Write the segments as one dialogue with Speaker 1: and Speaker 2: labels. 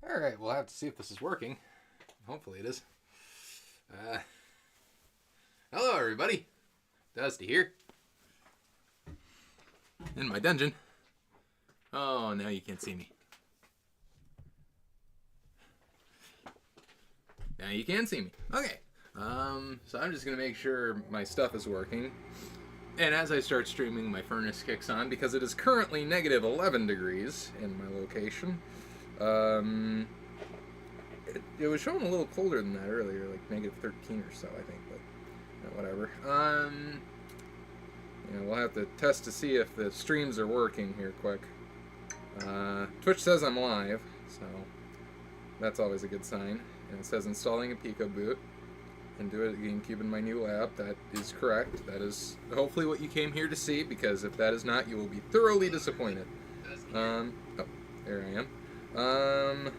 Speaker 1: Alright, we'll have to see if this is working. Hopefully it is. Hello everybody. Dusty here. In my dungeon. Oh, now you can't see me. Now you can see me. Okay. So I'm just going to make sure my stuff is working. And as I start streaming, my furnace kicks on because it is currently negative 11 degrees in my location. It was showing a little colder than that earlier, like negative 13 or so, I think, but whatever. We'll have to test to see if the streams are working here quick. Twitch says I'm live, so that's always a good sign. And it says installing a PicoBoot and do it at Gamecube in my new lab. That is correct. That is hopefully what you came here to see, because if that is not, you will be thoroughly disappointed. Oh, there I am.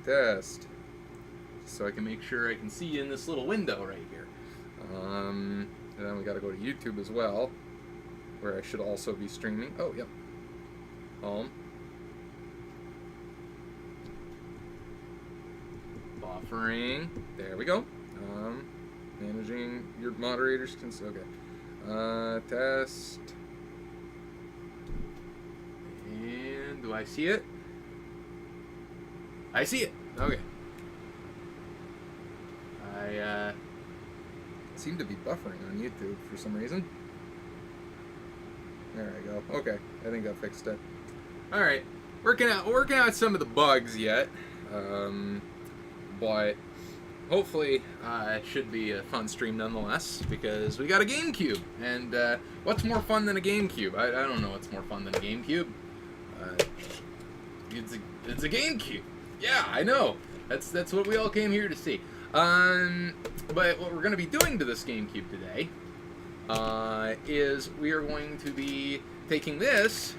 Speaker 1: Test. So I can make sure I can see you in this little window right here. And then we got to go to YouTube as well, where I should also be streaming. Oh, yep. Home. Buffering. There we go. Managing your moderators. Okay. Test. And do I see it? I see it. Okay. I seem to be buffering on YouTube for some reason. There I go. Okay, I think I fixed it. All right, working out some of the bugs yet, but hopefully it should be a fun stream nonetheless, because we got a Gamecube, and what's more fun than a Gamecube? I don't know what's more fun than a Gamecube. It's a Gamecube. Yeah, I know. That's what we all came here to see. But what we're going to be doing to this Gamecube today is we are going to be taking this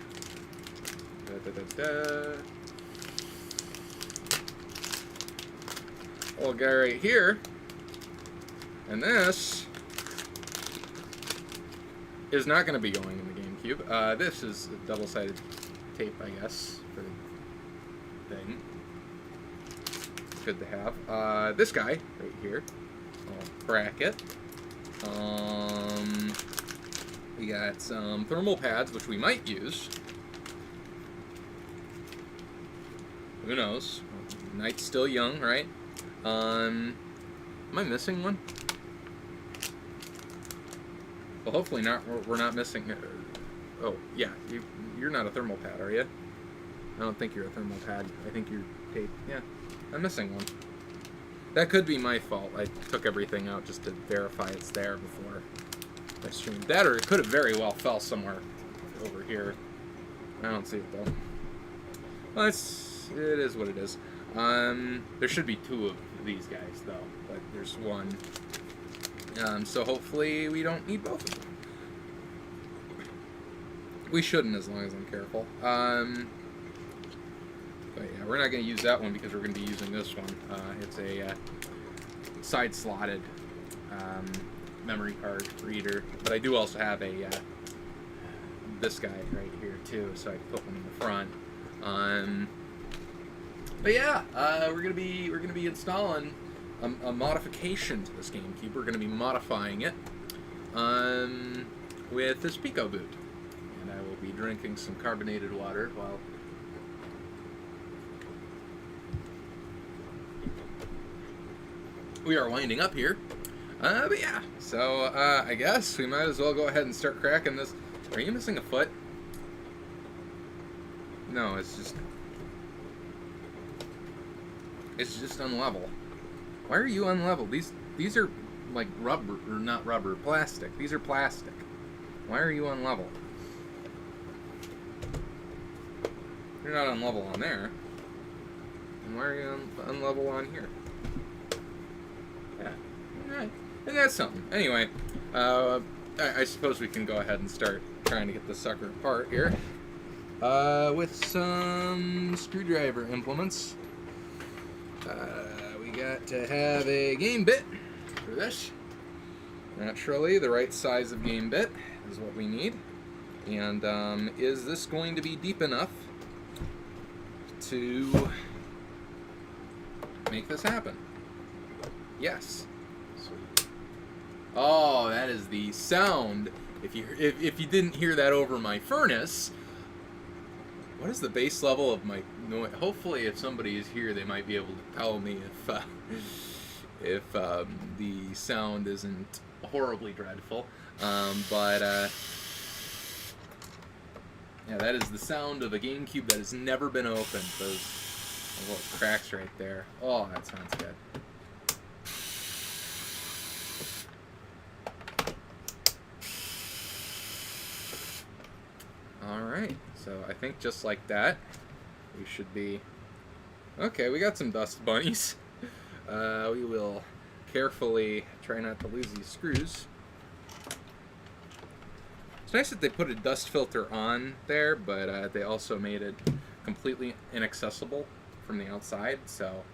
Speaker 1: little guy right here, and this is not going to be going in the Gamecube. This is a double-sided tape, I guess, for the thing. Good to have. This guy right here, bracket. We got some thermal pads, which we might use. Who knows? Night's still young, right? Am I missing one? Well, hopefully not. We're not missing. Oh, yeah. You're not a thermal pad, are you? I don't think you're a thermal pad. I think you're tape. Yeah. I'm missing one. That could be my fault. I took everything out just to verify it's there before I streamed. That, or it could have very well fell somewhere over here. I don't see it though. Well, it is what it is. There should be two of these guys though, but there's one. So hopefully we don't need both of them. We shouldn't, as long as I'm careful. But yeah, we're not going to use that one because we're going to be using this one. It's a side-slotted memory card reader. But I do also have a this guy right here too, so I can put one in the front. But yeah, we're gonna be installing a modification to this Gamecube. We're going to be modifying it with this PicoBoot, and I will be drinking some carbonated water while. We are winding up here, but yeah, so I guess we might as well go ahead and start cracking this. Are you missing a foot? No, it's just unlevel. Why are you unlevel? These are like rubber, or not rubber, plastic. These are plastic. Why are you unlevel? You're not unlevel on there. And why are you unlevel on here? Yeah, alright. And that's something. Anyway, I suppose we can go ahead and start trying to get this sucker apart here. With some screwdriver implements. We got to have a game bit for this. Naturally, the right size of game bit is what we need. And is this going to be deep enough to make this happen. Yes. Sweet. Oh, that is the sound. If you didn't hear that over my furnace, what is the base level of my noise? Hopefully, if somebody is here, they might be able to tell me if the sound isn't horribly dreadful. Yeah, that is the sound of a GameCube that has never been opened. Those little cracks right there. Oh, that sounds good. Alright, so I think just like that, we should be... Okay, we got some dust bunnies. We will carefully try not to lose these screws. It's nice that they put a dust filter on there, but they also made it completely inaccessible from the outside, so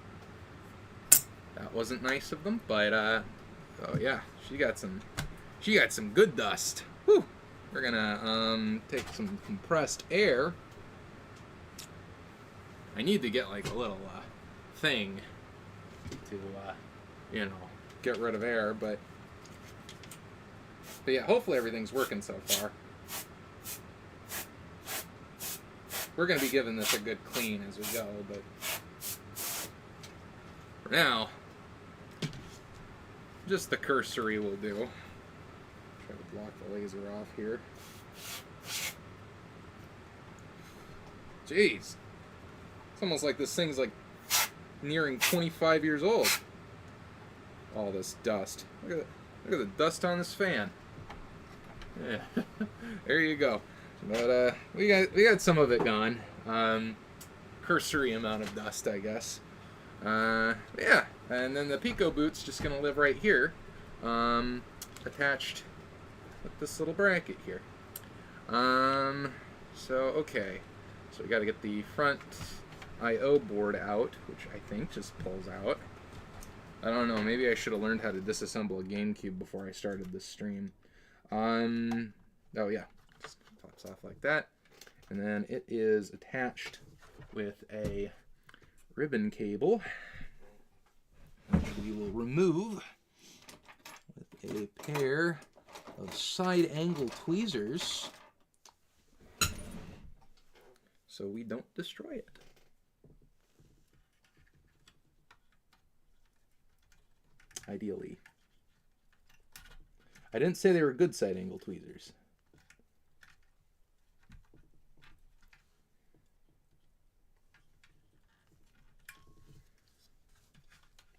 Speaker 1: that wasn't nice of them. But oh yeah, she got some good dust. Whew. We're gonna take some compressed air. I need to get like a little thing to you know, get rid of air, but yeah, hopefully everything's working so far. We're gonna be giving this a good clean as we go, but for now, just the cursory will do. Try to block the laser off here. Jeez. It's almost like this thing's like nearing 25 years old. All this dust. Look at the dust on this fan. Yeah. There you go. But we got some of it gone. Cursory amount of dust, I guess. Yeah. And then the PicoBoot's just gonna live right here. Attached with this little bracket here. So okay, so we got to get the front I/O board out, which I think just pulls out. I don't know, maybe I should have learned how to disassemble a GameCube before I started this stream. Oh yeah, just pops off like that, and then it is attached with a ribbon cable, which we will remove with a pair of side angle tweezers so we don't destroy it. Ideally. I didn't say they were good side angle tweezers.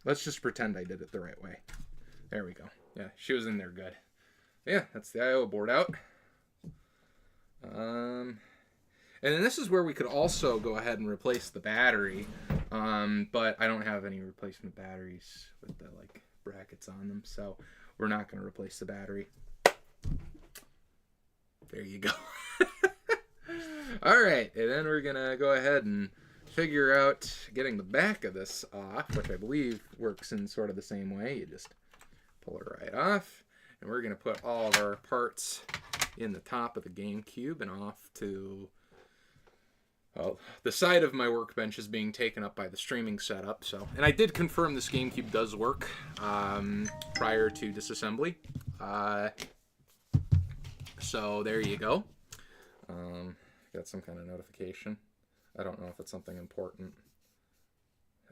Speaker 1: Let's just pretend I did it the right way. There we go. Yeah, she was in there good. Yeah, that's the I/O board out. And then this is where we could also go ahead and replace the battery, but I don't have any replacement batteries with the like brackets on them, so we're not going to replace the battery. There you go. All right, and then we're going to go ahead and figure out getting the back of this off, which I believe works in sort of the same way. You just pull it right off. And we're going to put all of our parts in the top of the GameCube and off to... Oh, the side of my workbench is being taken up by the streaming setup. So, and I did confirm this GameCube does work prior to disassembly. So there you go. Got some kind of notification. I don't know if it's something important.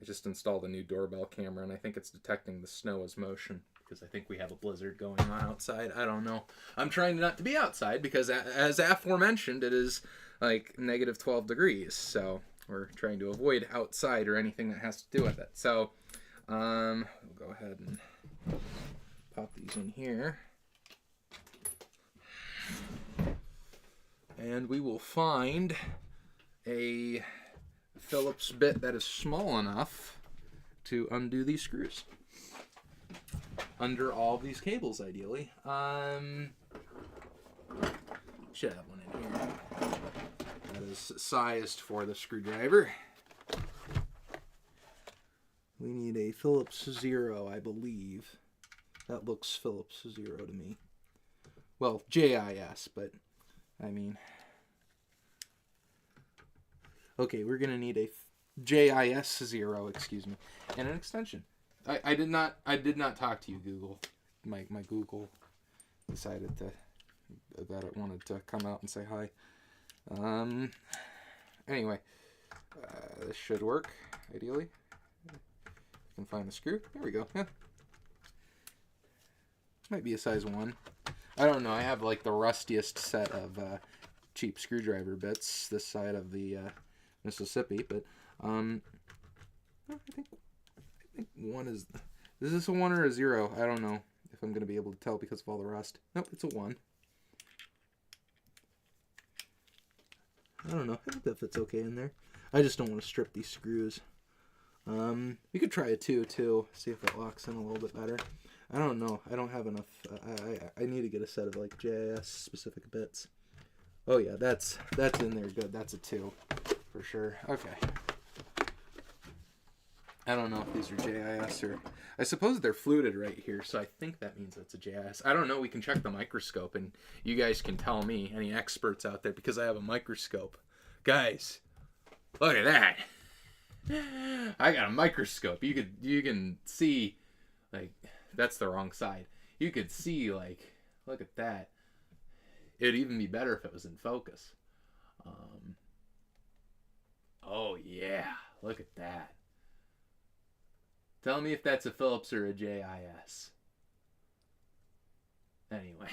Speaker 1: I just installed a new doorbell camera, and I think it's detecting the snow as motion, because I think we have a blizzard going on outside. I don't know. I'm trying not to be outside, because as aforementioned, it is like negative 12 degrees, so we're trying to avoid outside or anything that has to do with it. So, we'll go ahead and pop these in here. And we will find a Phillips bit that is small enough to undo these screws under all of these cables, ideally. Should have one in here that is sized for the screwdriver. We need a Phillips 0, I believe. That looks Phillips 0 to me. Well, JIS, but I mean... Okay, we're going to need a JIS0, excuse me, and an extension. I did not talk to you, Google. My Google decided that it wanted to come out and say hi. Anyway, this should work ideally. I can find the screw. There we go. Yeah. Might be a size 1. I don't know. I have like the rustiest set of cheap screwdriver bits this side of the Mississippi, but I think 1 is. Is this a 1 or a 0? I don't know if I'm gonna be able to tell because of all the rust. Nope, it's a 1. I don't know. I think that fits okay in there. I just don't want to strip these screws. We could try a 2 too. See if it locks in a little bit better. I don't know. I don't have enough. I need to get a set of like JIS specific bits. Oh yeah, that's in there. Good. That's a 2 for sure. Okay. I don't know if these are JIS or... I suppose they're fluted right here, so I think that means it's a JIS. I don't know. We can check the microscope, and you guys can tell me, any experts out there, because I have a microscope. Guys, look at that. I got a microscope. You can see, like, that's the wrong side. You could see, like, look at that. It'd even be better if it was in focus. Oh, yeah. Look at that. Tell me if that's a Phillips or a JIS. Anyway.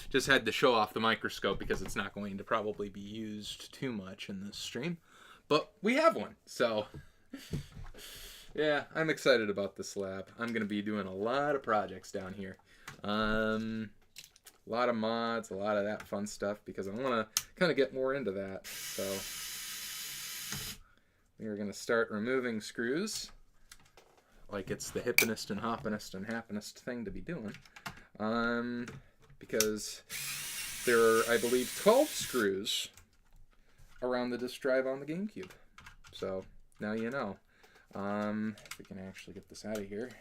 Speaker 1: Just had to show off the microscope because it's not going to probably be used too much in this stream. But we have one, so... yeah, I'm excited about this lab. I'm going to be doing a lot of projects down here. A lot of mods, a lot of that fun stuff, because I want to kind of get more into that. So we are going to start removing screws, like it's the hippinest and hoppinest and happinest thing to be doing. Because there are, I believe, 12 screws around the disk drive on the Gamecube. So now you know. If we can actually get this out of here,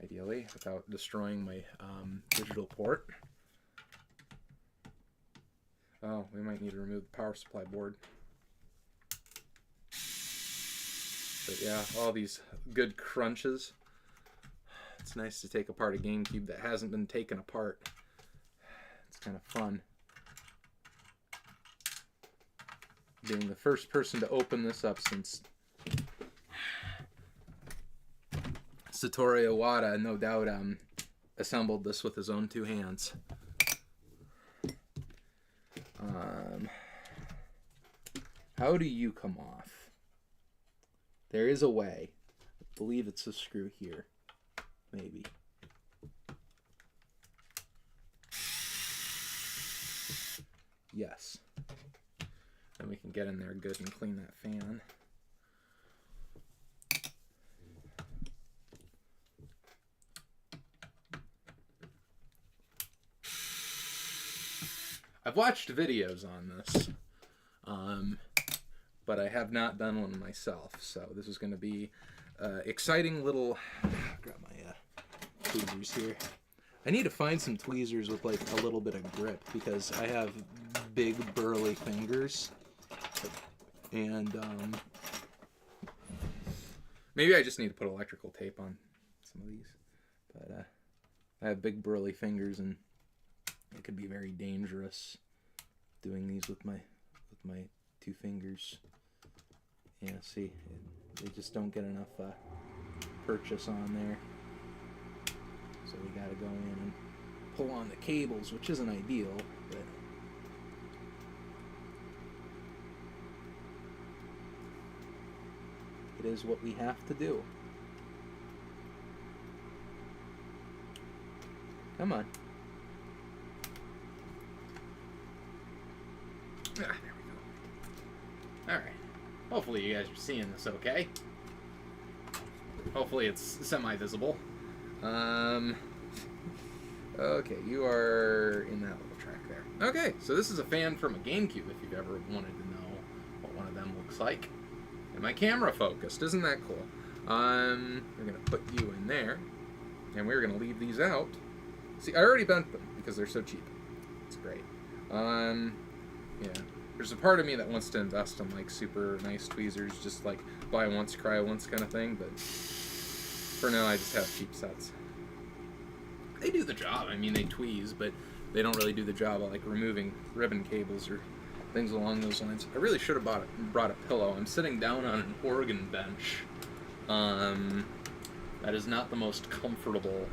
Speaker 1: ideally, without destroying my digital port. Oh, we might need to remove the power supply board. But yeah, all these good crunches. It's nice to take apart a Gamecube that hasn't been taken apart. It's kind of fun. Being the first person to open this up since Satoru Iwata, no doubt, assembled this with his own 2 hands. How do you come off? There is a way. I believe it's a screw here. Maybe. Yes. Then we can get in there good and clean that fan. I've watched videos on this, but I have not done one myself, so this is going to be exciting little... grab my tweezers here. I need to find some tweezers with like a little bit of grip, because I have big burly fingers, and maybe I just need to put electrical tape on some of these, but I have big burly fingers, and it could be very dangerous doing these with my 2 fingers. Yeah, see, they just don't get enough purchase on there. So we gotta go in and pull on the cables, which isn't ideal, but it is what we have to do. Come on. There we go. Alright. Hopefully you guys are seeing this okay. Hopefully it's semi-visible. Okay, you are in that little track there. Okay, so this is a fan from a Gamecube, if you've ever wanted to know what one of them looks like. And my camera focused, isn't that cool? We're gonna put you in there, and we're gonna leave these out. See, I already bent them, because they're so cheap. It's great. Yeah, There's a part of me that wants to invest in like super nice tweezers, just like buy once, cry once kind of thing, but for now I just have cheap sets. They do the job. I mean, they tweeze, but they don't really do the job of like removing ribbon cables or things along those lines. I really should have brought a pillow. I'm sitting down on an organ bench. That is not the most comfortable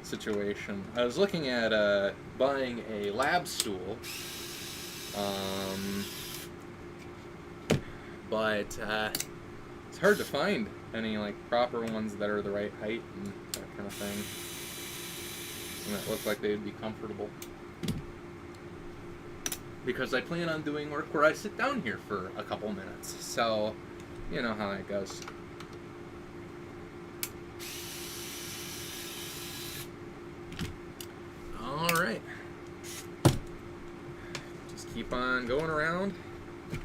Speaker 1: situation. I was looking at buying a lab stool, but it's hard to find any like proper ones that are the right height and that kind of thing, and that look like they would be comfortable. Because I plan on doing work where I sit down here for a couple minutes, so you know how that goes. Alright. Just keep on going around. You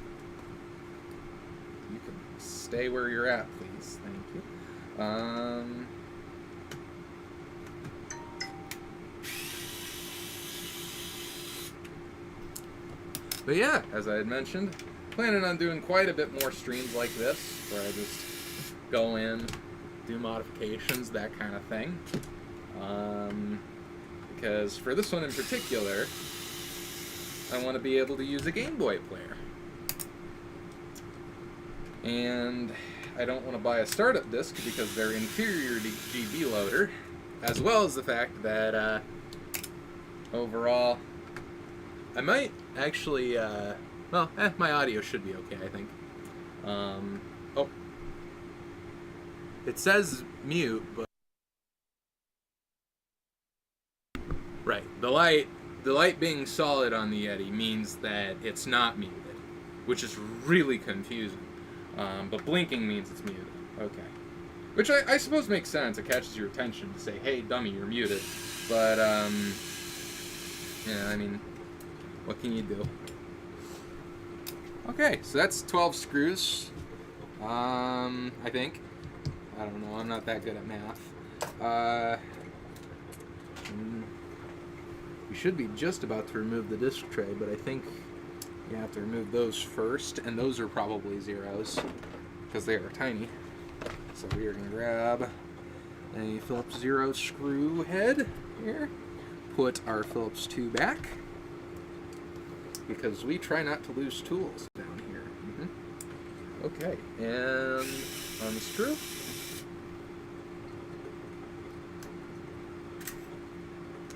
Speaker 1: can stay where you're at, please. Thank you. But yeah, as I had mentioned, planning on doing quite a bit more streams like this, where I just go in, do modifications, that kind of thing. Because for this one in particular, I want to be able to use a Game Boy player. And I don't want to buy a startup disc because they're inferior to GB loader, as well as the fact that overall, I might actually, my audio should be okay, I think. Oh. It says mute, but right, the light being solid on the Yeti means that it's not muted, which is really confusing. But blinking means it's muted. Okay. Which I suppose makes sense. It catches your attention to say, hey, dummy, you're muted. But, yeah, I mean, what can you do? Okay, so that's 12 screws. I think. I don't know, I'm not that good at math. You should be just about to remove the disc tray, but I think you have to remove those first, and those are probably zeros, because they are tiny. So we are going to grab a Phillips 0 screw head here, put our Phillips 2 back, because we try not to lose tools down here. Okay, and unscrew.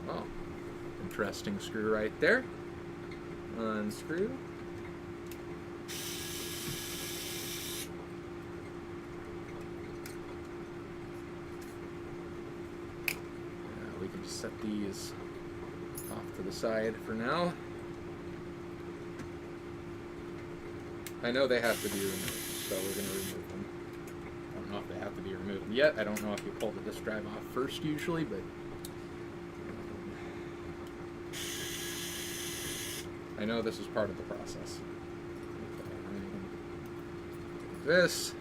Speaker 1: Oh, interesting screw right there. Unscrew. We can just set these off to the side for now. I know they have to be removed, so we're going to remove them. I don't know if they have to be removed yet. I don't know if you pull the disk drive off first usually, but I know this is part of the process. Okay, this,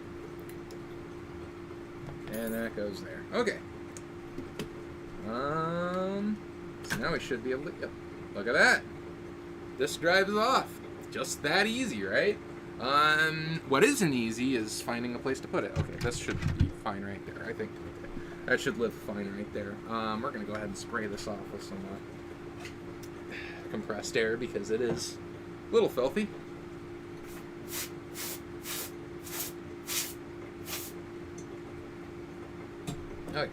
Speaker 1: and that goes there. Okay. So now we should be able to, yep, look at that. Disk drive is off. Just that easy, right? What isn't easy is finding a place to put it. Okay, this should be fine right there, I think. Okay. That should live fine right there. We're gonna go ahead and spray this off with some compressed air because it is a little filthy. Okay.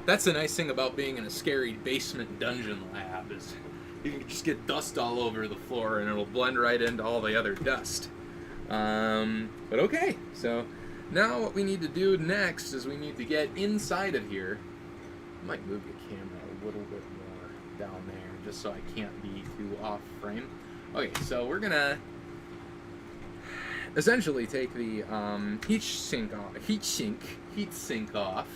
Speaker 1: That's the nice thing about being in a scary basement dungeon lab is you can just get dust all over the floor and it'll blend right into all the other dust. But okay, so now what we need to do next is we need to get inside of here. I might move the camera a little bit more down there just so I can't be too off frame. Okay, so we're gonna essentially take the heat sink off,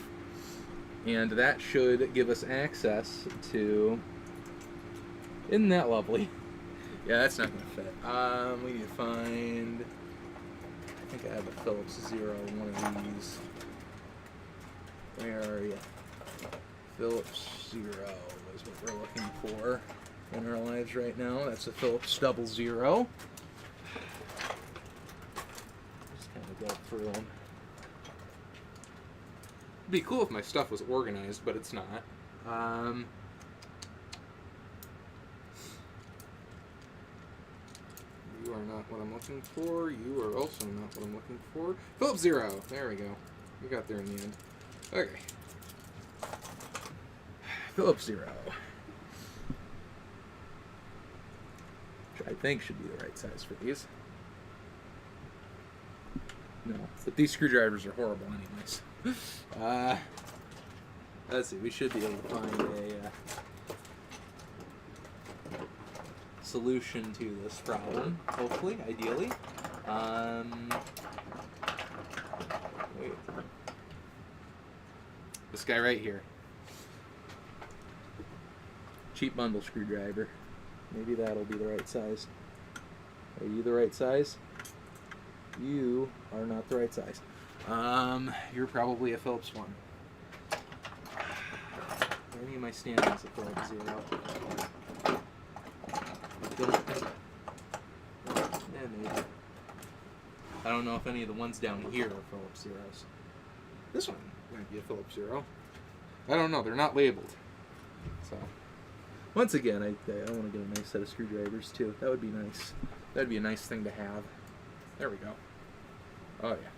Speaker 1: and that should give us access to. Isn't that lovely? Yeah, that's not gonna fit. We need to find. I think I have a Phillips 0, one of these. Where are you? Phillips 0 is what we're looking for. in our lives right now. That's a Phillips 00. Just kind of go through them. It'd be cool if my stuff was organized, but it's not. You are not what I'm looking for. You are also not what I'm looking for. Phillips 0. There we go. We got there in the end. Okay. Phillips 0. Which I think should be the right size for these. No, but these screwdrivers are horrible anyways. Let's see. We should be able to find a solution to this problem, hopefully, ideally. Wait. This guy right here. Cheap bundle screwdriver. Maybe that'll be the right size. Are you the right size? You are not the right size. You're probably a Phillips 1. Are any of my standings a Phillips 0? Maybe. I don't know if any of the ones down here are Phillips 0s. This one might be a Phillips 0. I don't know. They're not labeled. So, once again, I want to get a nice set of screwdrivers too. That would be nice. That would be a nice thing to have. There we go. Oh yeah.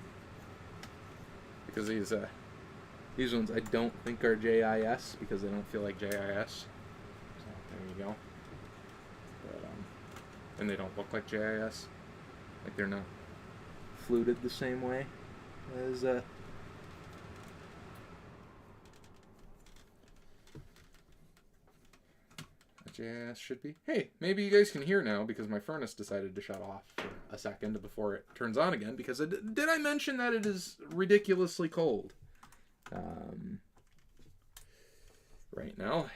Speaker 1: Because these ones I don't think are JIS because they don't feel like JIS. So there you go. But, and they don't look like JIS. Like they're not fluted the same way as JIS should be. Hey, maybe you guys can hear now because my furnace decided to shut off for a second before it turns on again because did I mention that it is ridiculously cold right now?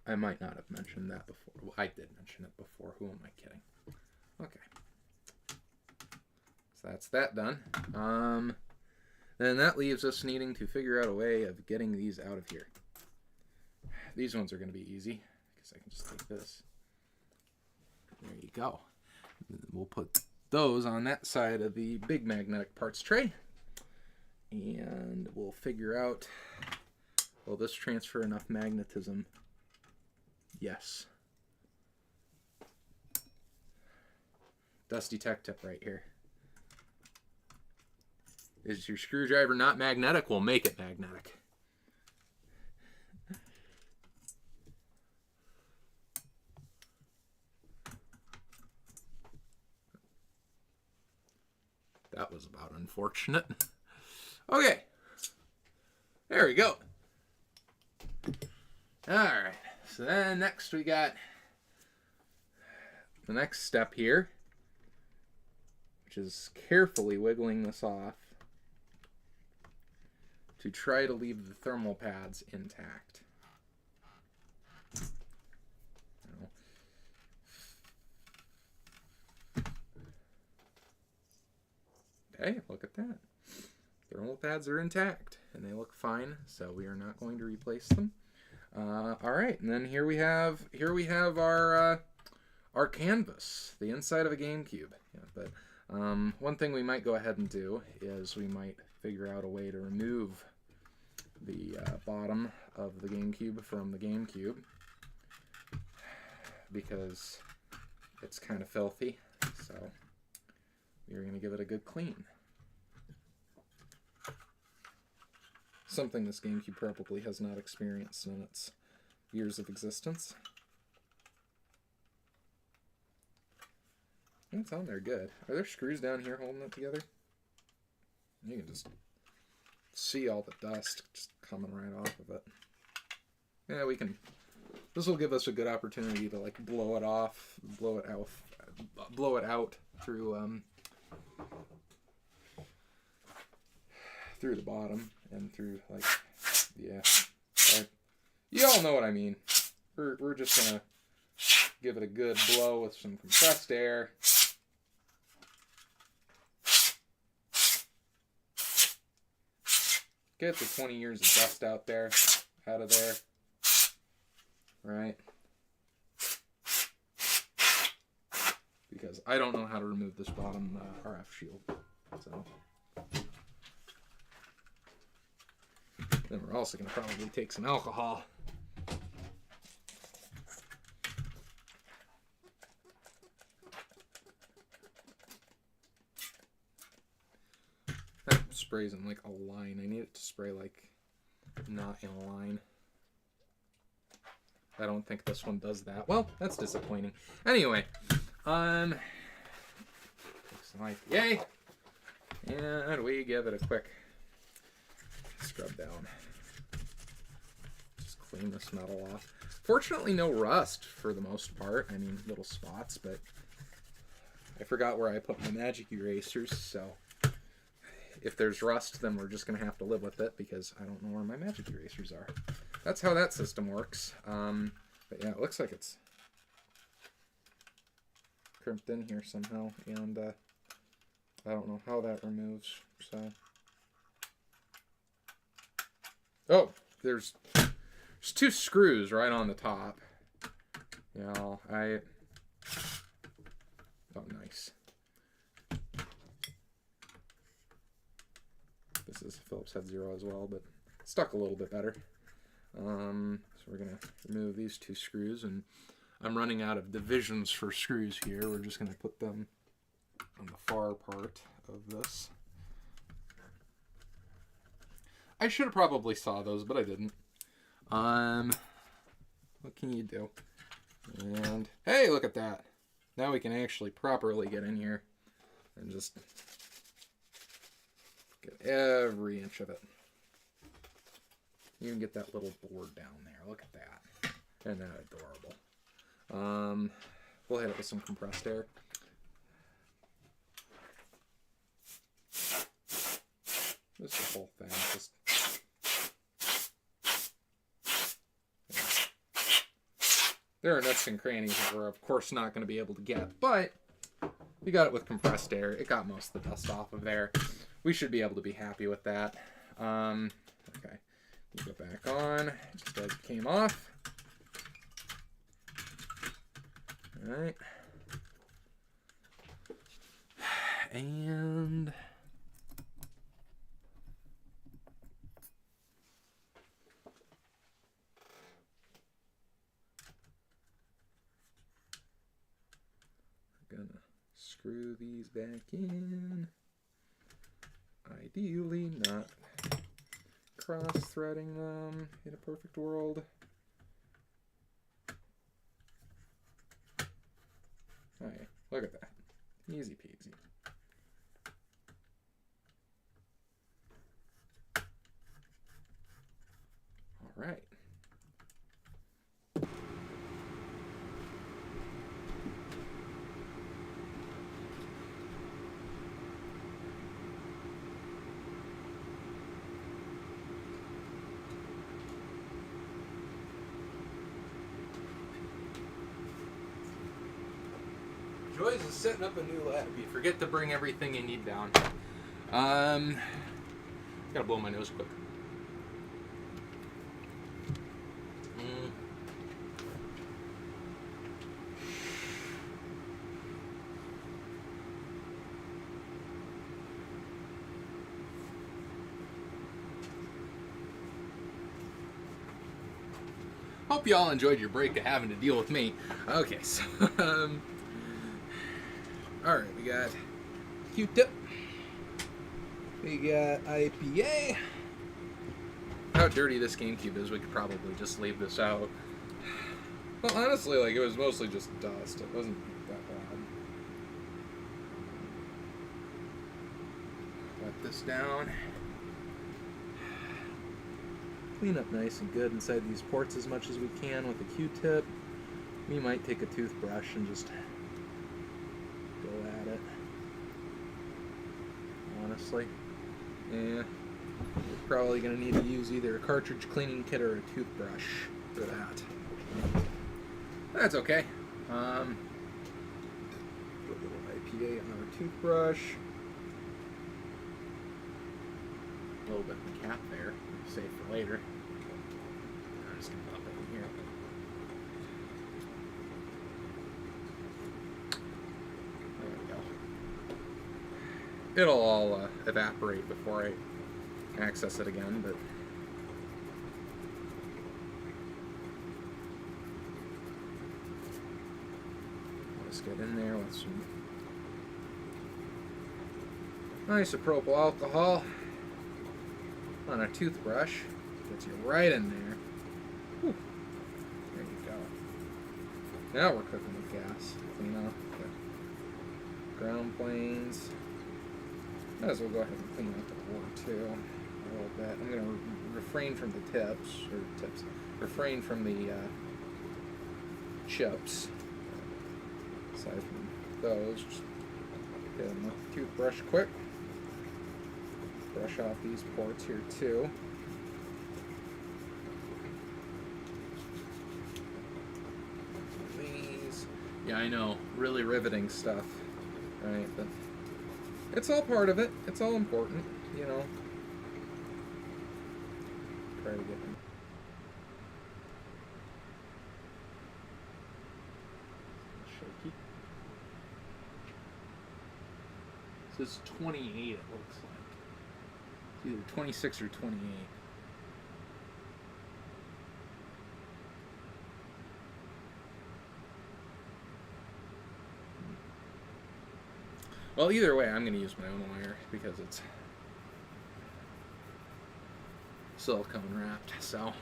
Speaker 1: I might not have mentioned that before. Well, I did mention it before. Who am I kidding? Okay. So that's that done. Then that leaves us needing to figure out a way of getting these out of here. These ones are going to be easy because I can just take this. There you go. We'll put those on that side of the big magnetic parts tray. And we'll figure out, will this transfer enough magnetism? Yes. Dusty tech tip right here. Is your screwdriver not magnetic? We'll make it magnetic. That was about unfortunate. Okay. There we go. Alright. So then next we got the next step here, which is carefully wiggling this off to try to leave the thermal pads intact. Okay, look at that. Thermal pads are intact and they look fine, so we are not going to replace them. All right, and then here we have our canvas, the inside of a Gamecube. Yeah, but one thing we might go ahead and do is we might figure out a way to remove the bottom of the Gamecube from the Gamecube because it's kind of filthy. So we're going to give it a good clean. Something this Gamecube probably has not experienced in its years of existence. It's on there good. Are there screws down here holding it together? You can just see all the dust just coming right off of it. Yeah, we can. This will give us a good opportunity to like blow it off, blow it out through through the bottom and through like you all know what I mean. We're just gonna give it a good blow with some compressed air. Get the 20 years of dust out of there. Right? Because I don't know how to remove this bottom RF shield. So then we're also going to probably take some alcohol. That sprays in like a line. I need it to spray like not in a line. I don't think this one does that. Well, that's disappointing. Anyway, take some IPA, and we give it a quick scrub down. Just clean this metal off. Fortunately, no rust for the most part. I mean, little spots, but I forgot where I put my magic erasers, so if there's rust, then we're just going to have to live with it because I don't know where my magic erasers are. That's how that system works. But yeah, it looks like it's crimped in here somehow, and I don't know how that removes, so. Oh, there's 2 screws right on the top. You know, oh, nice. This is Phillips Head 0 as well, but stuck a little bit better. So we're going to remove these 2 screws, and I'm running out of divisions for screws here. We're just going to put them on the far part of this. I should have probably saw those, but I didn't. What can you do? And hey, look at that. Now we can actually properly get in here and just get every inch of it. You can get that little board down there. Look at that. Isn't that adorable? We'll hit it with some compressed air. Just the whole thing. Just there are nooks and crannies that we're of course not going to be able to get, but we got it with compressed air. It got most of the dust off of there. We should be able to be happy with that. Okay. You go back on, just as it came off. Alright. And we're gonna screw these back in. Ideally not cross-threading them in a perfect world. Okay, look at that. Easy peasy. All right. Joys is setting up a new lab. You forget to bring everything you need down. Gotta blow my nose quick. Hope y'all enjoyed your break of having to deal with me. Okay, so alright, we got Q-tip. We got IPA. How dirty this Gamecube is, we could probably just leave this out. Well, honestly, like, it was mostly just dust. It wasn't that bad. Wipe this down. Clean up nice and good inside these ports as much as we can with a Q-tip. We might take a toothbrush and just go at it. Honestly. Yeah. We're probably going to need to use either a cartridge cleaning kit or a toothbrush for that. That's okay. Put a little IPA on our toothbrush. a little bit in the cap there. Save for later. I'm just going to pop it in here. There we go. It'll all evaporate before I access it again, but let's get in there with some nice isopropyl alcohol on a toothbrush. Gets you right in there. Whew. There you go. Now we're cooking with gas. Clean off the ground planes. Might as well go ahead and clean out the board too a little bit. I'm going to refrain from the refrain from the chips. Aside from those, just get them with the toothbrush quick. Brush off these ports here too. These, yeah, I know, really riveting stuff, right? But it's all part of it. It's all important, you know. Try to get them. Shaky. This is 28, it looks like. It's either 26 or 28. Well, either way, I'm going to use my own wire because it's silicone wrapped, so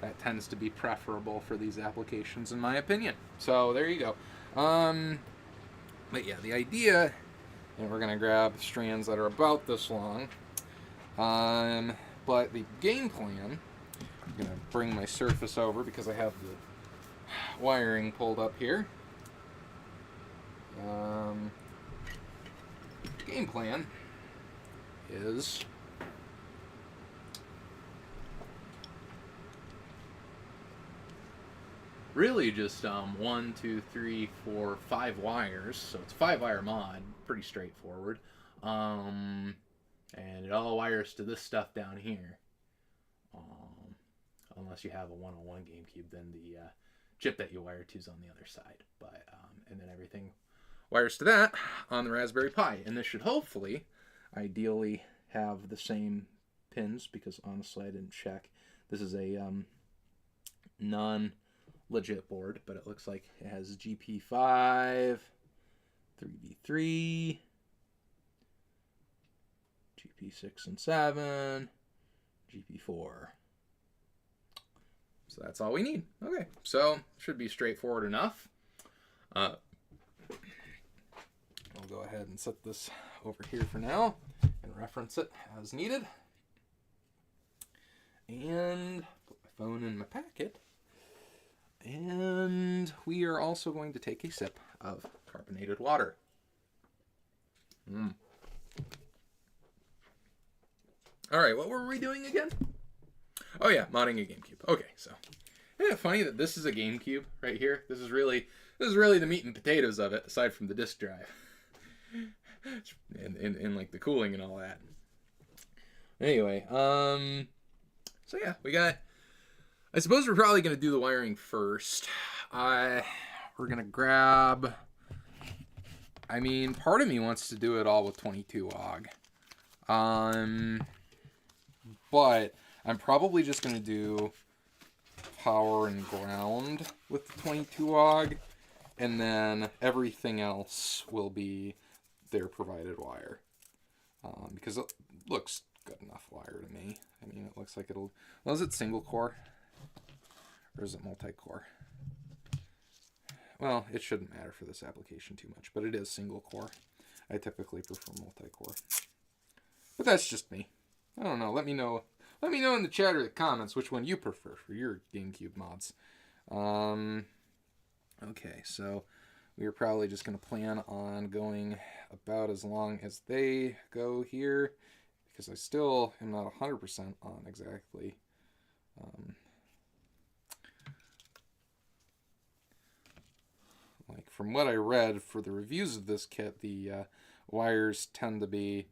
Speaker 1: that tends to be preferable for these applications in my opinion. So there you go. But yeah, the idea, and we're going to grab strands that are about this long, but the game plan, I'm going to bring my surface over because I have the wiring pulled up here. Game plan is really just 1, 2, 3, 4, 5 wires. So it's a 5-wire mod, pretty straightforward. And it all wires to this stuff down here. Unless you have a 101 Gamecube, then the chip that you wire to is on the other side. But and then everything wires to that on the Raspberry Pi. And this should hopefully, ideally, have the same pins, because honestly I didn't check. This is a non-legit board, but it looks like it has GP5, 3D3, GP6 and 7, GP4. So that's all we need. Okay, so should be straightforward enough. I'll go ahead and set this over here for now and reference it as needed. And put my phone in my packet. And we are also going to take a sip of carbonated water. All right, what were we doing again? Oh yeah, modding a GameCube. Okay, so isn't it funny that this is a GameCube right here? This is really the meat and potatoes of it, aside from the disk drive and like the cooling and all that. Anyway, so yeah, we got. I suppose we're probably gonna do the wiring first. We're gonna grab. I mean, part of me wants to do it all with 22 AUG. But I'm probably just going to do power and ground with the 22 AUG, and then everything else will be their provided wire. Because it looks good enough wire to me. I mean, it looks like it'll... Well, is it single core? Or is it multi-core? Well, it shouldn't matter for this application too much, but it is single core. I typically prefer multi-core. But that's just me. I don't know. Let me know in the chat or the comments which one you prefer for your GameCube mods. Okay, so we are probably just going to plan on going about as long as they go here, because I still am not 100% on exactly. Like from what I read for the reviews of this kit, the wires tend to be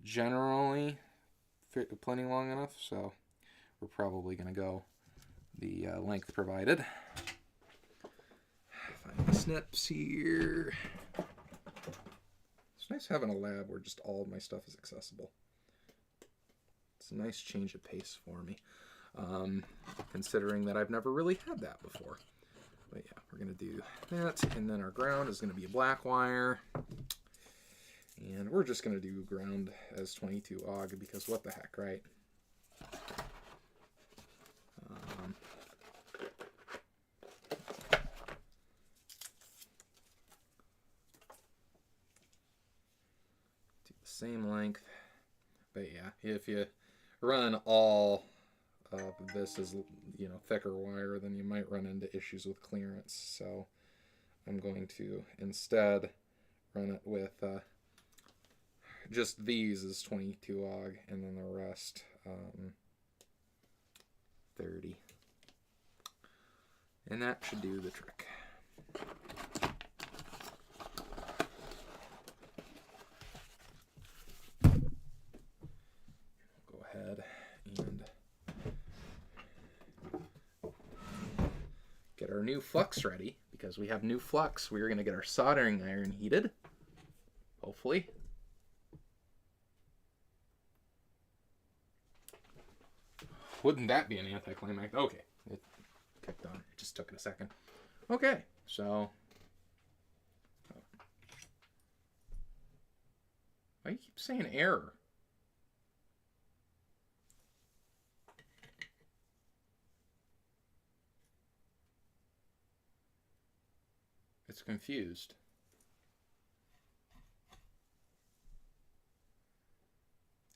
Speaker 1: generally plenty long enough, so we're probably going to go the length provided. Find the snips here. It's nice having a lab where just all of my stuff is accessible. It's a nice change of pace for me, considering that I've never really had that before. But yeah, we're going to do that, and then our ground is going to be a black wire. And we're just going to do ground as 22 AUG because what the heck, right? Do the same length. But yeah, if you run all of this as, you know, thicker wire, then you might run into issues with clearance. So I'm going to instead run it with just these is 22 AUG, and then the rest 30. And that should do the trick. We'll go ahead and get our new flux ready, because we have new flux. We're going to get our soldering iron heated, hopefully. Wouldn't that be an anticlimactic? Okay, it kicked on. It just took it a second. Okay, so why do you keep saying error? It's confused.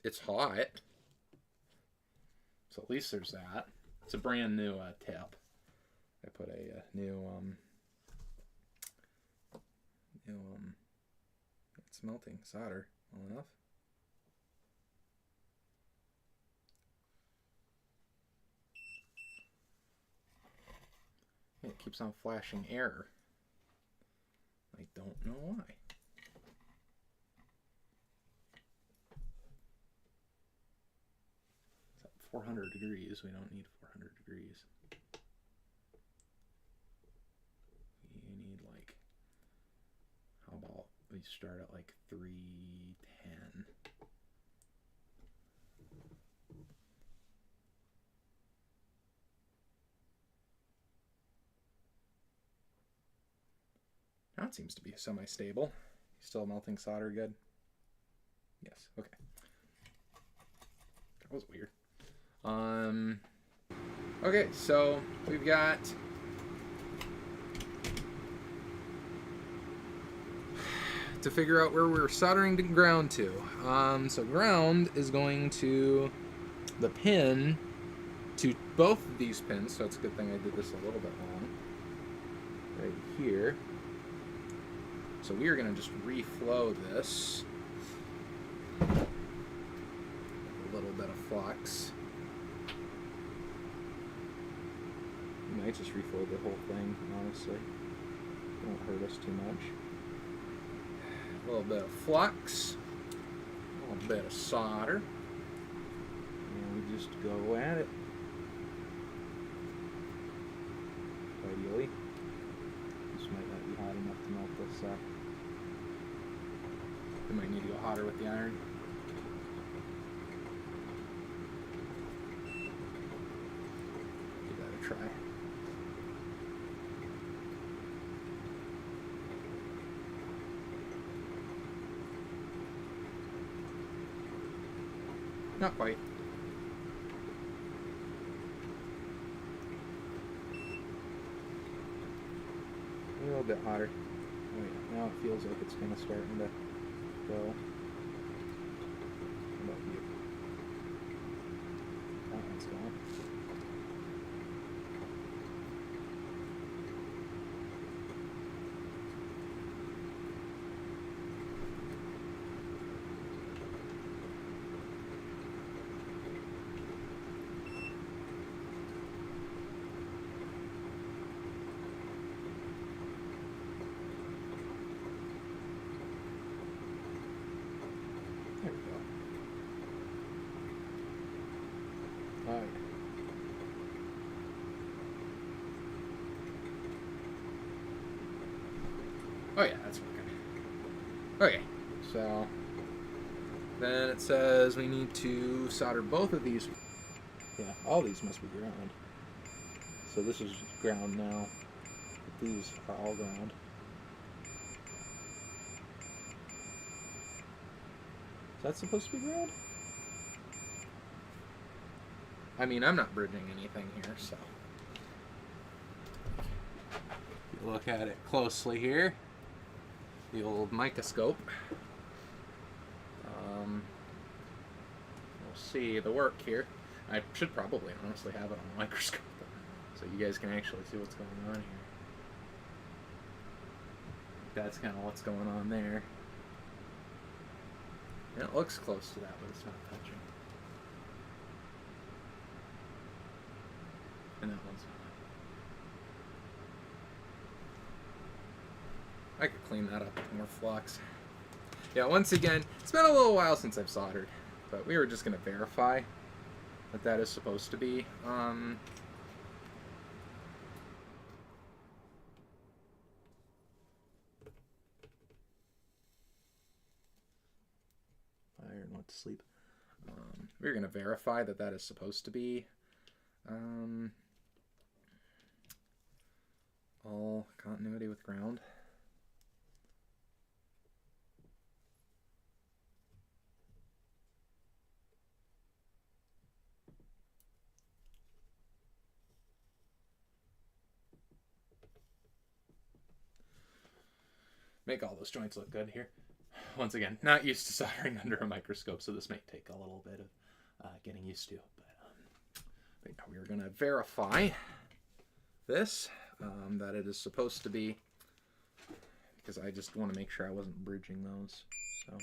Speaker 1: It's hot. So at least there's that. It's a brand new tap. I put a new it's melting solder well enough. It keeps on flashing error. I don't know why. It's at 400 degrees. We don't need 400 degrees. We need like, how about we start at like 310. Now it seems to be semi-stable. Still melting solder good? Yes, okay. That was weird. Okay, so we've got to figure out where we're soldering the ground to. So ground is going to the pin to both of these pins, so it's a good thing I did this a little bit long. Right here. So we are going to just reflow this. A little bit of flux. You might just reflow the whole thing, honestly. It won't hurt us too much. A little bit of flux. A little bit of solder. And we just go at it. Ideally. This might not be hot enough to melt this up. We might need to go hotter with the iron. Give that a try. Not quite. A little bit hotter. Oh yeah, now it feels like it's kind of starting to go. How about you? That one's gone. There we go. Oh yeah, that's working. Okay, so then it says we need to solder both of these. Yeah, all these must be ground. So this is ground now. But these are all ground. Is that supposed to be ground? I mean, I'm not bridging anything here, so. If you look at it closely here, the old microscope, we'll see the work here. I should probably honestly have it on a microscope so you guys can actually see what's going on here. That's kind of what's going on there. And it looks close to that, but it's not touching. And that one's not. I could clean that up with more flux. Yeah, once again, it's been a little while since I've soldered, but we were just going to verify that that is supposed to be. Fire and went to sleep. We're going to verify that that is supposed to be all continuity with ground. Make all those joints look good here. Once again, not used to soldering under a microscope, so this may take a little bit of getting used to. But yeah, we're going to verify this, that it is supposed to be, because I just want to make sure I wasn't bridging those. So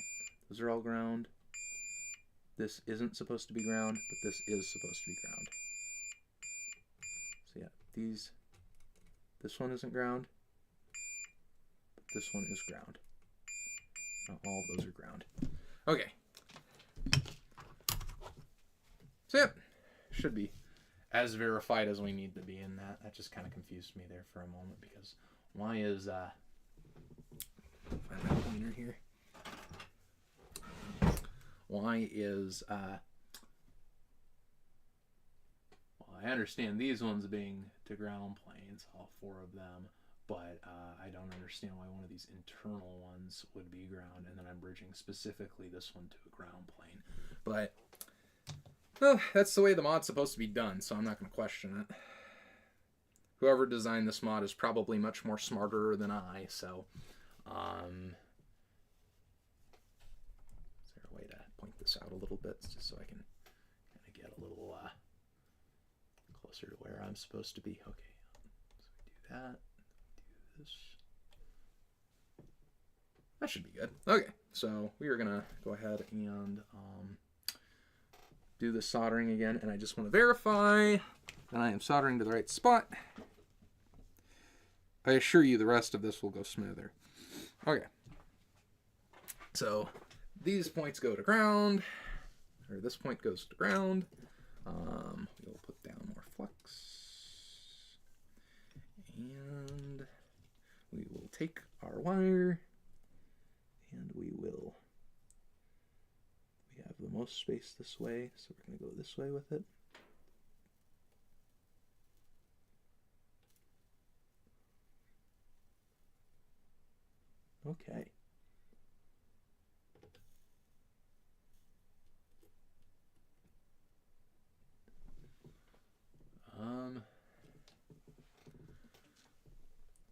Speaker 1: those are all ground. This isn't supposed to be ground, but this is supposed to be ground. So yeah, this one isn't ground. This one is ground. All of those are ground. Okay. So yep, should be as verified as we need to be in that. That just kind of confused me there for a moment because why is find that pointer here. Why is well, I understand these ones being to ground planes, all four of them. But I don't understand why one of these internal ones would be ground, and then I'm bridging specifically this one to a ground plane. But, well, that's the way the mod's supposed to be done, so I'm not going to question it. Whoever designed this mod is probably much more smarter than I, so... is there a way to point this out a little bit, just so I can kind of get a little closer to where I'm supposed to be? Okay, so we do that. This. That should be good. Okay, so we are gonna go ahead and do the soldering again, and I just want to verify that I am soldering to the right spot. I assure you the rest of this will go smoother. Okay, so these points go to ground, or this point goes to ground. We'll put down more flux, and we will take our wire, and we have the most space this way, so we're going to go this way with it. Okay.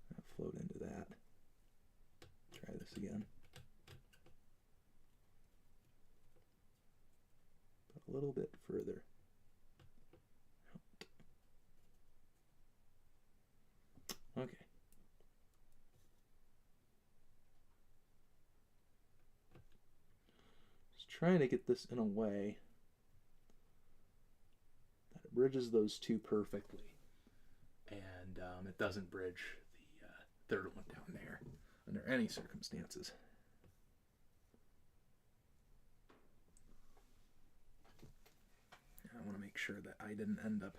Speaker 1: That flowed into that. Try this again. But a little bit further. Okay. Just trying to get this in a way that it bridges those two perfectly. And it doesn't bridge the third one down there under any circumstances. I want to make sure that I didn't end up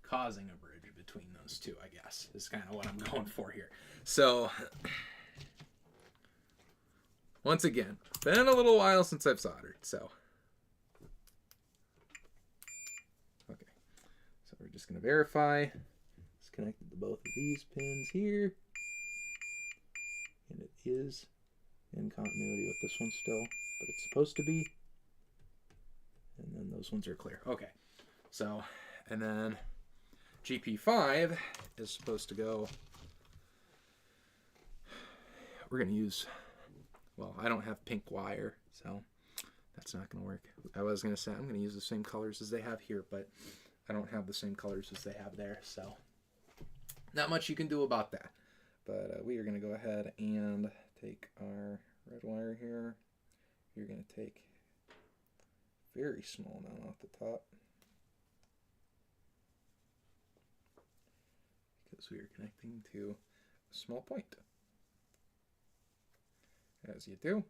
Speaker 1: causing a bridge between those two, I guess, is kind of what I'm going for here. So, once again, been a little while since I've soldered, so. Okay, so we're just going to verify. It's connected to both of these pins here. And it is in continuity with this one still, but it's supposed to be. And then those ones are clear. Okay, so, and then GP5 is supposed to go, we're going to use, well, I don't have pink wire, so that's not going to work. I was going to say I'm going to use the same colors as they have here, but I don't have the same colors as they have there, so not much you can do about that. But we are going to go ahead and take our red wire here. You're going to take a very small amount off the top, because we are connecting to a small point. As you do.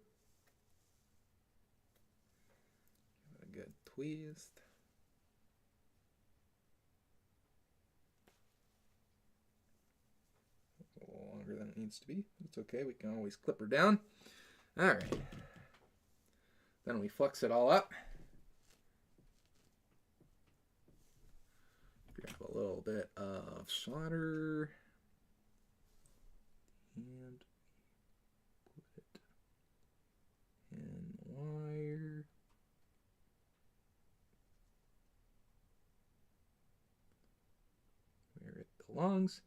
Speaker 1: Give it a good twist. A little longer than it needs to be. It's okay, we can always clip her down. Alright. Then we flux it all up. Grab a little bit of solder. And put it in the wire. Where it belongs.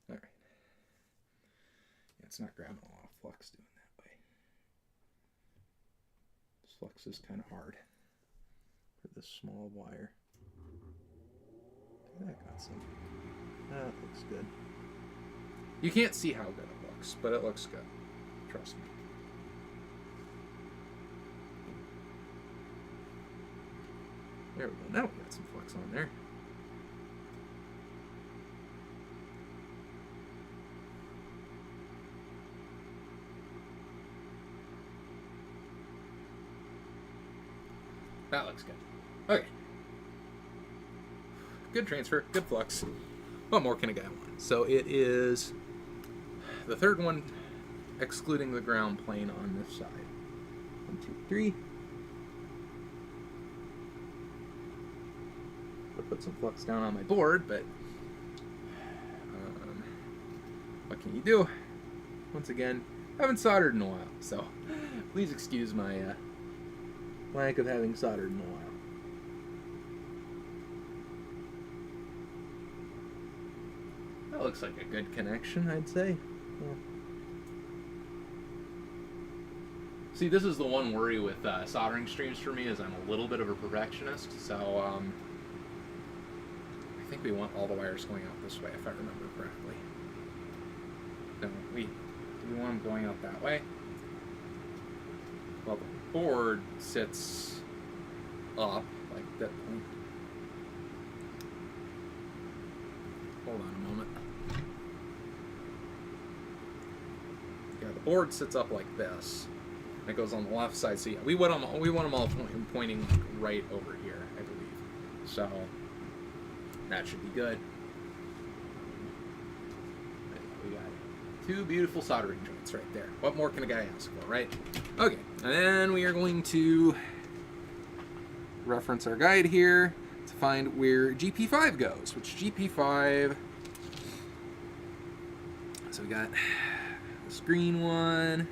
Speaker 1: Alright. Yeah, it's not grabbing a lot of flux doing that way. This flux is kind of hard for this small wire. That got some. That looks good. You can't see how good it looks, but it looks good. Trust me. There we go. Now we got some flux on there. That looks good. Okay. Good transfer, good flux. What more can a guy want? So it is the third one, excluding the ground plane on this side. 1, 2, 3. I'll put some flux down on my board, but what can you do? Once again, I haven't soldered in a while, so please excuse my lack of having soldered in a while. That looks like a good connection, I'd say. Yeah. See, this is the one worry with soldering streams for me, is I'm a little bit of a perfectionist, so I think we want all the wires going out this way, if I remember correctly. No, do we want them going out that way? Well, the board sits up like that. Hold on a moment. Yeah, the board sits up like this. And it goes on the left side. So yeah, we want them all pointing like right over here, I believe. So that should be good. We got two beautiful soldering joints right there. What more can a guy ask for, right? Okay, and then we are going to reference our guide here to find where GP5 goes, which GP5, so we got this green one,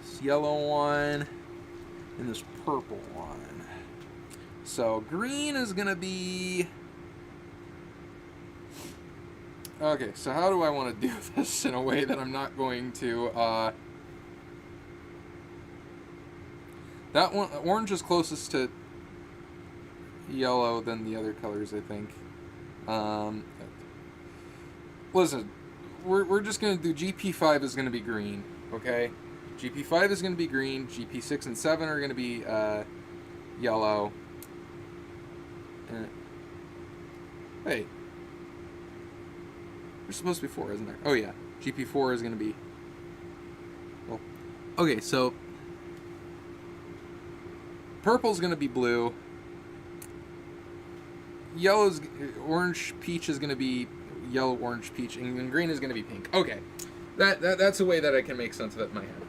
Speaker 1: this yellow one, and this purple one. So green is gonna be, okay, so how do I want to do this in a way that I'm not going to, that one, orange is closest to yellow than the other colors, I think. Listen, we're just going to do GP5 is going to be green, okay? GP5 is going to be green, GP6 and 7 are going to be yellow. Wait. There's supposed to be 4, isn't there? Oh yeah, GP4 is going to be, well, okay, so purple's going to be blue. orange, peach is going to be yellow, orange, peach, and green is going to be pink. Okay, that's a way that I can make sense of it in my head.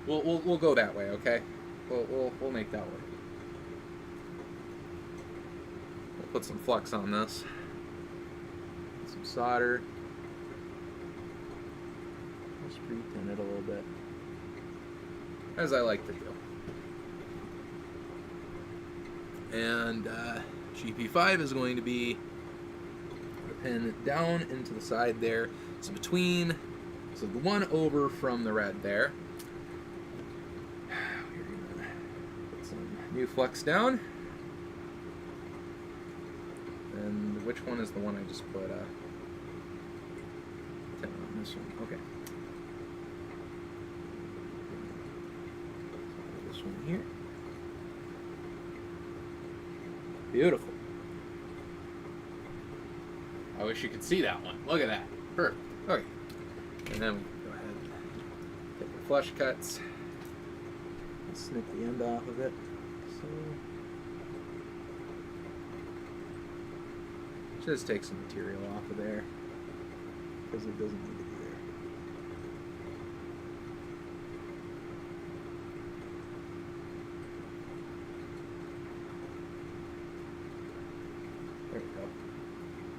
Speaker 1: We'll go that way, okay? We'll make that work. We'll put some flux on this. Some solder. Just pre-tin it a little bit, as I like to do. And GP5 is going to be put a pin down into the side there. So the one over from the red there. We're gonna put some new flux down. And which one is the one I just put 10 on this one? Okay. So this one here. Beautiful. I wish you could see that one. Look at that. Perfect. Okay. And then we can go ahead and take our flush cuts. And snip the end off of it. So just take some material off of there, because it doesn't need to be there. There we go.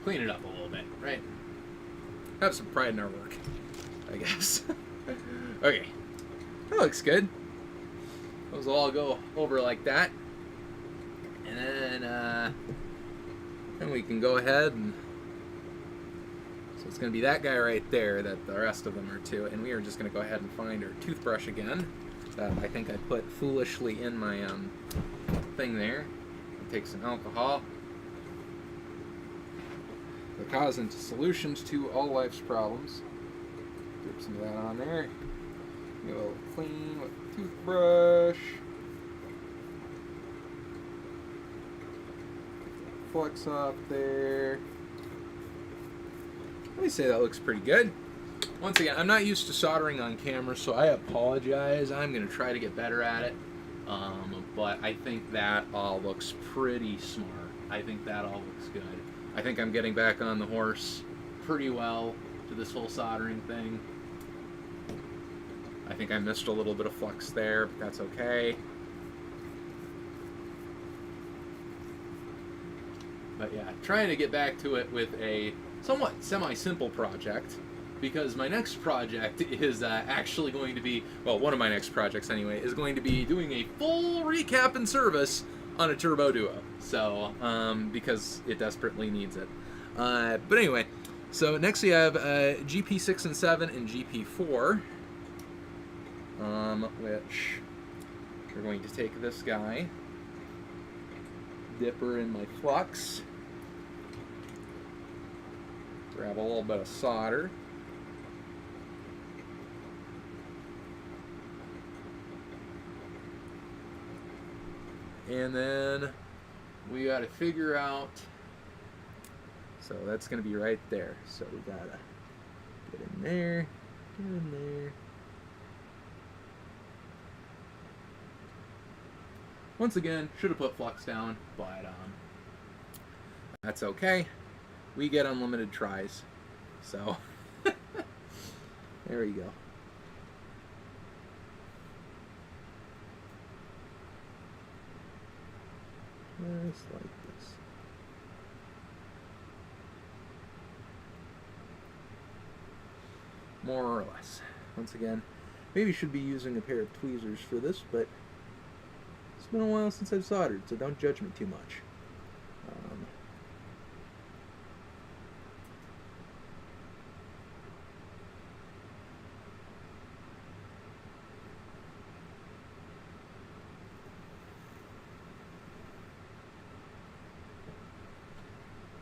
Speaker 1: Clean it up a little bit, right? Have some pride in our work, I guess. Okay. That looks good. Those will all go over like that. And then we can go ahead and... So it's going to be that guy right there that the rest of them are to. And we are just going to go ahead and find our toothbrush again. That I think I put foolishly in my thing there. Take some alcohol. The cause and solutions to all life's problems. Dip some of that on there. Go clean with the toothbrush. Flux off there. Let me say that looks pretty good. Once again, I'm not used to soldering on camera, so I apologize. I'm going to try to get better at it. But I think that all looks pretty smart. I think that all looks good. I think I'm getting back on the horse pretty well to this whole soldering thing. I think I missed a little bit of flux there, but that's okay. But yeah, trying to get back to it with a somewhat semi-simple project, because my next project is actually going to be, well, one of my next projects anyway, is going to be doing a full recap and service on a Turbo Duo. So, because it desperately needs it. But anyway, so next we have GP6 and 7 and GP4, which we're going to take this guy, dip her in my flux, grab a little bit of solder, and then we got to figure out, so that's going to be right there, so we got to get in there, get in there. Once again, should have put flux down, but that's okay. We get unlimited tries, so there we go. Just like this. More or less. Once again, maybe should be using a pair of tweezers for this, but it's been a while since I've soldered, so don't judge me too much.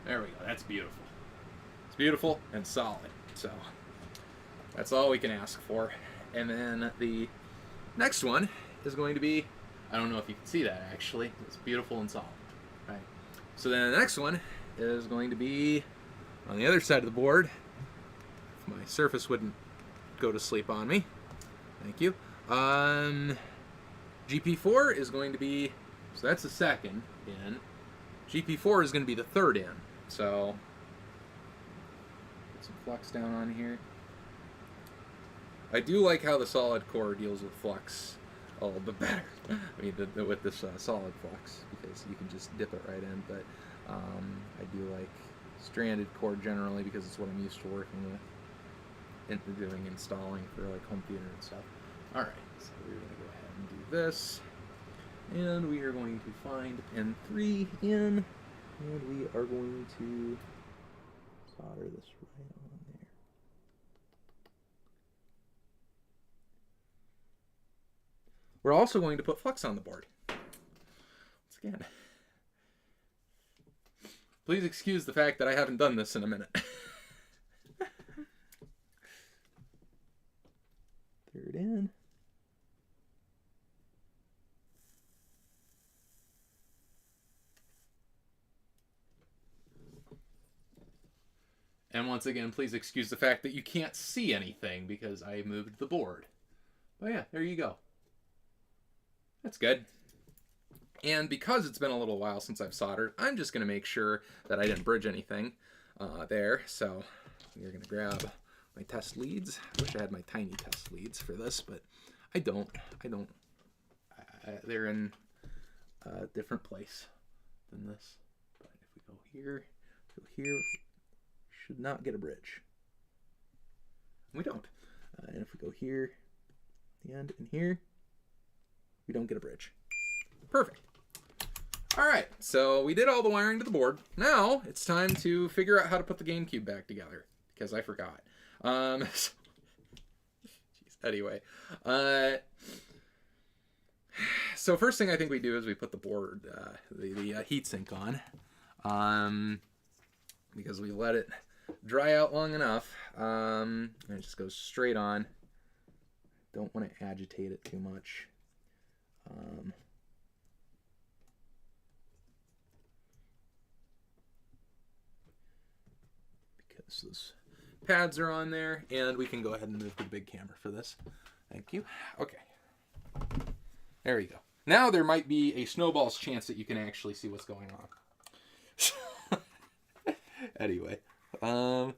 Speaker 1: There we go. That's beautiful. It's beautiful and solid. So that's all we can ask for. And then the next one is going to be, I don't know if you can see that actually. It's beautiful and solid. Right. So then the next one is going to be on the other side of the board. If my Surface wouldn't go to sleep on me. Thank you. GP4 is going to be, so that's the second in. GP4 is going to be the third in. So, put some flux down on here. I do like how the solid core deals with flux a little bit better. I mean, with this solid flux, because you can just dip it right in. But I do like stranded core generally because it's what I'm used to working with and doing installing for like home theater and stuff. All right, so we're going to go ahead and do this. And we are going to find pin 3 in, and we are going to solder this right on there. We're also going to put flux on the board. Once again, please excuse the fact that I haven't done this in a minute. Third in. And once again, please excuse the fact that you can't see anything because I moved the board. But yeah, there you go. That's good. And because it's been a little while since I've soldered, I'm just going to make sure that I didn't bridge anything there. So we're going to grab my test leads. I wish I had my tiny test leads for this, but I don't. They're in a different place than this. But if we go here, should not get a bridge. We don't. And if we go here, the end, and here, we don't get a bridge. Perfect. All right, so we did all the wiring to the board. Now it's time to figure out how to put the Gamecube back together because I forgot. Jeez, anyway, so first thing I think we do is we put the board, the heatsink on, because we let it dry out long enough, and it just goes straight on. Don't want to agitate it too much. Because those pads are on there, and we can go ahead and move to the big camera for this. Thank you. Okay. There you go. Now there might be a snowball's chance that you can actually see what's going on. Anyway, put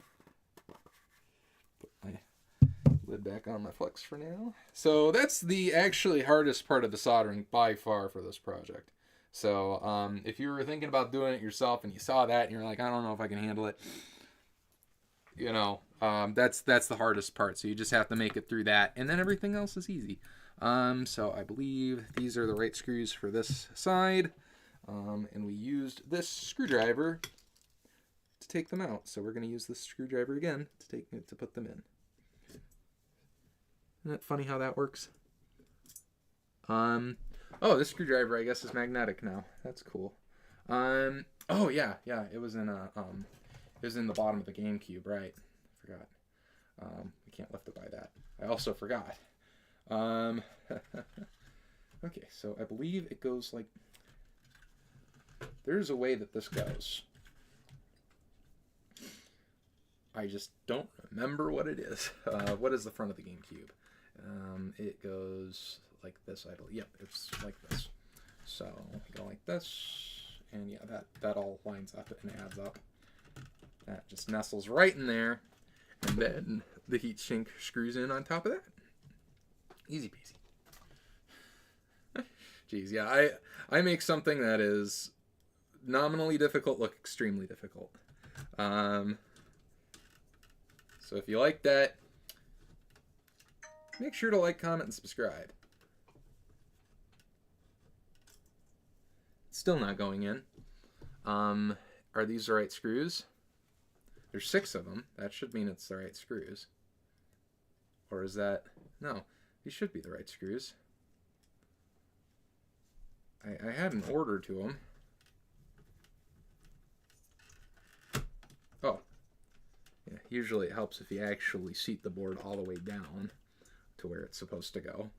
Speaker 1: my lid back on my flux for now. So that's the actually hardest part of the soldering by far for this project. So if you were thinking about doing it yourself and you saw that and you're like, I don't know if I can handle it, you know, that's the hardest part. So you just have to make it through that, and then everything else is easy. So I believe these are the right screws for this side, and we used this screwdriver to take them out. So we're going to use this screwdriver again to put them in. Isn't that funny how that works? Oh, this screwdriver I guess is magnetic now. That's cool. Oh yeah, it was in the bottom of the Gamecube, right? I forgot. We can't lift it by that. I also forgot. Okay, so I believe it goes like, there's a way that this goes. I just don't remember what it is. What is the front of the Gamecube? It goes like this, I believe. Yep, it's like this. So go like this, and yeah, that all lines up and adds up. That just nestles right in there, and then the heat sink screws in on top of that. Easy peasy. Geez, yeah, I make something that is nominally difficult look extremely difficult. So if you like that, make sure to like, comment, and subscribe. It's still not going in. Are these the right screws? There's 6 of them. That should mean it's the right screws. Or is that... No, these should be the right screws. I had an order to them. Oh. Yeah, usually it helps if you actually seat the board all the way down to where it's supposed to go.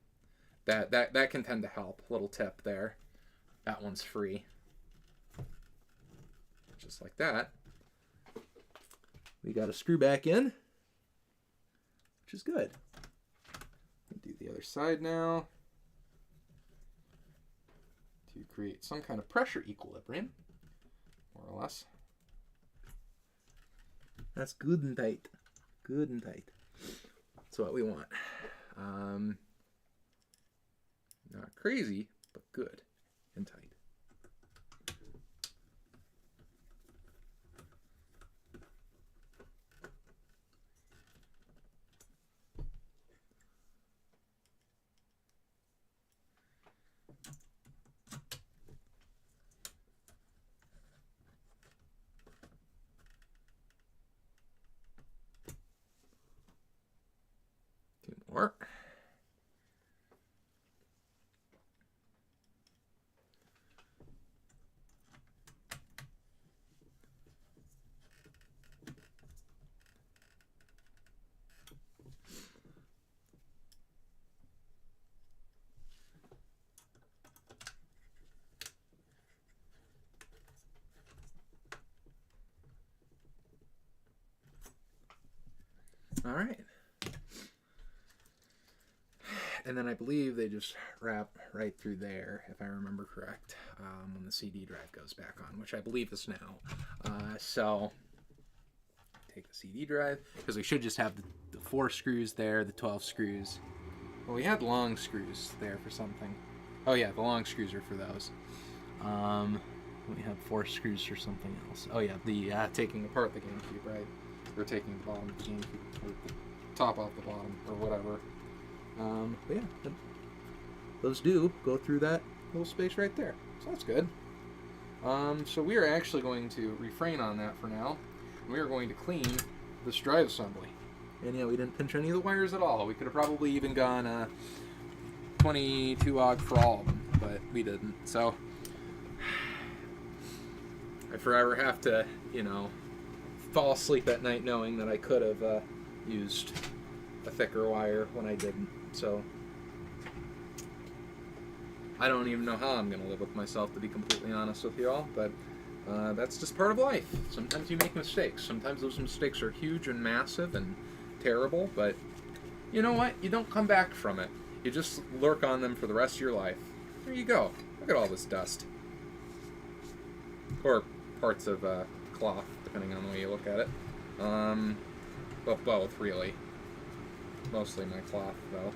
Speaker 1: That can tend to help. Little tip there. That one's free. Just like that. We got a screw back in, which is good. Do the other side now to create some kind of pressure equilibrium. more or less. That's good and tight. Good and tight. That's what we want. Not crazy, but good and tight. Two more. All right. And then I believe they just wrap right through there, if I remember correct, when the CD drive goes back on, which I believe is now. So take the CD drive, because we should just have the 4 screws there, the 12 screws. Well, we had long screws there for something. Oh yeah, the long screws are for those. We have 4 screws for something else. Oh yeah, the taking apart the GameCube, right? We're taking the bottom of the GameCube, or the top off the bottom, or whatever. But yeah, those do go through that little space right there, so that's good. So we are actually going to refrain on that for now. We are going to clean this drive assembly. And yeah, we didn't pinch any of the wires at all. We could have probably even gone 22 AUG for all of them, but we didn't. So I forever have to, fall asleep at night knowing that I could have used a thicker wire when I didn't. So I don't even know how I'm going to live with myself, to be completely honest with you all, but that's just part of life. Sometimes you make mistakes. Sometimes those mistakes are huge and massive and terrible, but you know what? You don't come back from it. You just lurk on them for the rest of your life. There you go. Look at all this dust. Or parts of cloth, depending on the way you look at it. Well, both, really. Mostly my cloth, though.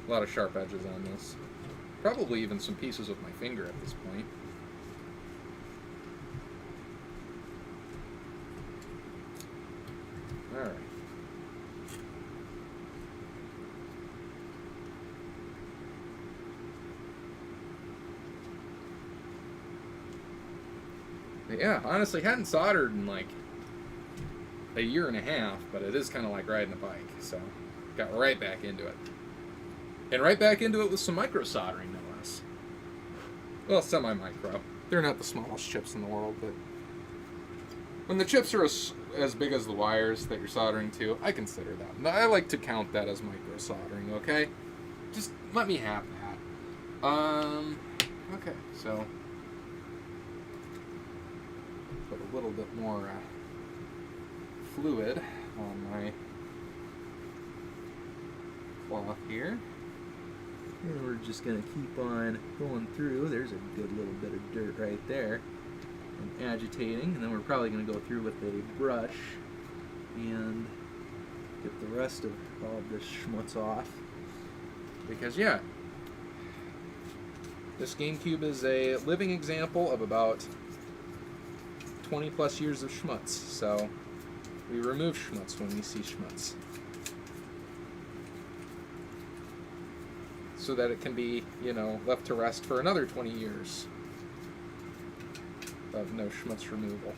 Speaker 1: A lot of sharp edges on this. Probably even some pieces of my finger at this point. Alright. Yeah, honestly, hadn't soldered in like a year and a half, but it is kind of like riding a bike, so got right back into it. And right back into it with some micro soldering, no less. Well, semi-micro. They're not the smallest chips in the world, but when the chips are as big as the wires that you're soldering to, I consider that. And I like to count that as micro soldering, okay? Just let me have that. Okay, so put a little bit more fluid on my cloth here. And we're just going to keep on going through. There's a good little bit of dirt right there. And agitating. And then we're probably going to go through with a brush and get the rest of all of this schmutz off. Because, yeah, this GameCube is a living example of about 20 plus years of schmutz. So we remove schmutz when we see schmutz, so that it can be, left to rest for another 20 years of no schmutz removal.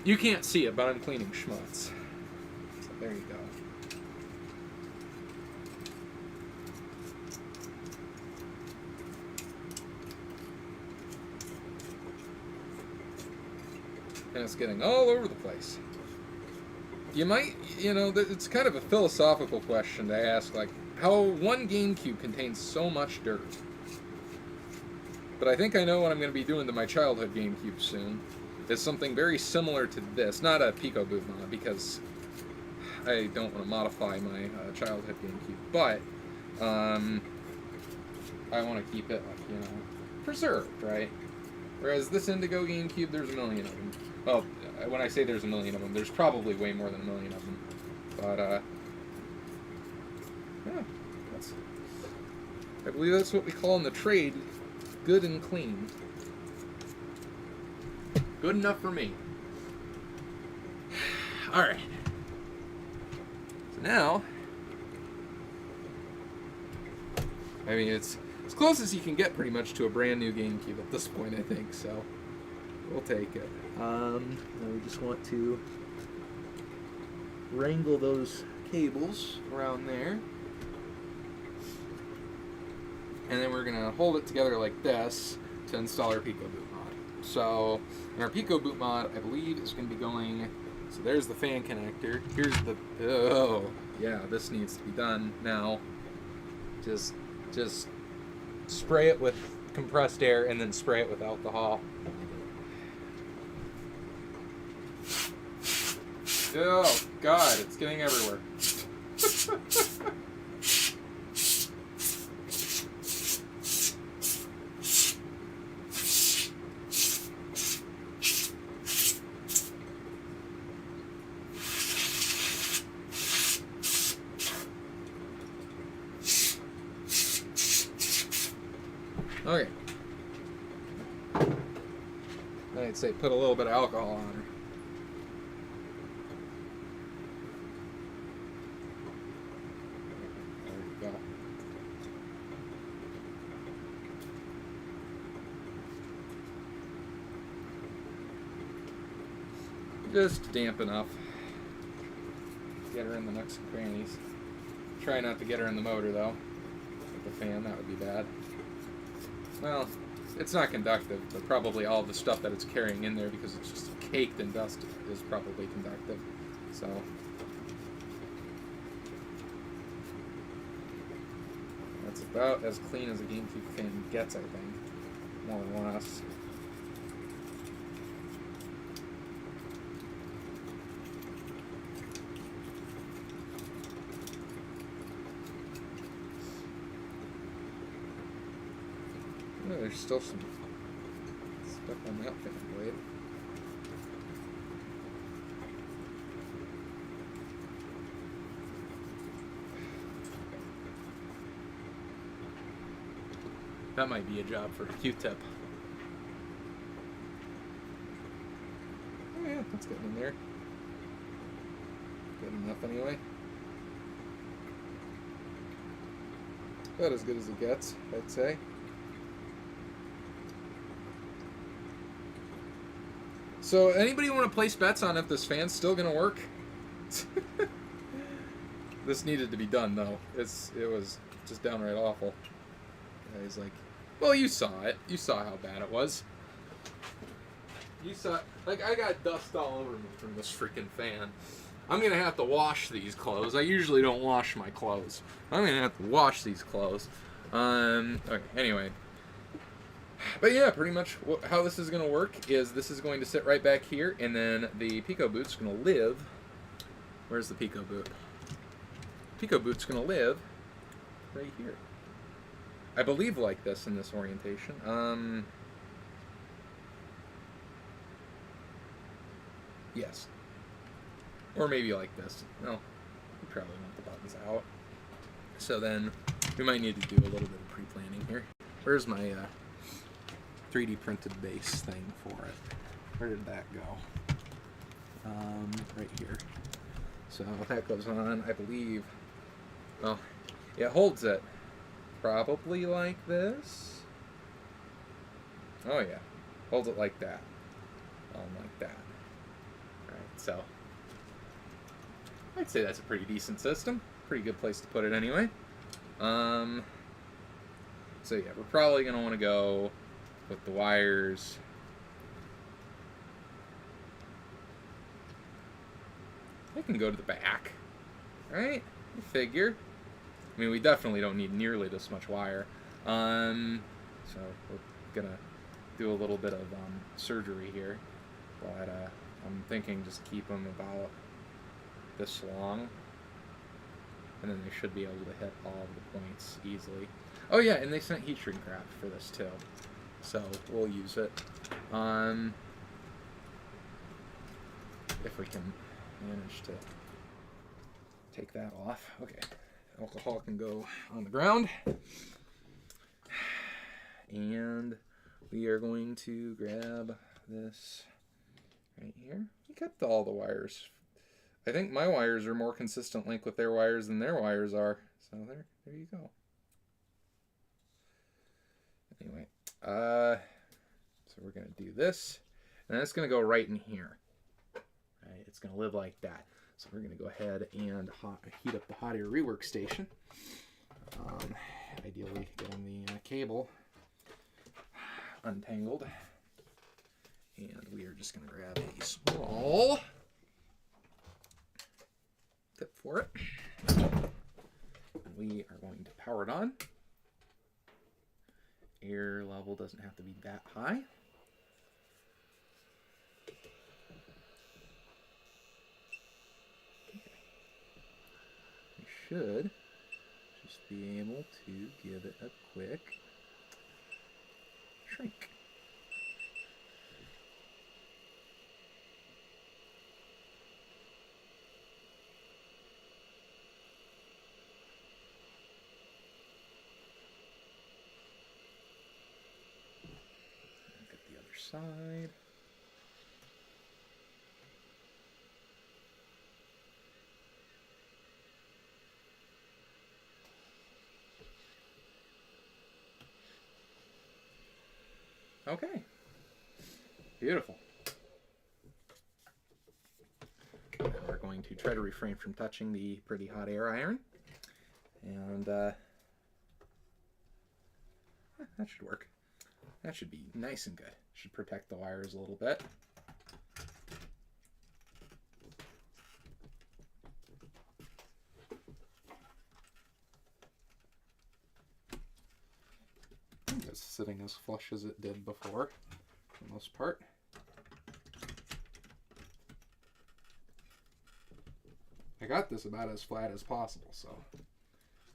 Speaker 1: You can't see it, but I'm cleaning schmutz. So there you go. And it's getting all over the place. You might, it's kind of a philosophical question to ask, like, how one GameCube contains so much dirt. But I think I know what I'm going to be doing to my childhood GameCube soon. It's something very similar to this. Not a PicoBoot mod, because I don't want to modify my childhood GameCube. But I want to keep it, preserved, right? Whereas this Indigo GameCube, there's a million of them. Well, when I say there's a million of them, there's probably way more than a million of them. But, yeah, I believe that's what we call in the trade good and clean. Good enough for me. Alright. So now, I mean, it's as close as you can get pretty much to a brand new GameCube at this point, I think, so we'll take it. We just want to wrangle those cables around there. And then we're going to hold it together like this to install our PicoBoot mod. So, in our PicoBoot mod, I believe is going to be going... So there's the fan connector. Here's the... Oh, yeah, this needs to be done now. Just spray it with compressed air and then spray it with alcohol. Oh, God, it's getting everywhere. Okay. I'd say put a little bit of alcohol on her. There you go. Just damp enough. Get her in the nooks and crannies. Try not to get her in the motor though. With the fan, that would be bad. Well, it's not conductive, but probably all the stuff that it's carrying in there, because it's just caked in dust, is probably conductive. So, that's about as clean as a GameCube fan gets, I think, more or less. Oh, there's still some stuff on that fan blade. That might be a job for a Q-tip. Oh yeah, that's getting in there. Good enough anyway. About as good as it gets, I'd say. So, anybody want to place bets on if this fan's still going to work? This needed to be done, though. It was just downright awful. He's like, well, you saw it. You saw how bad it was. You saw, like, I got dust all over me from this freaking fan. I'm going to have to wash these clothes. I usually don't wash my clothes. I'm going to have to wash these clothes. Okay, anyway. But yeah, pretty much how this is going to work is this is going to sit right back here, and then the PicoBoot's going to live... Where's the PicoBoot? PicoBoot's going to live right here. I believe like this in this orientation. Yes. Or maybe like this. No, we probably want the buttons out. So then we might need to do a little bit of pre-planning here. Where's my 3D printed base thing for it? Where did that go? Right here. So that goes on, I believe. Oh, it holds it probably like this. Oh yeah, holds it like that. Like that. Alright, so I'd say that's a pretty decent system. Pretty good place to put it anyway. So yeah, we're probably gonna want to go with the wires. I can go to the back, right? You figure. I mean, we definitely don't need nearly this much wire. So we're gonna do a little bit of surgery here, but I'm thinking just keep them about this long, and then they should be able to hit all of the points easily. Oh yeah, and they sent heat shrink wrap for this too. so we'll use it. If we can manage to take that off. Okay, alcohol can go on the ground. And we are going to grab this right here. We kept all the wires. I think my wires are more consistent link with their wires than their wires are. So there you go. Anyway, so we're going to do this. And then it's going to go right in here. Right? It's going to live like that. So we're going to go ahead and heat up the hot air rework station. Ideally getting the cable untangled. And we are just going to grab a small tip for it. And we are going to power it on. Air level doesn't have to be that high. We should just be able to give it a quick shrink. Look at the other side. Okay, beautiful. Now we're going to try to refrain from touching the pretty hot air iron. And that should work. That should be nice and good. Should protect the wires a little bit. It's sitting as flush as it did before, for the most part. I got this about as flat as possible, so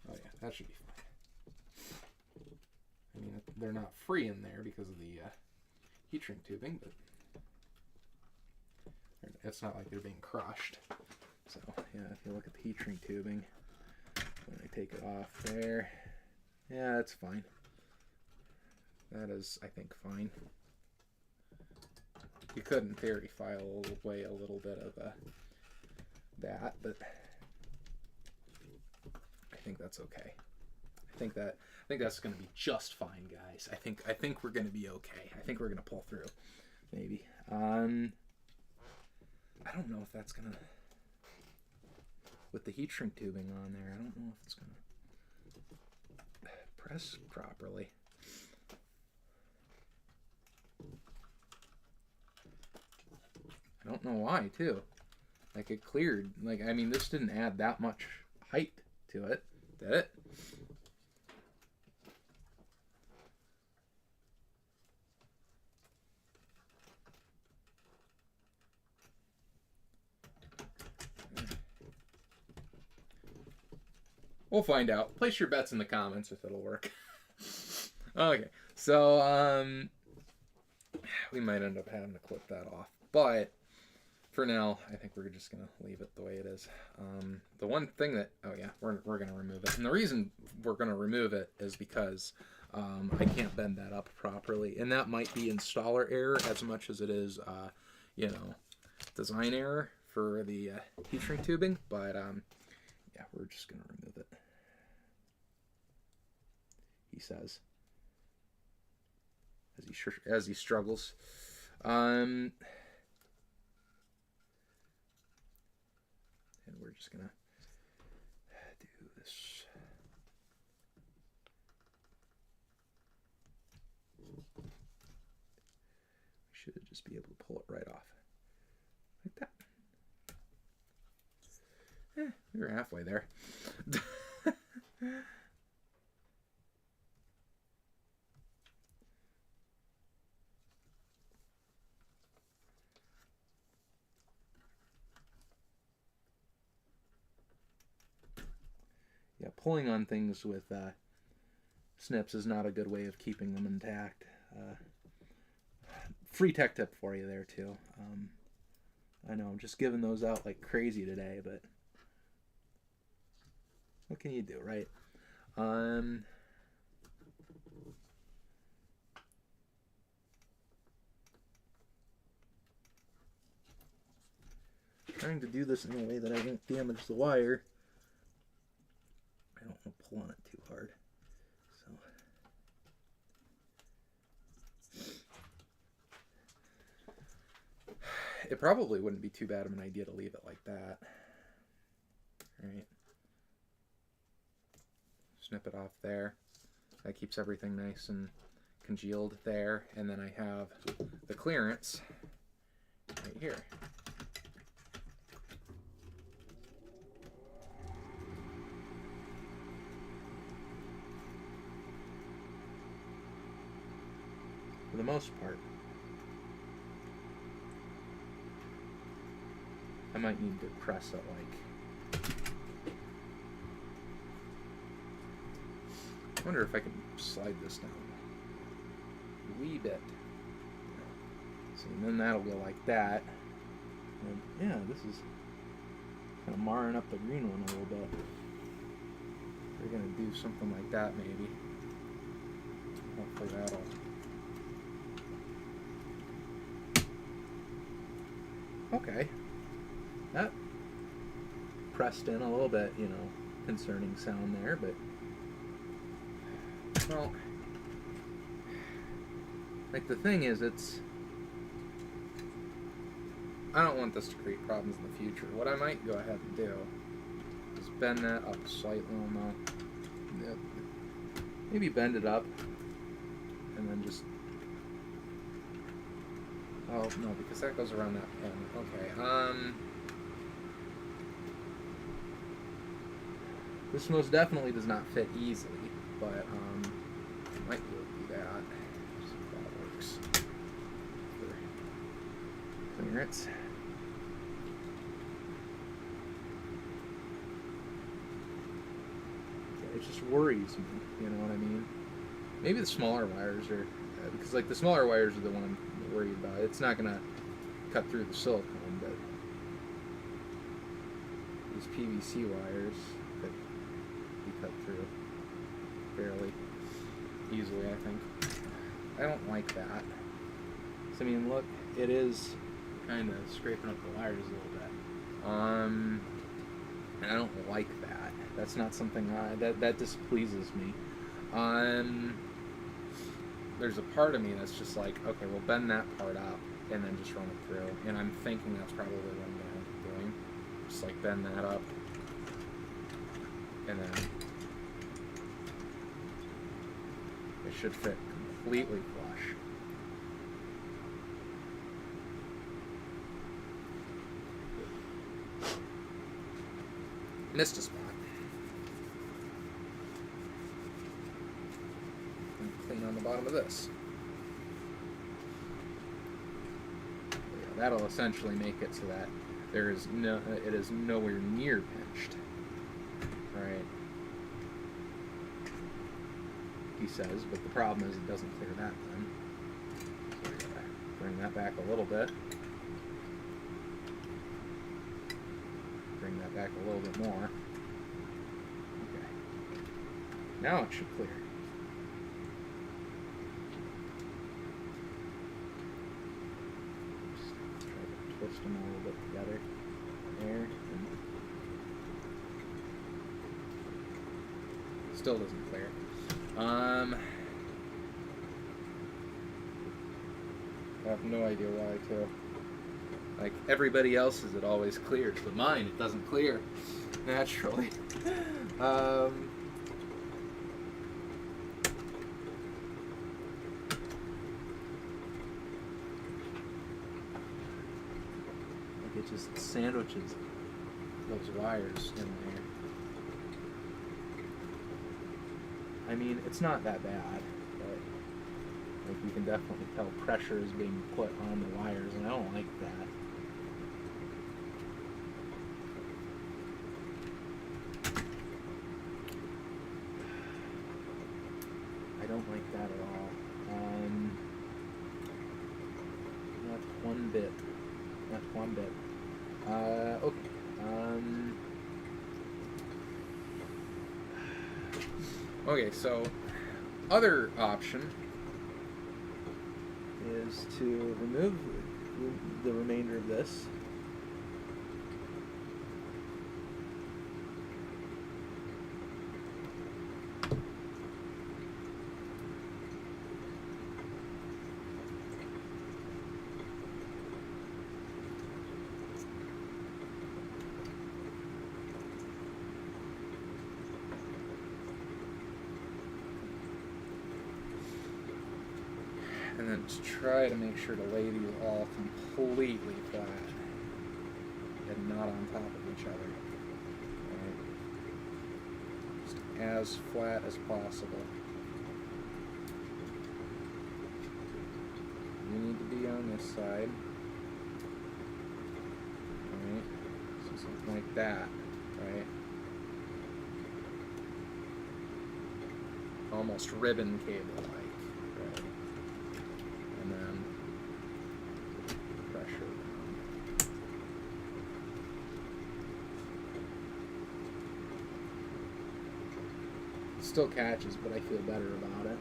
Speaker 1: oh yeah, that should be fine. I mean, they're not free in there because of the heat shrink tubing, but it's not like they're being crushed. So yeah, if you look at the heat shrink tubing, when I take it off there, yeah, that's fine. That is, I think, fine. You could, in theory, file away a little bit of that, but I think that's okay. I think that's going to be just fine, guys. I think we're going to be okay. I think we're going to pull through, maybe. I don't know if that's going to, with the heat shrink tubing on there, I don't know if it's going to press properly. I don't know why, too. Like, it cleared. Like, I mean, this didn't add that much height to it, did it? We'll find out. Place your bets in the comments if it'll work. Okay, so, we might end up having to clip that off, but for now, I think we're just going to leave it the way it is. The one thing that, oh yeah, we're going to remove it. And the reason we're going to remove it is because I can't bend that up properly. And that might be installer error as much as it is, you know, design error for the heat shrink tubing. But yeah, we're just going to remove it. He says, as he struggles. And we're just gonna do this. We should just be able to pull it right off, like that. We were halfway there. Yeah, pulling on things with snips is not a good way of keeping them intact.
Speaker 2: Free tech tip for you there too. I know I'm just giving those out like crazy today, but what can you do, right? Trying to do this in a way that I won't damage the wire. I don't want to pull on it too hard. So it probably wouldn't be too bad of an idea to leave it like that. Right. Snip it off there. That keeps everything nice and congealed there. And then I have the clearance right here. For the most part. I might need to press it like... I wonder if I can slide this down a wee bit. See, and then that'll go like that. And yeah, this is kind of marring up the green one a little bit. We're gonna do something like that maybe. Hopefully that'll... Okay. That pressed in a little bit, you know, concerning sound there, but well, like the thing is, I don't want this to create problems in the future. What I might go ahead and do is bend that up slightly, maybe bend it up, and then just, oh no, because that goes around that pin. Okay, this most definitely does not fit easily, but I might be able to do that. See if that works. For clearance. It just worries me, you know what I mean? Maybe the smaller wires are, because like the smaller wires are the one I'm worried about. It's not gonna cut through the silicone, but these PVC wires could be cut through fairly easily, I think. I don't like that. So, I mean, look, it is kind of scraping up the wires a little bit. And I don't like that. That's not something that displeases me. There's a part of me that's just like, okay, we'll bend that part up and then just run it through. And I'm thinking that's probably what I'm going to end up doing. Just like bend that up and then it should fit completely flush. Missed a spot. And clean on the bottom of this. Yeah, that'll essentially make it so that there is it is nowhere near pinched. Right. He says, but the problem is it doesn't clear that then. So we gotta bring that back a little bit. Bring that back a little bit more. Okay. Now it should clear. Just try to twist them a little bit together. There. And still doesn't clear. I have no idea why too. Like everybody else's, it always clears, but mine, it doesn't clear naturally. Like it just sandwiches those wires in there. I mean, it's not that bad, but like you can definitely tell pressure is being put on the wires, and I don't like that. I don't like that at all. bit. Not one bit. Okay.
Speaker 1: Okay, so other option
Speaker 2: is to remove the remainder of this.
Speaker 1: and then just try to make sure to lay these all completely flat and not on top of each other. Right? Just as flat as possible. You need to be on this side. Right? So something like that, right? Almost ribbon cable-like, right? And then pressure down. Still catches, but I feel better about it.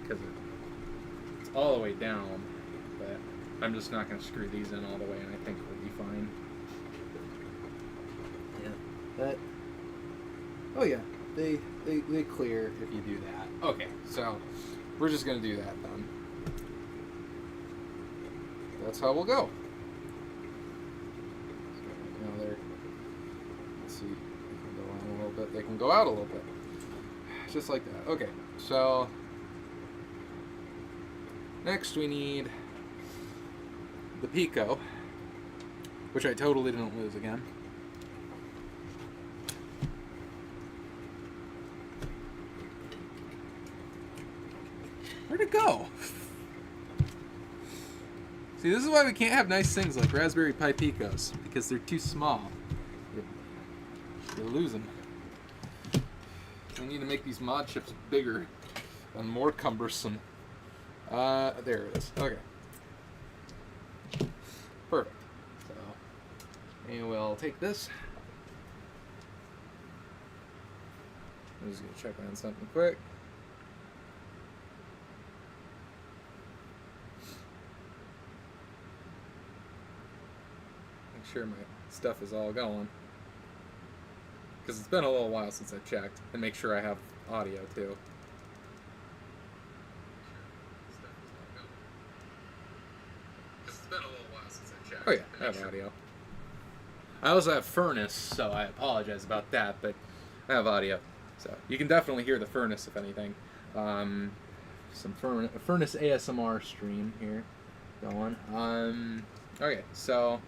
Speaker 1: Because it's all the way down, but I'm just not going to screw these in all the way, and I think we'll be fine.
Speaker 2: That, oh yeah, they clear if you do that.
Speaker 1: Okay, so we're just going to do that then. That's how we'll go. So now they're, let's see, they can go on a little bit, they can go out a little bit. Just like that. Okay, so next we need the Pico, which I totally didn't lose again. Where'd it go? See, this is why we can't have nice things like Raspberry Pi Picos, because they're too small. You lose them. We need to make these mod chips bigger and more cumbersome. There it is. Okay. Perfect. So, and we'll take this. I'm just going to check on something quick. Make sure my stuff is all going. Because it's been a little while since I checked. And make sure I have audio too. Oh yeah, I have audio. I also have furnace, so I apologize about that, but I have audio. So you can definitely hear the furnace if anything. Some furnace ASMR stream here going. Okay, so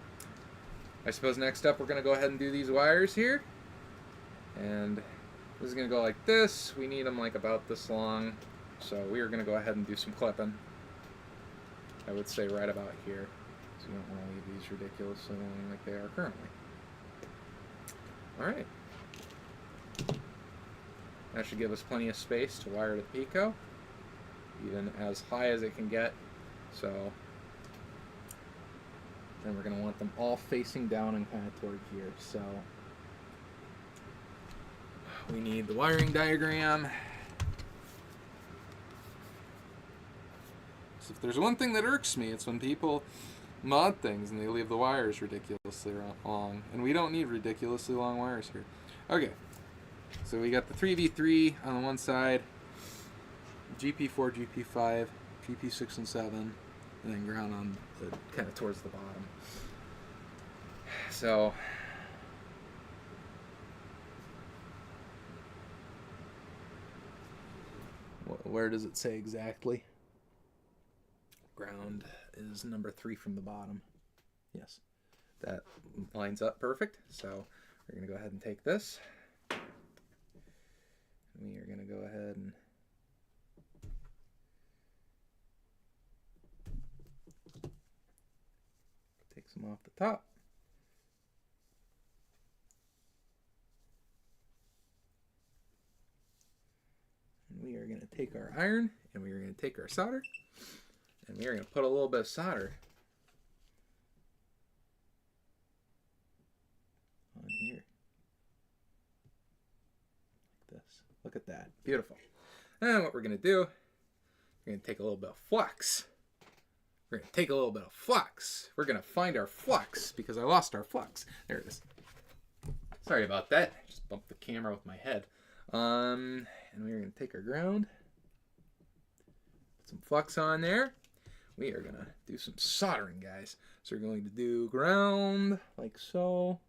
Speaker 1: I suppose next up we're going to go ahead and do these wires here. And this is going to go like this. We need them like about this long. So we are going to go ahead and do some clipping. I would say right about here. So you don't want to leave these ridiculously long like they are currently. Alright. That should give us plenty of space to wire to the Pico. Even as high as it can get. So then we're going to want them all facing down and kind of toward here. So we need the wiring diagram. So if there's one thing that irks me, it's when people mod things and they leave the wires ridiculously long. And we don't need ridiculously long wires here. Okay, so we got the 3v3 on the one side, GP4, GP5, GP6 and 7, and then ground on the kind of towards the bottom. So where does it say exactly? Ground is number 3 from the bottom. Yes, that lines up perfect. So we're going to go ahead and take this. We are going to go ahead and take some off the top. And we are going to take our iron and we are going to take our solder and we are going to put a little bit of solder on here. Like this. Look at that. Beautiful. And what we're going to do, we're going to take a little bit of flux. We're going to take a little bit of flux. We're going to find our flux because I lost our flux. There it is. Sorry about that. I just bumped the camera with my head. And we're going to take our ground. Put some flux on there. We are going to do some soldering, guys. So we're going to do ground like so.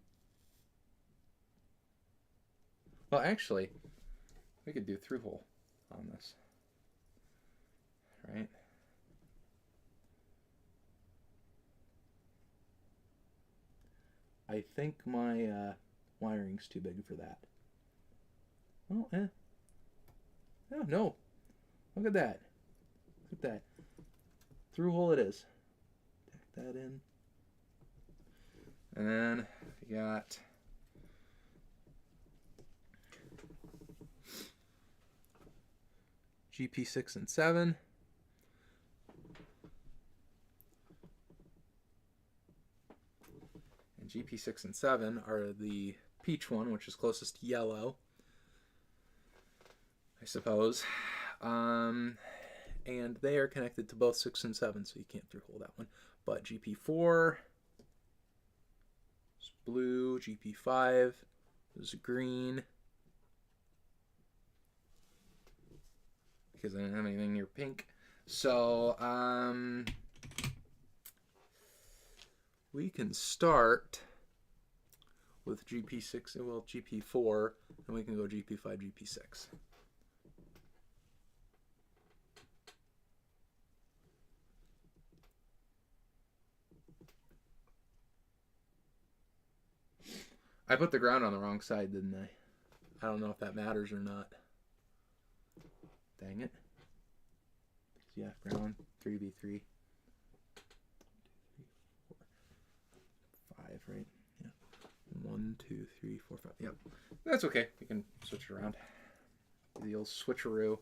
Speaker 1: Well, actually, we could do through hole on this. Right? I think my wiring's too big for that. Oh, Oh, no. Look at that. Look at that. Through hole it is. Tack that in. And then we got GP 6 and 7. And GP 6 and 7 are the peach one, which is closest to yellow, I suppose. And they are connected to both 6 and 7, so you can't through hole that one. But GP4 is blue, GP5 is green. Because I didn't have anything near pink. So, we can start with GP6, well, GP4, and we can go GP5, GP6. I put the ground on the wrong side, didn't I? I don't know if that matters or not. Dang it. Yeah, ground, 3v3. 5, right? Yeah. 1, 2, 3, 4, 5. Yep. That's okay. We can switch it around. The old switcheroo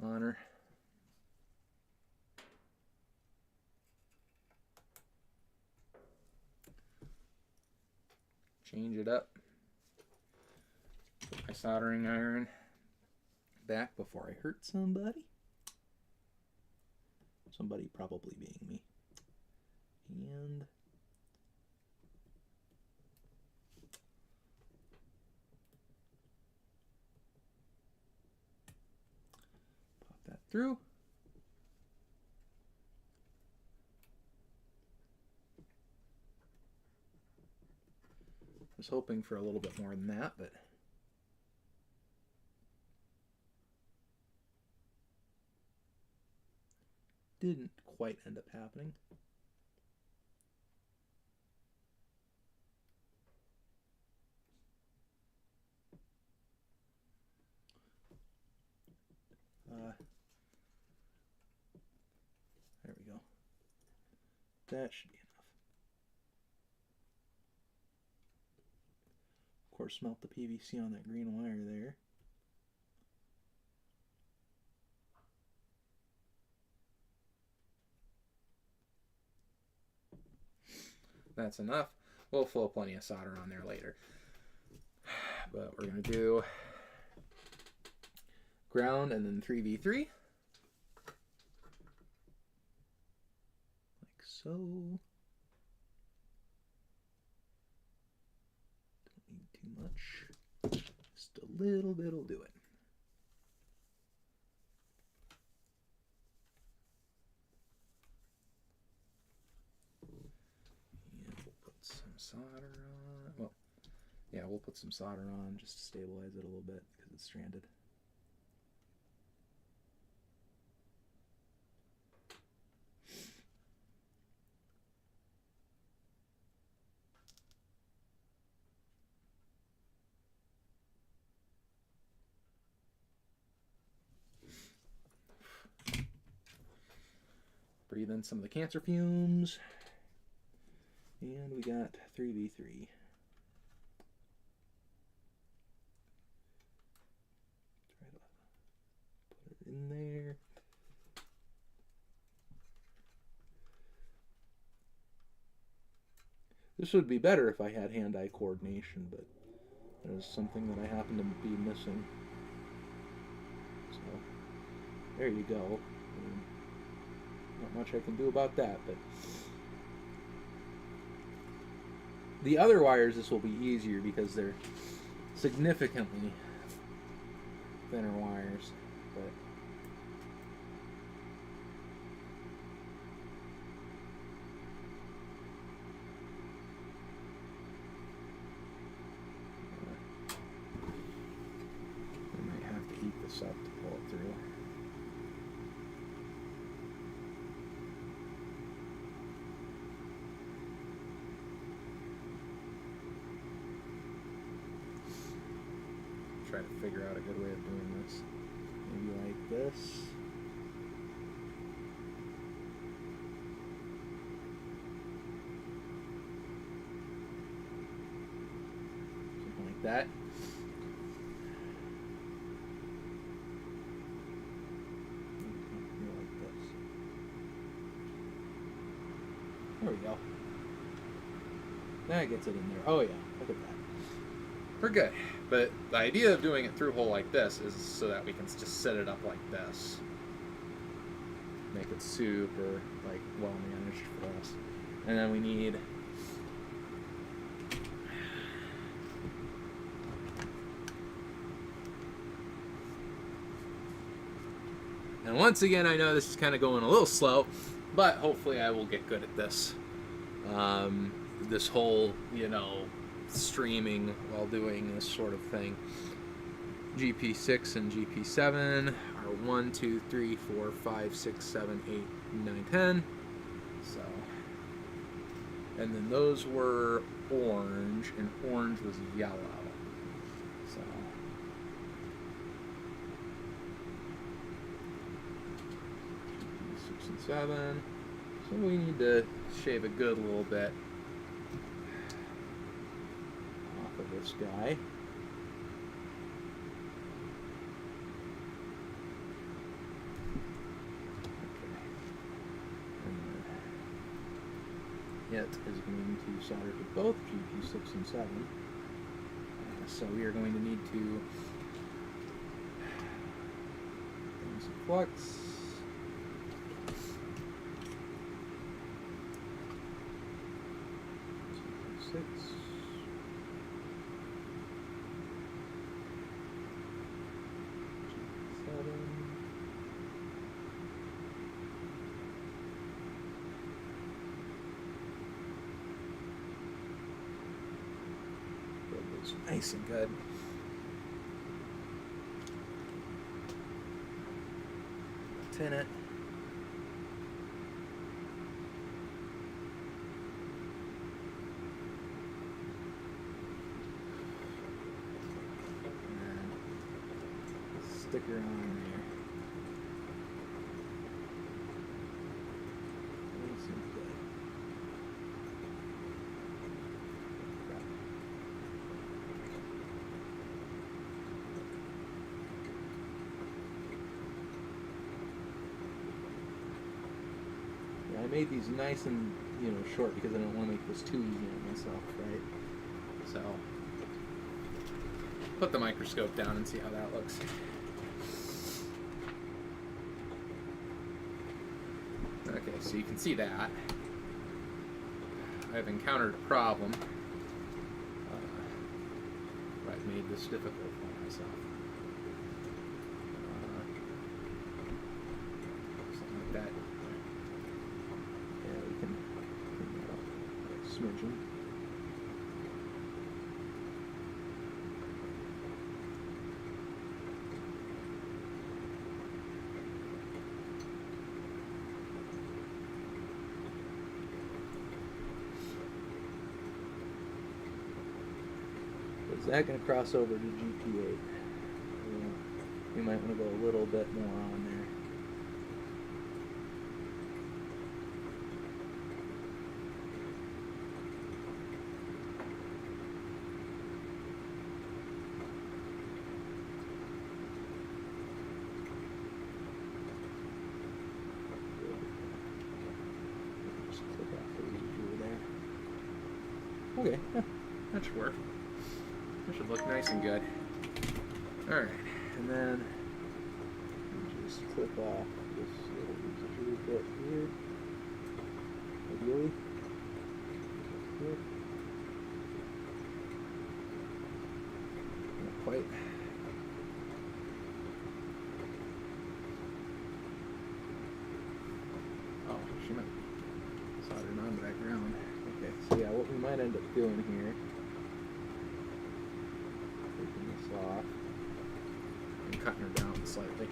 Speaker 1: on her. Change it up. Put my soldering iron back before I hurt somebody. Somebody probably being me. And pop that through. I was hoping for a little bit more than that, but didn't quite end up happening. There we go. That should be enough. Of course, melt the PVC on that green wire there. That's enough. We'll flow plenty of solder on there later. But we're going to do ground and then 3v3. Like so. Don't need too much. Just a little bit will do it. Solder on. Well, yeah, we'll put some solder on just to stabilize it a little bit because it's stranded. Breathe in some of the cancer fumes. And we got 3v3. Try to
Speaker 2: in there. This would be better if I had hand-eye coordination, but there's something that I happen to be missing. So, there you go. Not much I can do about that, but the other wires, this will be easier because they're significantly thinner wires, but I might have to heat this up to pull it through. Try to figure out a good way of doing this. Maybe like this. Something like that. Maybe like this. There we go. That gets it in there. Oh yeah, look at that.
Speaker 1: We're good. But the idea of doing it through hole like this is so that we can just set it up like this. Make it super like well managed for us.
Speaker 2: And then we need
Speaker 1: and once again, I know this is kind of going a little slow, but hopefully I will get good at this. This whole, streaming while doing this sort of thing. GP6 and GP7 are 1, 2, 3, 4, 5, 6, 7, 8, 9, 10. So, and then those were orange, and orange was yellow. So, GP6 and 7. So we need to shave a good little bit off of this guy. It is going to solder to both GP6 and 7. So we are going to need to bring some flux. GP6. GP7. Nice and good. Tin it. And sticker on there. Nice and good. I made these nice and short because I don't want to make this too easy on myself, right? So put the microscope down and see how that looks. Okay, so you can see that I've encountered a problem. I've made this difficult for myself. Something like that. Smidgen. Is that going to cross over to GP8? We might want to go a little bit more on there. Okay, yeah, that should work. That should look nice and good. Alright,
Speaker 2: And then just clip off this little residual bit here. Ideally. Here. Not quite.
Speaker 1: oh, she might be soldered onto that ground.
Speaker 2: Okay, so yeah, what we might end up doing here, taking this off.
Speaker 1: And cutting her down slightly.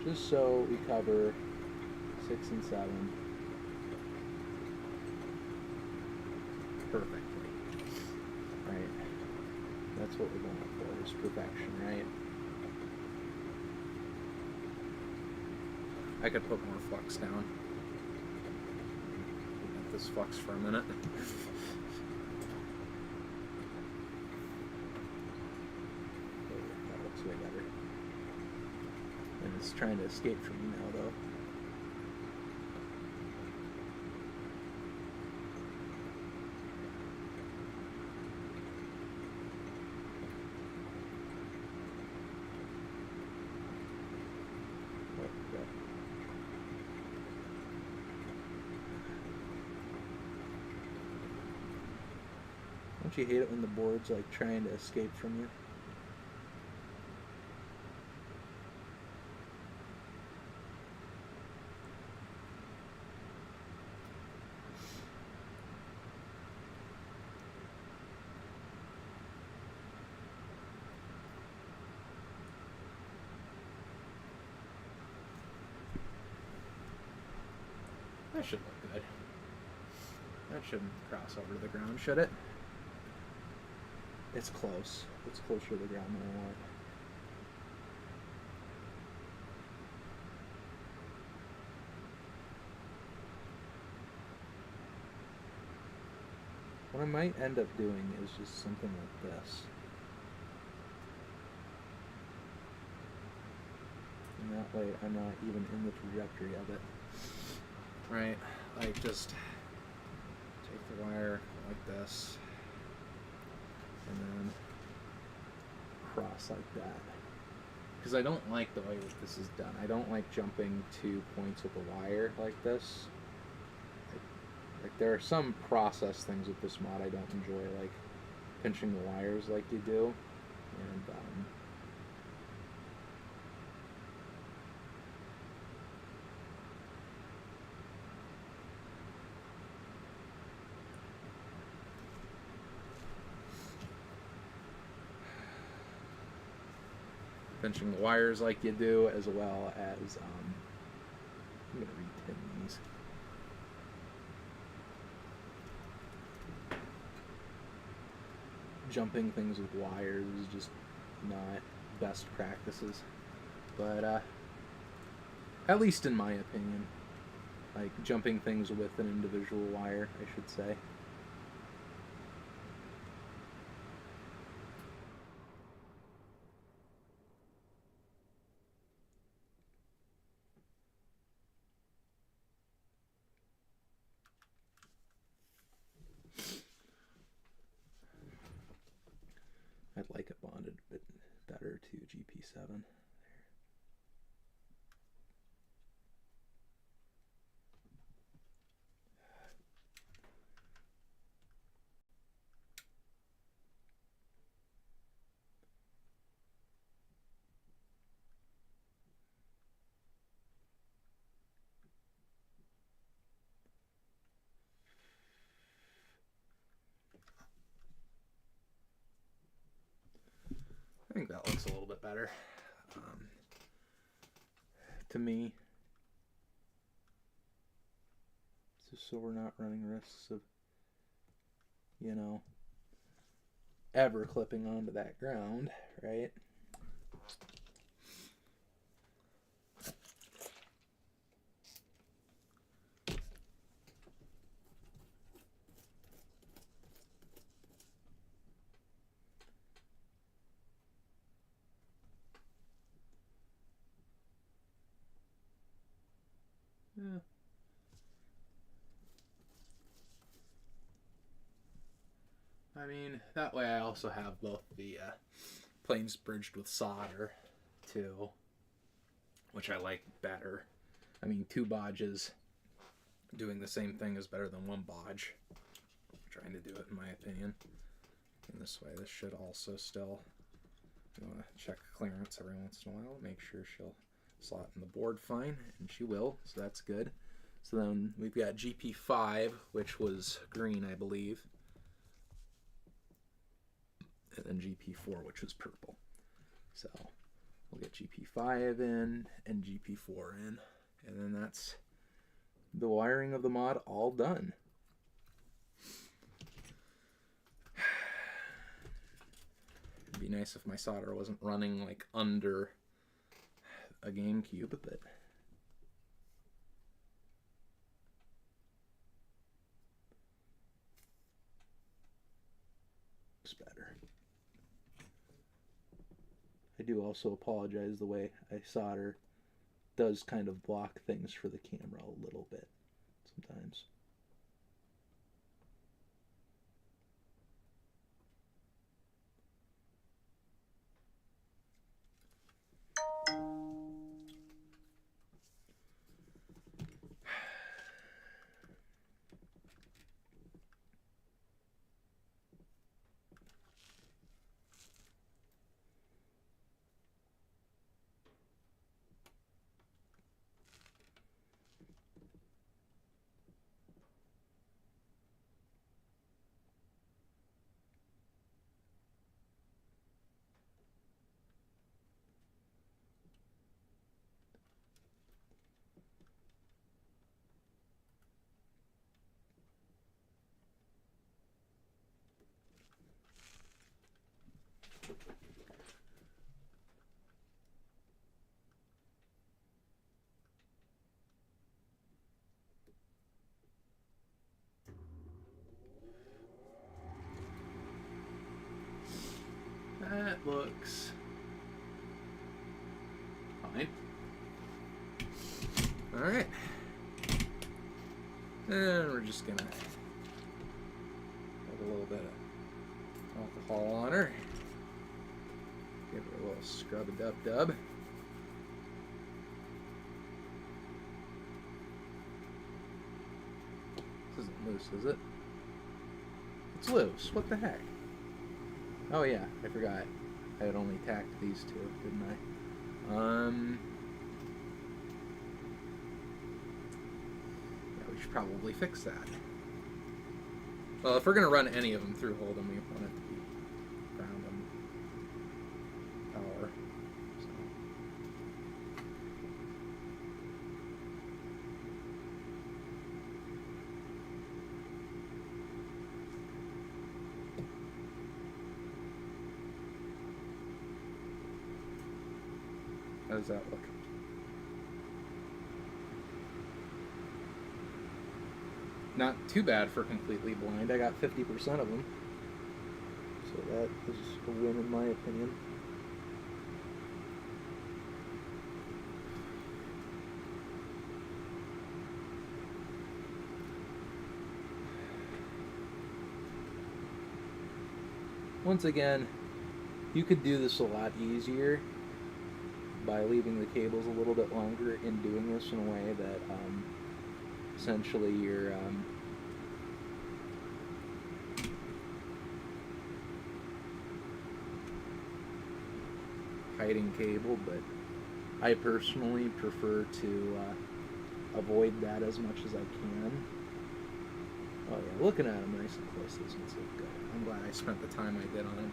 Speaker 2: Just so we cover 6 and 7
Speaker 1: Perfectly.
Speaker 2: right. That's what we're going for, is perfection, right?
Speaker 1: I could put more flux down. Let this flux for a minute.
Speaker 2: That looks way better. And it's trying to escape from me now, though. Don't you hate it when the board's like trying to escape from you?
Speaker 1: That should look good. That shouldn't cross over to the ground, should it?
Speaker 2: It's close. It's closer to the ground than I want. What I might end up doing is just something like this. And that way I'm not even in the trajectory of it.
Speaker 1: Right, like just take the wire like this and then
Speaker 2: Cross like that.
Speaker 1: because I don't like the way that this is done. I don't like jumping to points with the wire like this. Like there are some process things with this mod I don't enjoy, like pinching the wires like you do, and pinching the wires like you do, as well as I'm gonna repin these. Jumping things with wires is just not best practices, but at least in my opinion, like jumping things with an individual wire, I should say. I'd like it bonded a bit better to GP7. I think that looks a little bit better.
Speaker 2: To me, just so we're not running risks of, you know, ever clipping onto that ground, right? Yeah. I mean, that way I also have both the planes bridged with solder, too, which I like better. I mean, 2 bodges doing the same thing is better than 1 bodge. I'm trying to do it, in my opinion. And this way, this should also still, you want to check clearance every once in a while, make sure she'll slot in the board fine, and she will, so that's good. So then we've got GP5, which was green, I believe. And then GP4, which was purple. So we'll get GP5 in and GP4 in. And then that's the wiring of the mod all done. It'd be nice if my solder wasn't running like under a Gamecube, but it's better. I do also apologize, the way I solder does kind of block things for the camera a little bit sometimes. That looks fine.
Speaker 1: Alright. And we're just gonna put a little bit of alcohol on her. Give her a little scrub-a-dub-dub. This isn't loose, is it? It's loose. What the heck? Oh yeah, I forgot. I had only tacked these 2, didn't I? Yeah, we should probably fix that. Well, if we're gonna run any of them through Holden, we want it to be ground and power. So. How does that look? Not too bad for completely blind. I got 50% of them. So that is a win in my opinion. Once again, you could do this a lot easier by leaving the cables a little bit longer and doing this in a way that essentially you're hiding cable, but I personally prefer to avoid that as much as I can. Oh yeah, looking at them nice and close, these ones look good. I'm glad I spent the time I did on them.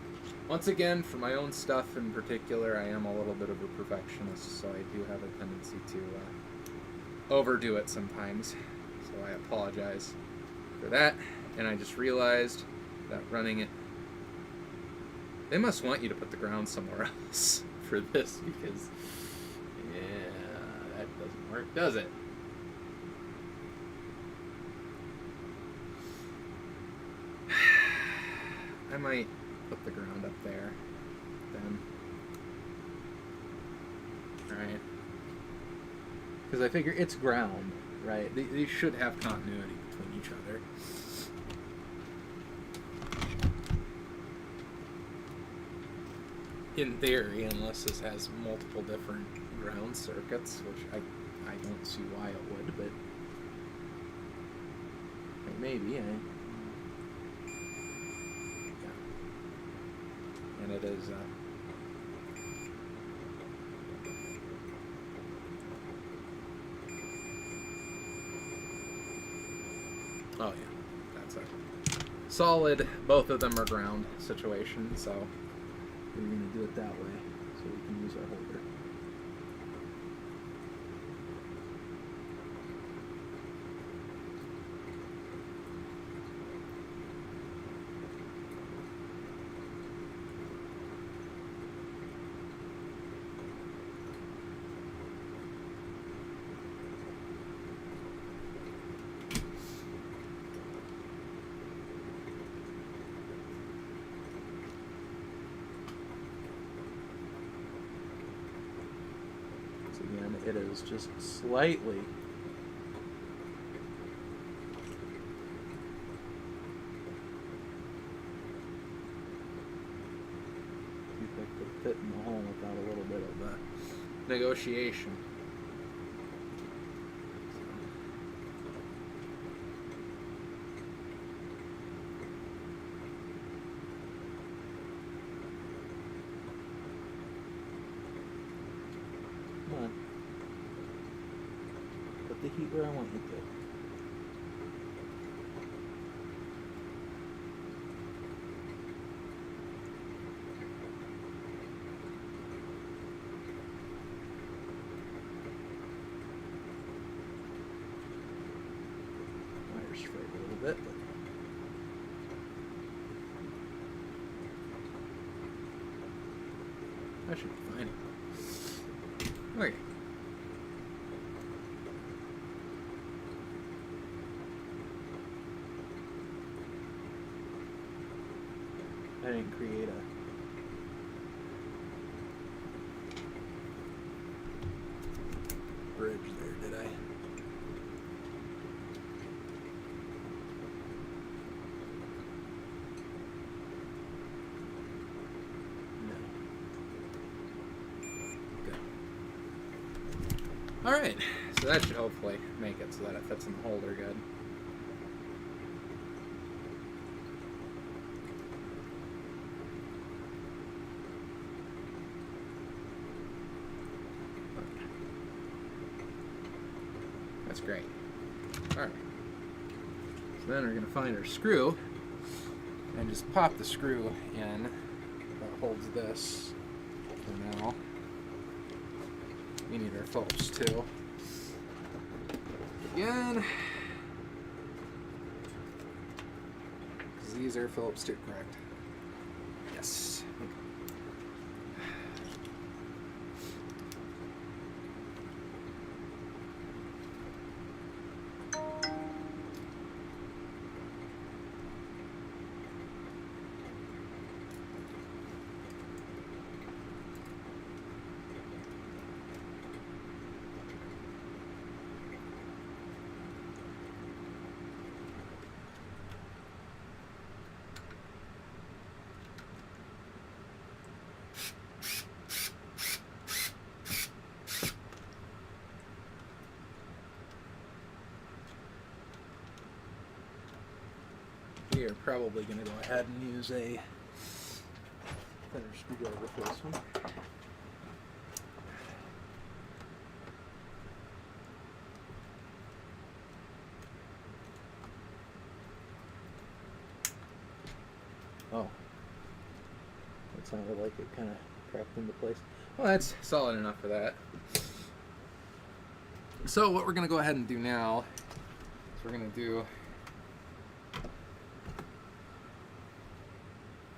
Speaker 1: Once again, for my own stuff in particular, I am a little bit of a perfectionist, so I do have a tendency to overdo it sometimes. So I apologize for that. And I just realized that running it, they must want you to put the ground somewhere else for this, because yeah, that doesn't work, does it? I might put the ground up there then. Alright. Because I figure it's ground.
Speaker 2: right? They should have continuity between each other. In theory, unless this has multiple different ground circuits, which I don't see why it would, but maybe. Yeah. And it is. Oh yeah, that's a solid. Both of them are ground situation, so we're gonna do it that way, so we can use our holder. Again, it is just slightly see if I could fit in the hole without a little bit of negotiation. Come on. Put the heat where I want you to. Wires frayed a little bit, but that should be fine. Okay. I didn't create a bridge there, did I? No. Good. Alright, so that should hopefully make it so that it fits in the holder good. That's great. Alright. So then we're going to find our screw and just pop the screw in that holds this for now. We need our Phillips too. Again. Because these are Phillips too, correct? Yes. We are probably going to go ahead and use a thinner screwdriver for this one. Oh, that sounded like it kind of cracked into place. Well, that's solid enough for that. So what we're going to go ahead and do now is we're going to do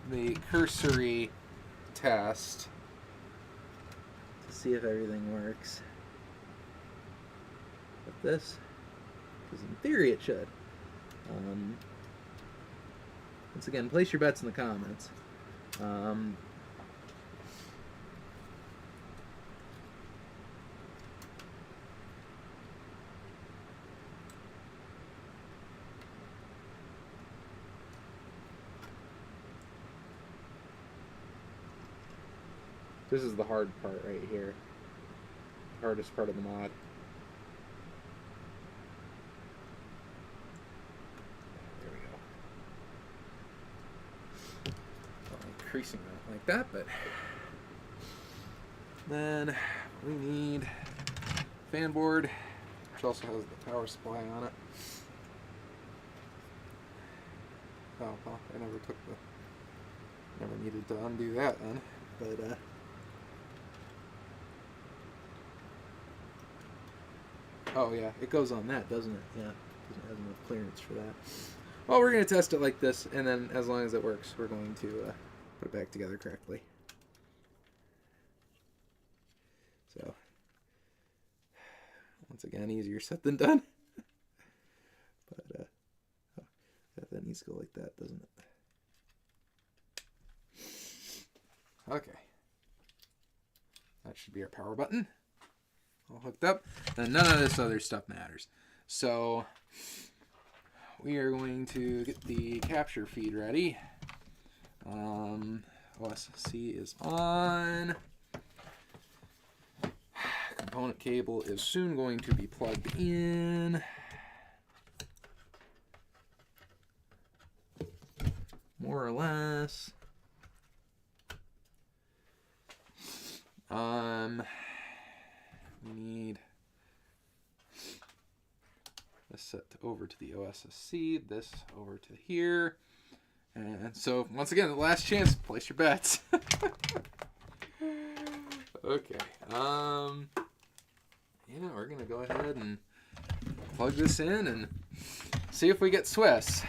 Speaker 2: the cursory test to see if everything works with this, because in theory it should. Once again, place your bets in the comments. This is the hard part right here. Hardest part of the mod. There we go. Well, increasing that like that, but then we need fan board, which also has the power supply on it. Oh well, I never needed to undo that then, but oh yeah, it goes on that, doesn't it? Yeah, doesn't have enough clearance for that. Well, we're gonna test it like this, and then as long as it works, we're going to put it back together correctly. So, once again, easier said than done. But oh, that needs to go like that, doesn't it? Okay. That should be our power button. All hooked up. And none of this other stuff matters. So we are going to get the capture feed ready. OSC is on. Component cable is soon going to be plugged in. More or less. We need this set over to the OSSC, this over to here. And so, once again, the last chance, place your bets. Okay. Yeah, we're going to go ahead and plug this in and see if we get Swiss.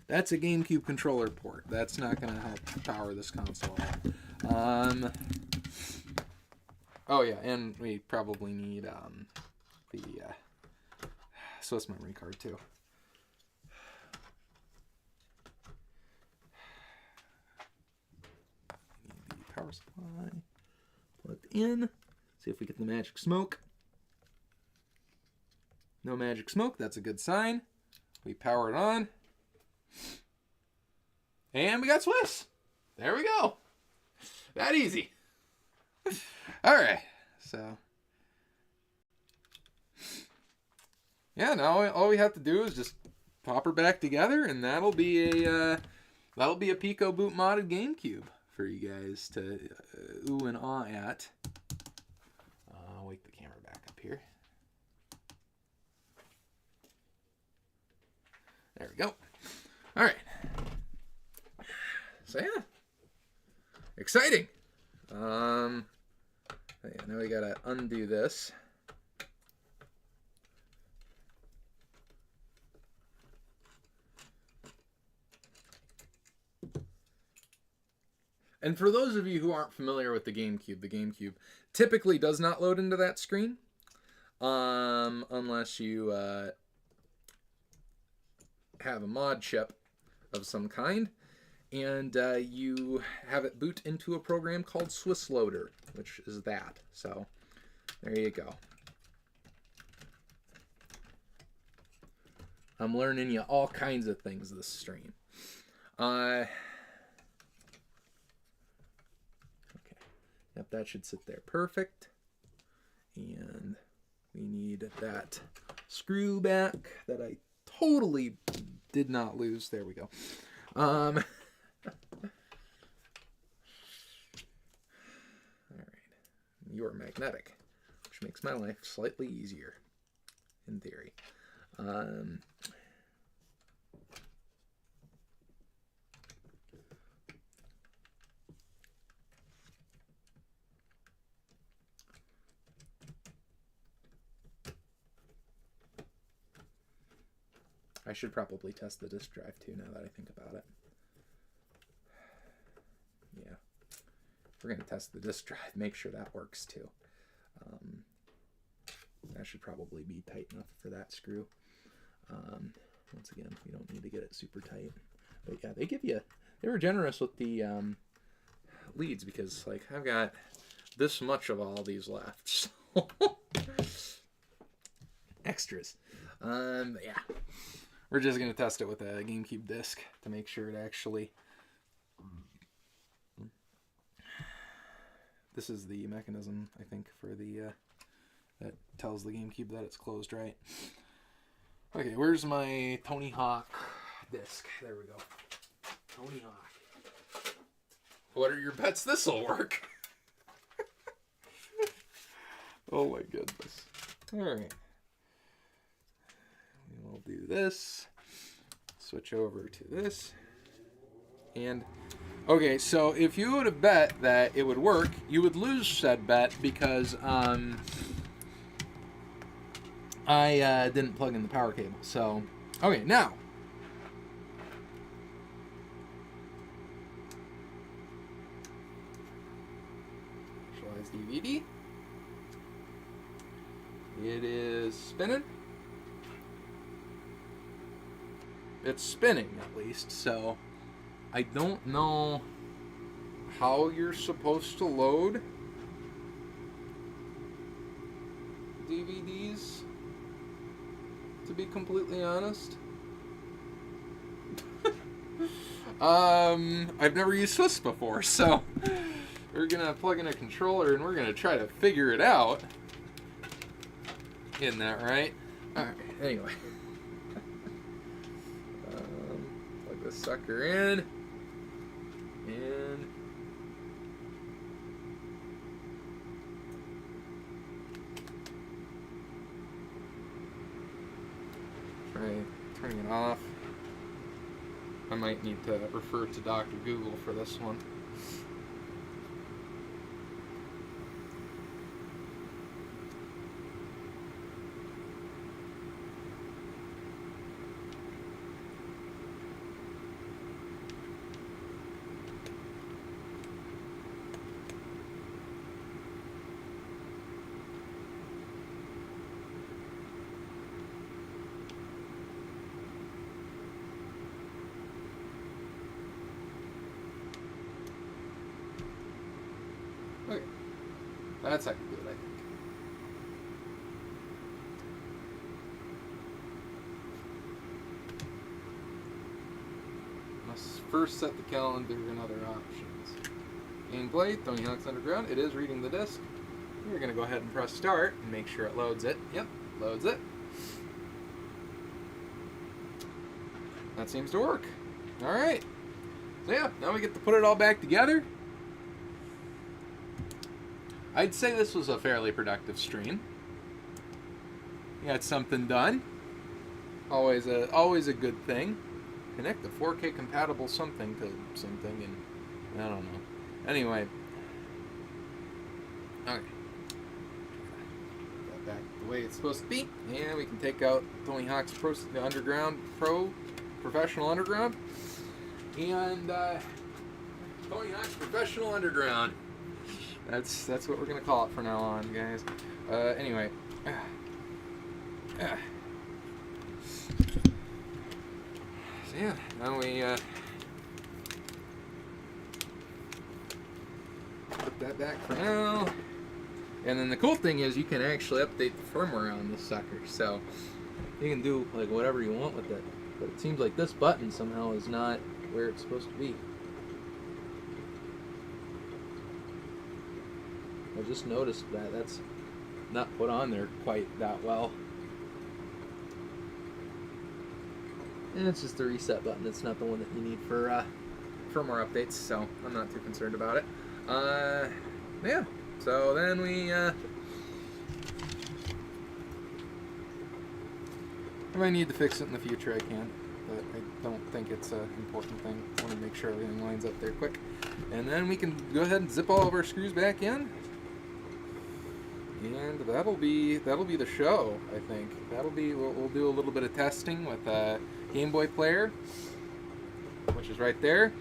Speaker 2: That's a GameCube controller port. That's not going to help power this console. Oh yeah, and we probably need the Swiss memory card too. Need the power supply plugged in. See if we get the magic smoke. No magic smoke. That's a good sign. We power it on. And we got Swiss. There we go. That easy. All right. So, yeah, now all we have to do is just pop her back together, and that'll be a PicoBoot modded GameCube for you guys to ooh and ah at. I'll wake the camera back up here. There we go. All right. So yeah, exciting. Yeah, now we gotta undo this. And for those of you who aren't familiar with the GameCube typically does not load into that screen, unless you have a mod chip of some kind, and you have it boot into a program called Swiss Loader, which is that. So there you go. I'm learning you all kinds of things this stream. Okay. Yep, that should sit there perfect. And we need that screw back that I totally did not lose. There we go. All right. You're magnetic, which makes my life slightly easier, in theory. I should probably test the disk drive too, now that I think about it. Yeah. We're going to test the disk drive, make sure that works too. That should probably be tight enough for that screw. Once again, we don't need to get it super tight. But yeah, they were generous with the leads, because like I've got this much of all these left. So extras. Yeah. we're just going to test it with a GameCube disc to make sure it actually... This is the mechanism, I think, for the... that tells the GameCube that it's closed right. Okay, where's my Tony Hawk disc? There we go. Tony Hawk. What are your bets this'll work? Oh my goodness. Alright. We'll do this. Switch over to this. And, okay, so if you would have bet that it would work, you would lose said bet because, I didn't plug in the power cable. So, okay, now. Visualize DVD. It is spinning. It's spinning, at least, so I don't know how you're supposed to load DVDs, to be completely honest. I've never used Swiss before, so we're gonna plug in a controller and we're gonna try to figure it out. Isn't that right? Alright, anyway. Plug this sucker in. And try turning it off. I might need to refer to Dr. Google for this one. Okay, that's how you do it, I think. Must first set the calendar and other options. Gameplay, Tony Hawk's Underground. It is reading the disc. We're going to go ahead and press start and make sure it loads it. Yep, loads it. That seems to work. Alright. So yeah, now we get to put it all back together. I'd say this was a fairly productive stream. You got something done. Always a good thing. Connect the 4K compatible something to something, and I don't know. Anyway. Okay. Got that back the way it's supposed to be. And we can take out Tony Hawk's the Underground Professional Underground. And Tony Hawk's Professional Underground. That's what we're gonna call it from now on, guys. Anyway. So yeah, now we put that back for now. And then the cool thing is you can actually update the firmware on this sucker, so you can do like whatever you want with it. But it seems like this button somehow is not where it's supposed to be. I just noticed that that's not put on there quite that well. And it's just the reset button. It's not the one that you need for firmware updates, so I'm not too concerned about it. Yeah, so then we if I need to fix it in the future, I can, but I don't think it's an important thing. I want to make sure everything lines up there quick. And then we can go ahead and zip all of our screws back in. And that'll be the show, I think. We'll do a little bit of testing with Game Boy player, which is right there.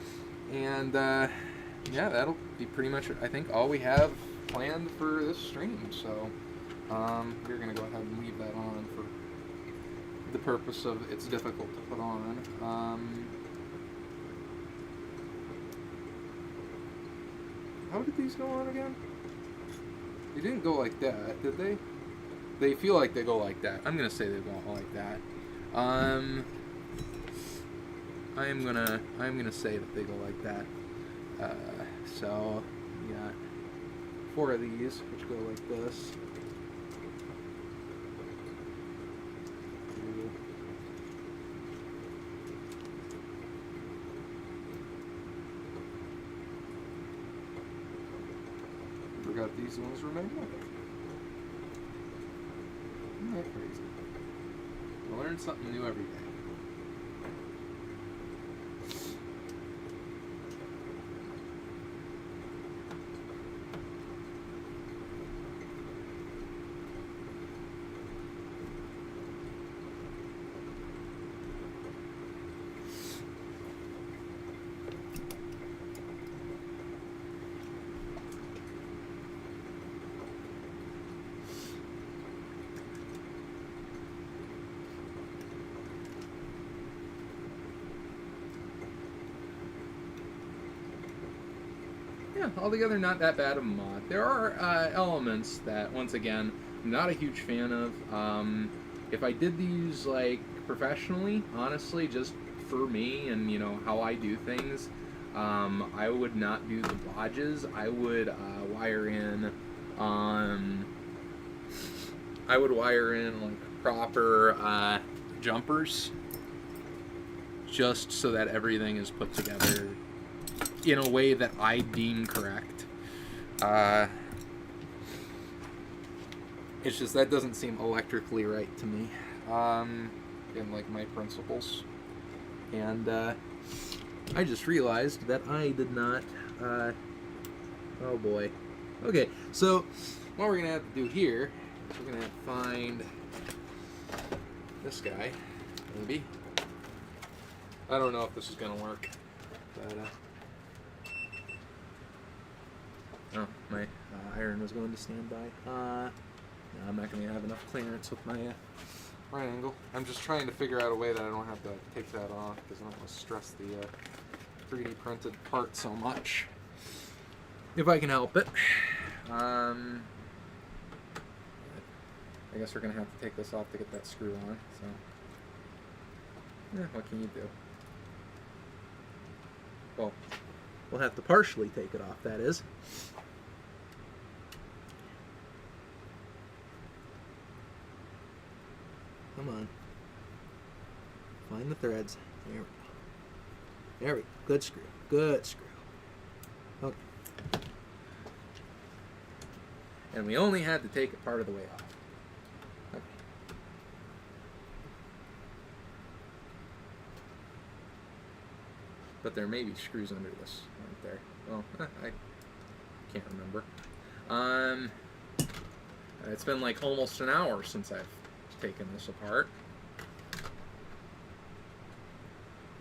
Speaker 2: And yeah, that'll be pretty much, I think, all we have planned for this stream. So we're gonna go ahead and leave that on for the purpose of it's difficult to put on. How did these go on again? They didn't go like that, did they? They feel like they go like that. I'm gonna say they won't like that. I'm gonna say that they go like that. So we got 4 of these, which go like this. Forgot these ones were magnetic. Isn't that crazy? You learn something new every day. Yeah, altogether not that bad of a mod. There are elements that, once again, I'm not a huge fan of. If I did these like professionally, honestly, just for me and how I do things, I would not do the bodges. I would wire in. I would wire in like proper jumpers, just so that everything is put together in a way that I deem correct. It's just that doesn't seem electrically right to me, in like my principles. And I just realized that I did not. Oh boy. Okay, so what we're gonna have to do here is we're gonna have to find this guy, maybe. I don't know if this is gonna work, but oh, my iron was going to standby. No, I'm not going to have enough clearance with my right angle. I'm just trying to figure out a way that I don't have to take that off because I don't want to stress the 3D printed part so much. If I can help it. I guess we're going to have to take this off to get that screw on. So, yeah, what can you do? Well, we'll have to partially take it off, that is. Come on. Find the threads. There we go. There we go. Good screw. Good screw. Okay. And we only had to take it part of the way off. Okay. But there may be screws under this right there. Well, I can't remember. It's been like almost an hour since I've taken this apart.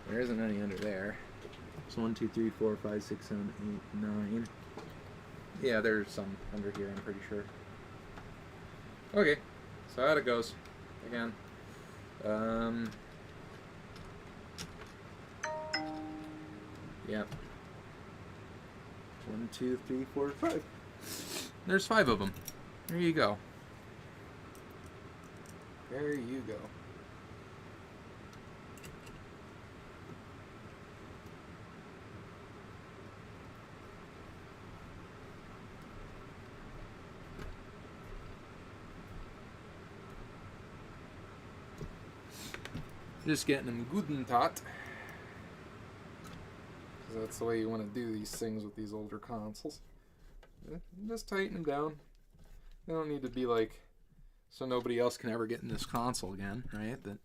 Speaker 2: There isn't any under there. It's 1, 2, 3, 4, 5, 6, 7, 8, 9. Yeah, there's some under here, I'm pretty sure. Okay, so out it goes. Again. Yep. 1, 2, 3, 4, 5. There's 5 of them. There you go. There you go. Just getting them good and taut. Because that's the way you want to do these things with these older consoles. Just tighten them down. They don't need to be like, so nobody else can ever get in this console again, right? That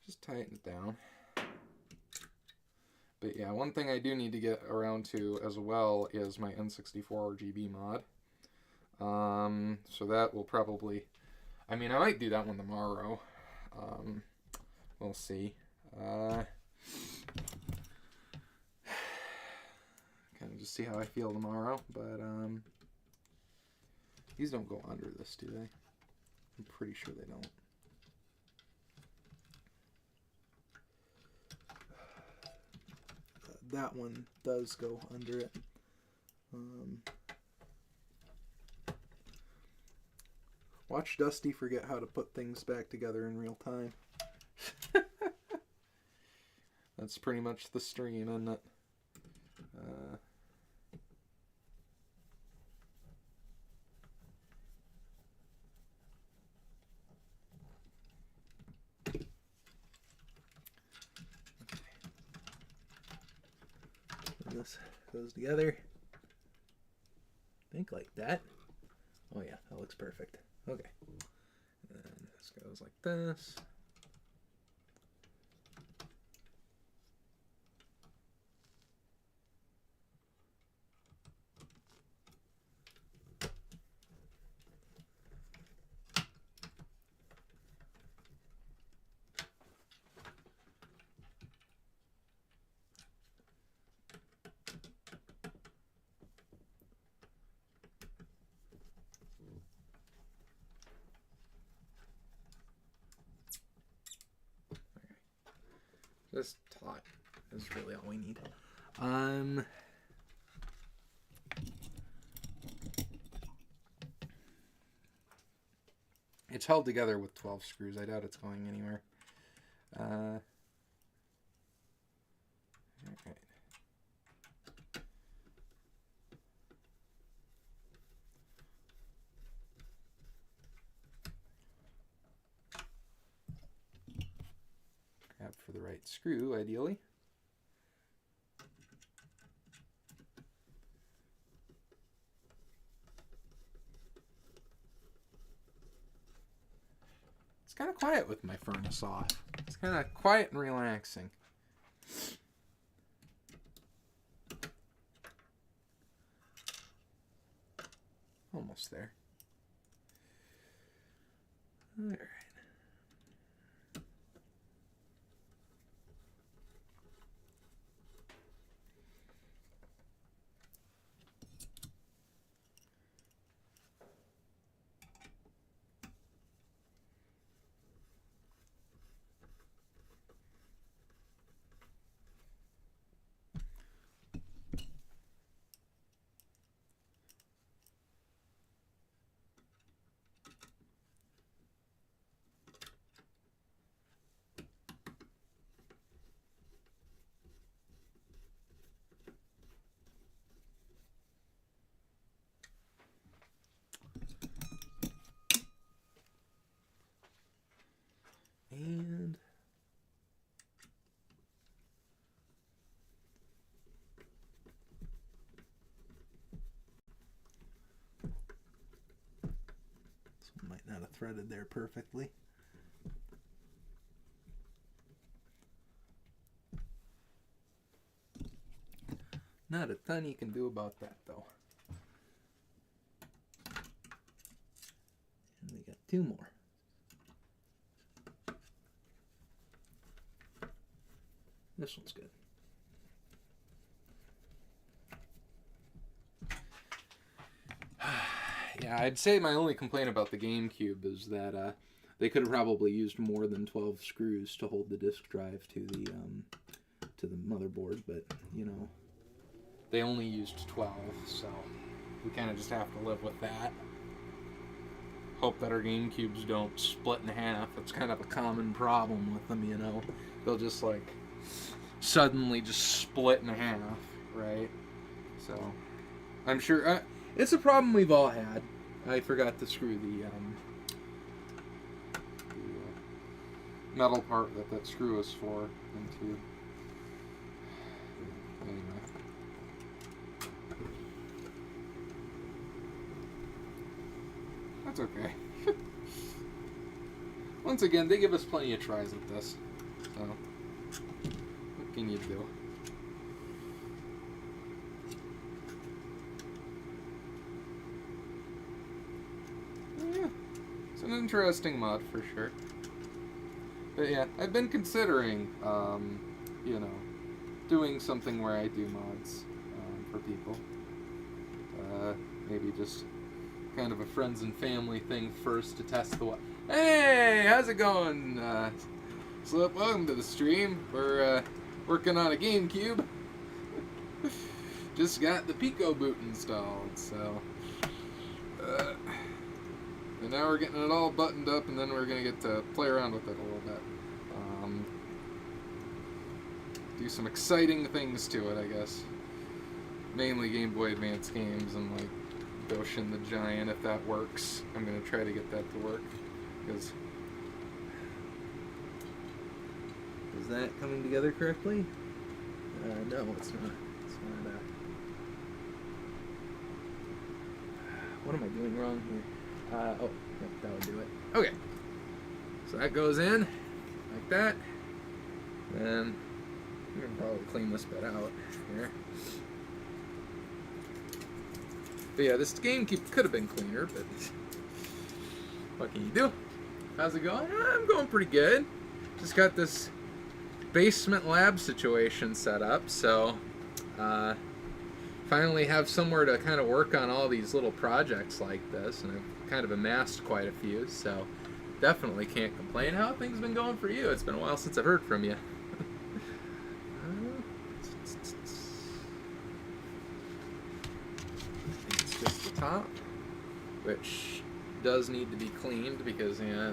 Speaker 2: just tighten it down. But yeah, one thing I do need to get around to as well is my N64 RGB mod. So that will probably, I mean, I might do that one tomorrow. We'll see. Kind of just see how I feel tomorrow, but these don't go under this, do they? I'm pretty sure they don't. That one does go under it. Watch Dusty forget how to put things back together in real time.
Speaker 1: That's pretty much the stream, isn't it?
Speaker 2: And this goes together. I think like that. Oh yeah, that looks perfect. Okay. And then this goes like this.
Speaker 1: Just taut is really all we need. It's held together with 12 screws. I doubt it's going anywhere. All right. Grab for the right screw, ideally. It's kind of quiet with my furnace off. It's kind of quiet and relaxing. Almost there. All right. And this one might not have threaded there perfectly. Not a ton you can do about that, though. And we got two more. This one's good. Yeah, I'd say my only complaint about the Gamecube is that they could have probably used more than 12 screws to hold the disk drive to the motherboard, but you know, they only used 12, so we kind of just have to live with that. Hope that our GameCubes don't split in half. It's kind of a common problem with them, you know. They'll just like suddenly just split in half, right? So I'm sure it's a problem we've all had. I forgot to screw the metal part that screw is for into. Anyway. That's okay. Once again, they give us plenty of tries at this. So, what can you do? Yeah, it's an interesting mod for sure. But yeah, I've been considering, you know, doing something where I do mods for people. Maybe just kind of a friends and family thing first to test the Hey, how's it going? Slip, welcome to the stream. We're working on a GameCube. Just got the PicoBoot installed, so and now we're getting it all buttoned up, and then we're gonna get to play around with it a little bit. do some exciting things to it, I guess. Mainly Game Boy Advance games and like Goshen the Giant, if that works. I'm gonna try to get that to work. Because is that coming together correctly? No, it's not. It's not. What am I doing wrong here? Oh, yep, that would do it. Okay. So that goes in like that. Then I'm gonna probably clean this bit out here. But yeah, this Gamecube could have been cleaner, but what can you do? How's it going? I'm going pretty good. Just got this basement lab situation set up, so finally have somewhere to kind of work on all these little projects like this, and I've kind of amassed quite a few, so definitely can't complain. How have things been going for you? It's been a while since I've heard from you. It's just the top, which does need to be cleaned because yeah,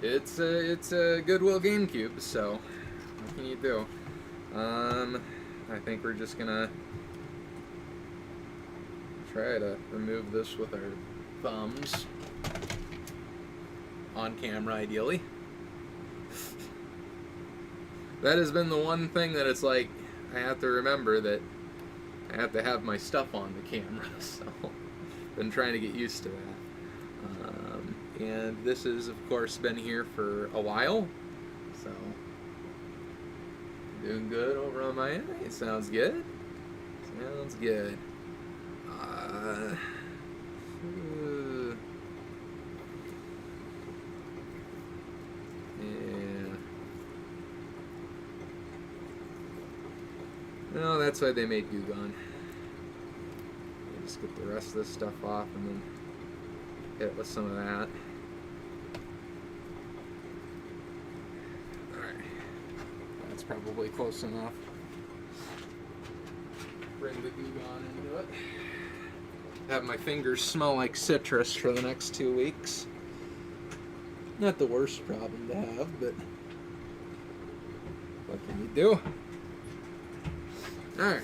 Speaker 1: it's a Goodwill GameCube, so what can you do? I think we're just gonna try to remove this with our thumbs on camera, ideally. That has been the one thing that it's like I have to remember that I have to have my stuff on the camera, so been trying to get used to that. And this has of course been here for a while, so doing good over on my end. It sounds good. Sounds good. Yeah. No, that's why they made Goo Gone. Just get the rest of this stuff off and then hit it with some of that. Alright. That's probably close enough. Bring the Goo Gone into it. Have my fingers smell like citrus for the next 2 weeks. Not the worst problem to have, but what can you do? Alright.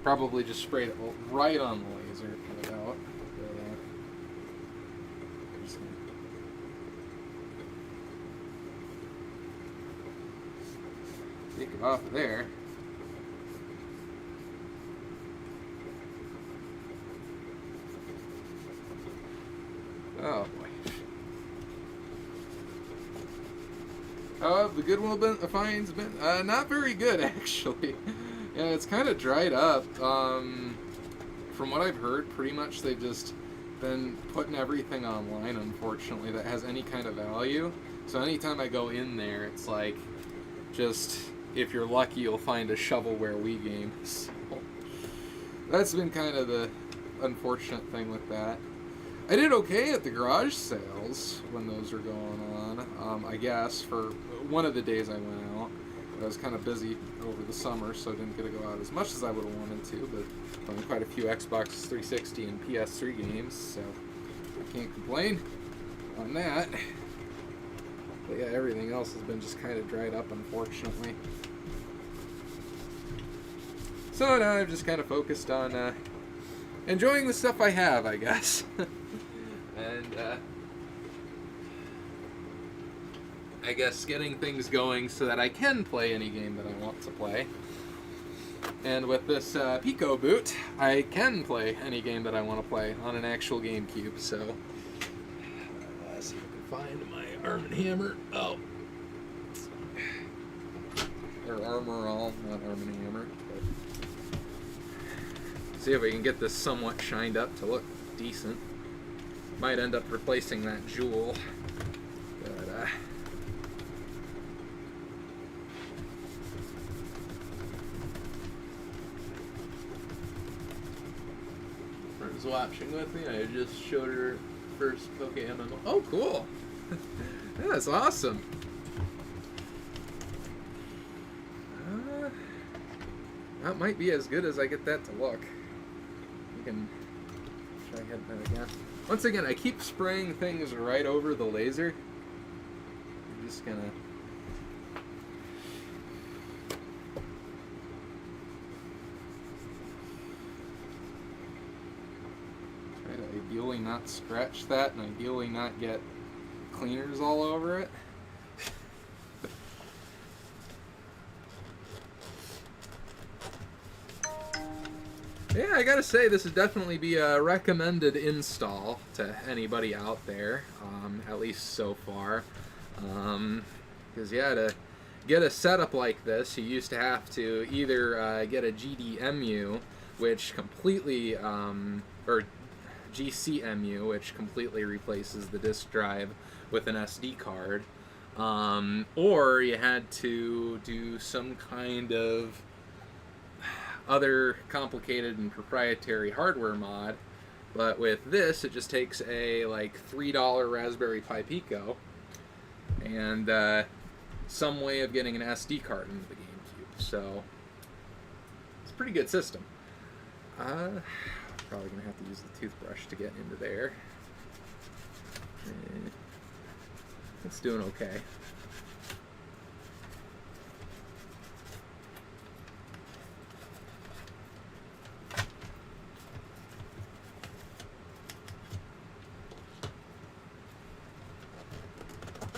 Speaker 1: Probably just sprayed it right on the laser. Put it out. Take it off of there. Oh boy. The Goodwill find's been not very good actually. Yeah, it's kind of dried up. From what I've heard, pretty much they've just been putting everything online, unfortunately, that has any kind of value. So anytime I go in there, it's like, just, if you're lucky, you'll find a shovelware Wii game. So that's been kind of the unfortunate thing with that. I did okay at the garage sales when those were going on, I guess, for one of the days I went out. I was kind of busy over the summer, so I didn't get to go out as much as I would have wanted to, but found quite a few Xbox 360 and PS3 games, so I can't complain on that. But yeah, everything else has been just kind of dried up, unfortunately. So now I've just kind of focused on enjoying the stuff I have, I guess. And I guess getting things going so that I can play any game that I want to play. And with this PicoBoot, I can play any game that I want to play on an actual GameCube, so let's see if I can find my Arm & Hammer. Oh. Or Armor All, not Arm & Hammer. But see if we can get this somewhat shined up to look decent. Might end up replacing that jewel. But, friends watching with me, I just showed her first Pokemon. Oh, cool! Yeah, that's awesome. That might be as good as I get that to look. You can try hitting it again. Once again, I keep spraying things right over the laser. I'm just gonna... try to ideally not scratch that and ideally not get cleaners all over it. Yeah, I gotta say, this would definitely be a recommended install to anybody out there, at least so far. Because, yeah, to get a setup like this, you used to have to either get a GDMU, which completely, or GCMU, which completely replaces the disk drive with an SD card, or you had to do some kind of other complicated and proprietary hardware mod. But with this, it just takes a like $3 Raspberry Pi Pico and some way of getting an SD card into the GameCube. So it's a pretty good system. Probably gonna have to use the toothbrush to get into there. It's doing okay.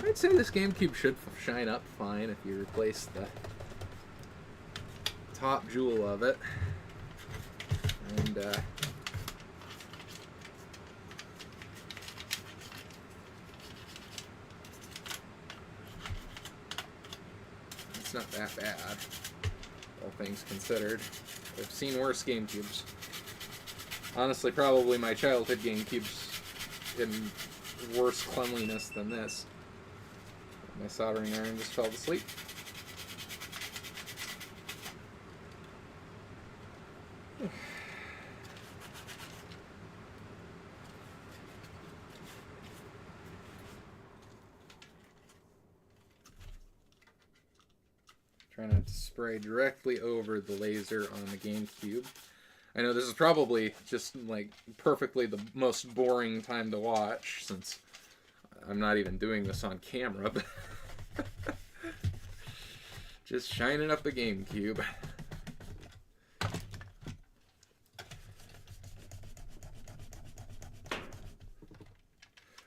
Speaker 1: I'd say this GameCube should shine up fine if you replace the top jewel of it. And it's not that bad, all things considered. I've seen worse GameCubes. Honestly, probably my childhood GameCubes in worse cleanliness than this. My soldering iron just fell asleep. Trying not to spray directly over the laser on the GameCube. I know this is probably just like perfectly the most boring time to watch since I'm not even doing this on camera, but just shining up the GameCube.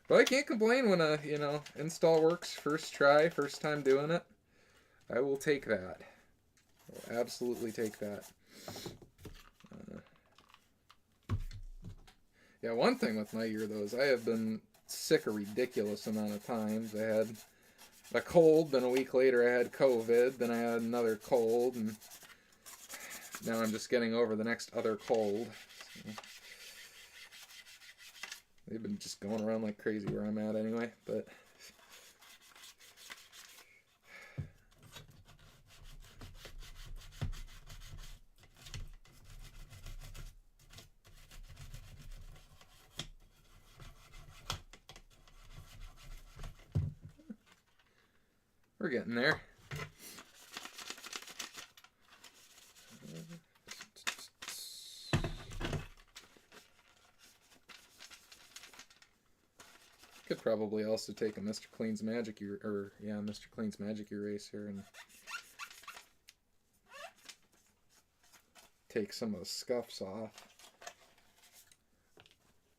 Speaker 1: But I can't complain when a, install works first try, first time doing it. I will take that. I will absolutely take that. Yeah, one thing with my year, though, is I have been sick a ridiculous amount of times. I had a cold, then a week later I had COVID, then I had another cold, and now I'm just getting over the next other cold. So they've been just going around like crazy where I'm at anyway, but... we're getting there. Could probably also take a Mr. Clean's Magic Mr. Clean's Magic Eraser and take some of the scuffs off.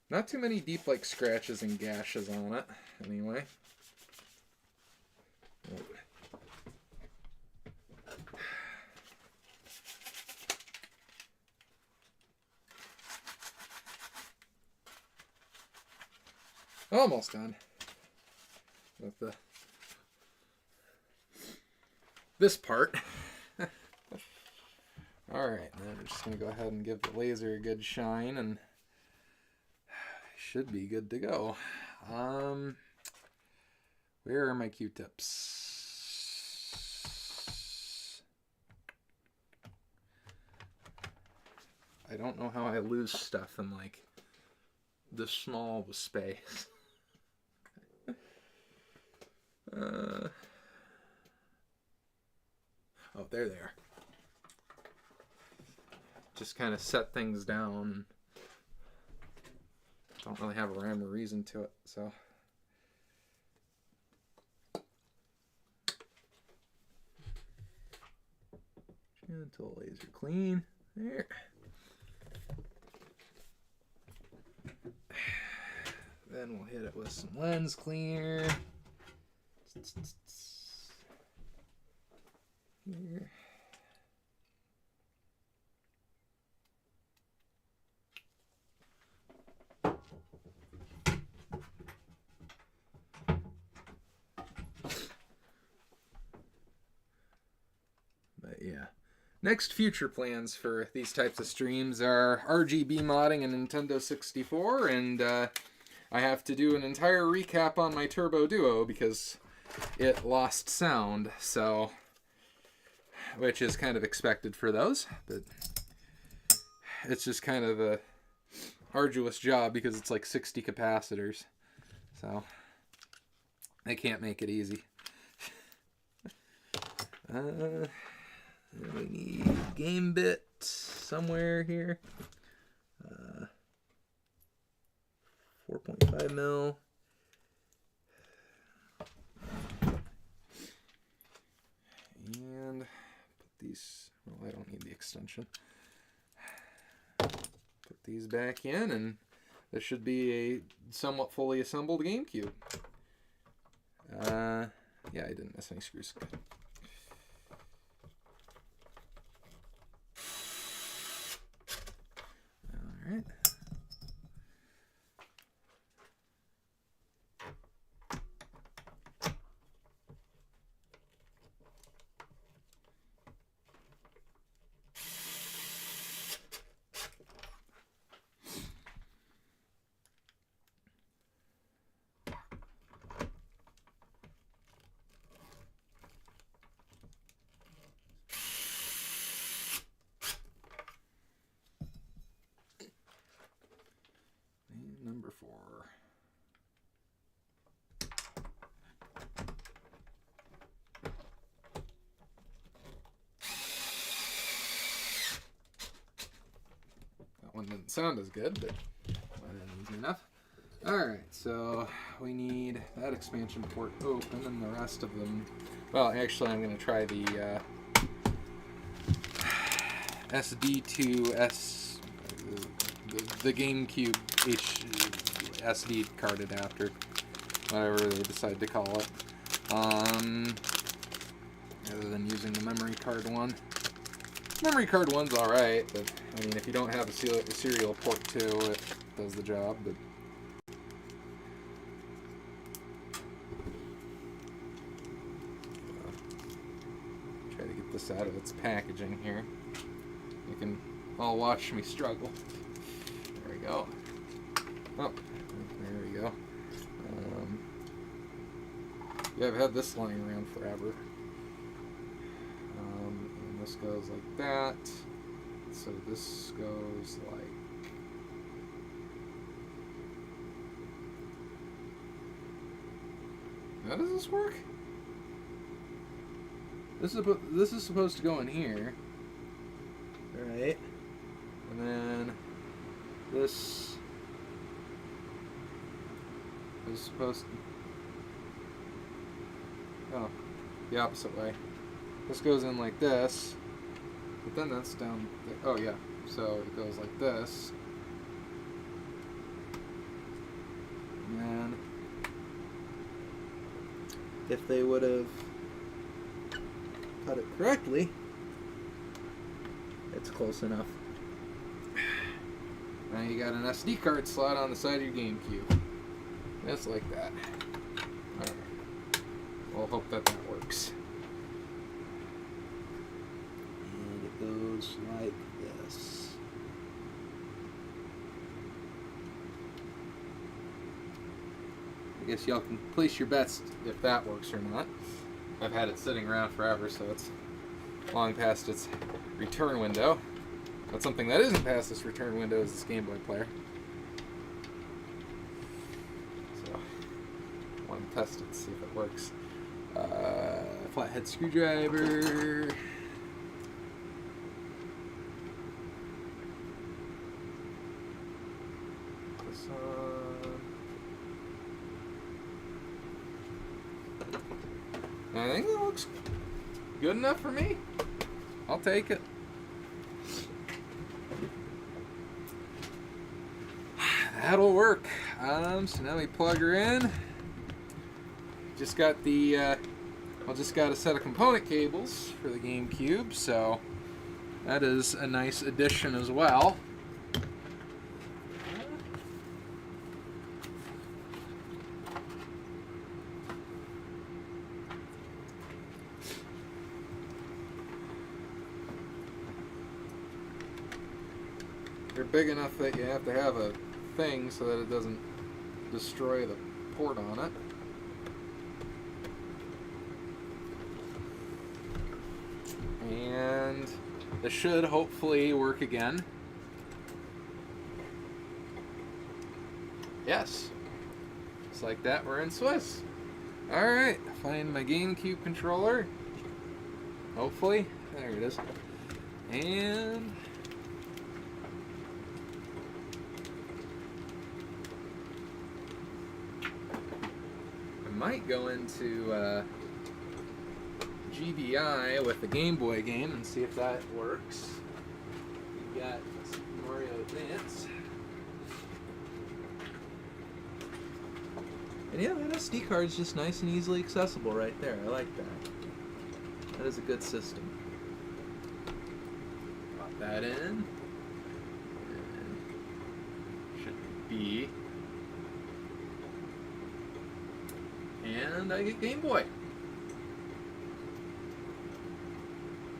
Speaker 1: Not too many deep like scratches and gashes on it, anyway. Almost done with this part. Alright, now we're just going to go ahead and give the laser a good shine and should be good to go. Where are my Q-tips? I don't know how I lose stuff in like this small of a space. Oh, there they are. Just kind of set things down. don't really have a rhyme or reason to it, so. Gentle laser clean. There. Then we'll hit it with some lens cleaner. Here. But yeah. Next future plans for these types of streams are RGB modding and Nintendo 64, and I have to do an entire recap on my Turbo Duo because it lost sound, so, which is kind of expected for those, but it's just kind of a arduous job because it's like 60 capacitors, so they can't make it easy. We need game bit somewhere here. 4.5 mil. And put these, well, I don't need the extension. Put these back in, and this should be a somewhat fully assembled GameCube. Yeah, I didn't miss any screws. Good. All right. Number 4. That one didn't sound as good, but easy enough. Alright, so we need that expansion port open and the rest of them. Well, actually, I'm going to try the SD to the GameCube SD card adapter, whatever they decide to call it, rather than using the memory card one. Memory card one's alright, but I mean, if you don't have a serial port 2, it does the job. But try to get this out of its packaging here. You can all watch me struggle. There we go. Oh, there we go. Yeah, I've had this lying around forever. And this goes like that. So this goes like... How does this work? This is supposed to go in here. Alright. And then this is supposed to... Oh, the opposite way. This goes in like this, but then that's down there. Oh yeah, so it goes like this. And then if they would have cut it correctly, it's close enough. Now you got an SD card slot on the side of your GameCube. Just like that. Alright. We'll hope that works. And it goes like this. I guess y'all can place your bets if that works or not. I've had it sitting around forever, so it's long past its return window. But something that isn't past its return window is this Game Boy player. So, I want to test it, see if it works. Flathead screwdriver. This on. Good enough for me. I'll take it. That'll work. So now we plug her in. Just got the, just got a set of component cables for the GameCube, so that is a nice addition as well. They're big enough that you have to have a thing so that it doesn't destroy the port on it. And this should hopefully work again. Yes. Just like that, we're in Swiss. Alright, find my GameCube controller. Hopefully. There it is. And I might go into GBI with the Game Boy game and see if that works. We got Super Mario Advance. And yeah, that SD card's just nice and easily accessible right there. I like that. That is a good system. Pop that in. And should be. And I get Game Boy.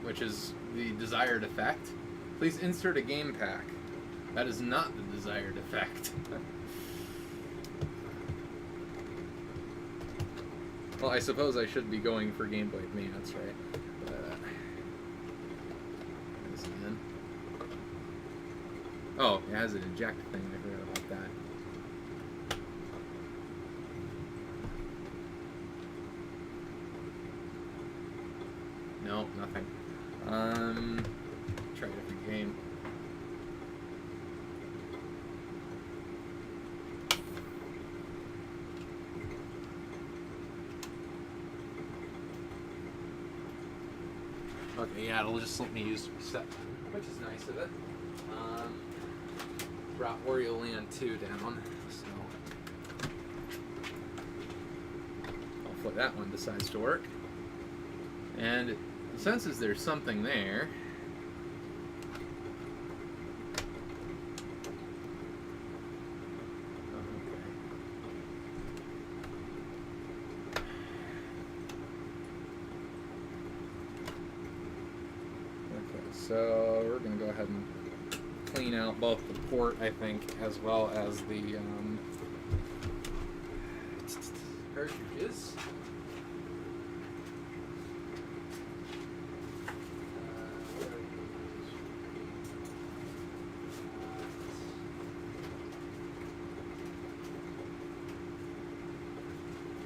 Speaker 1: Which is the desired effect. Please insert a game pack. That is not the desired effect. Well, I suppose I should be going for Game Boy Advance, right? Oh, it has an eject thing. I forgot about that. No, nothing. Try a different game. Okay, yeah, it'll just let me use reset, which is nice of it. Brought Wario Land 2 down, so hopefully that one decides to work. And it senses there's something there. So we're going to go ahead and clean out both the port, I think, as well as the cartridges.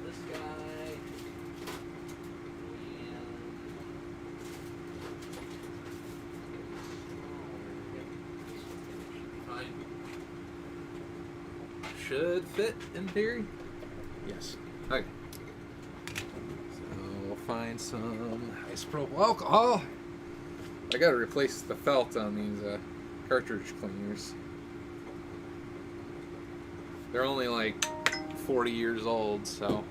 Speaker 1: This guy. Should fit in theory. Yes. Okay. So we'll find some isopropyl alcohol. I gotta replace the felt on these cartridge cleaners. They're only like 40 years old, so.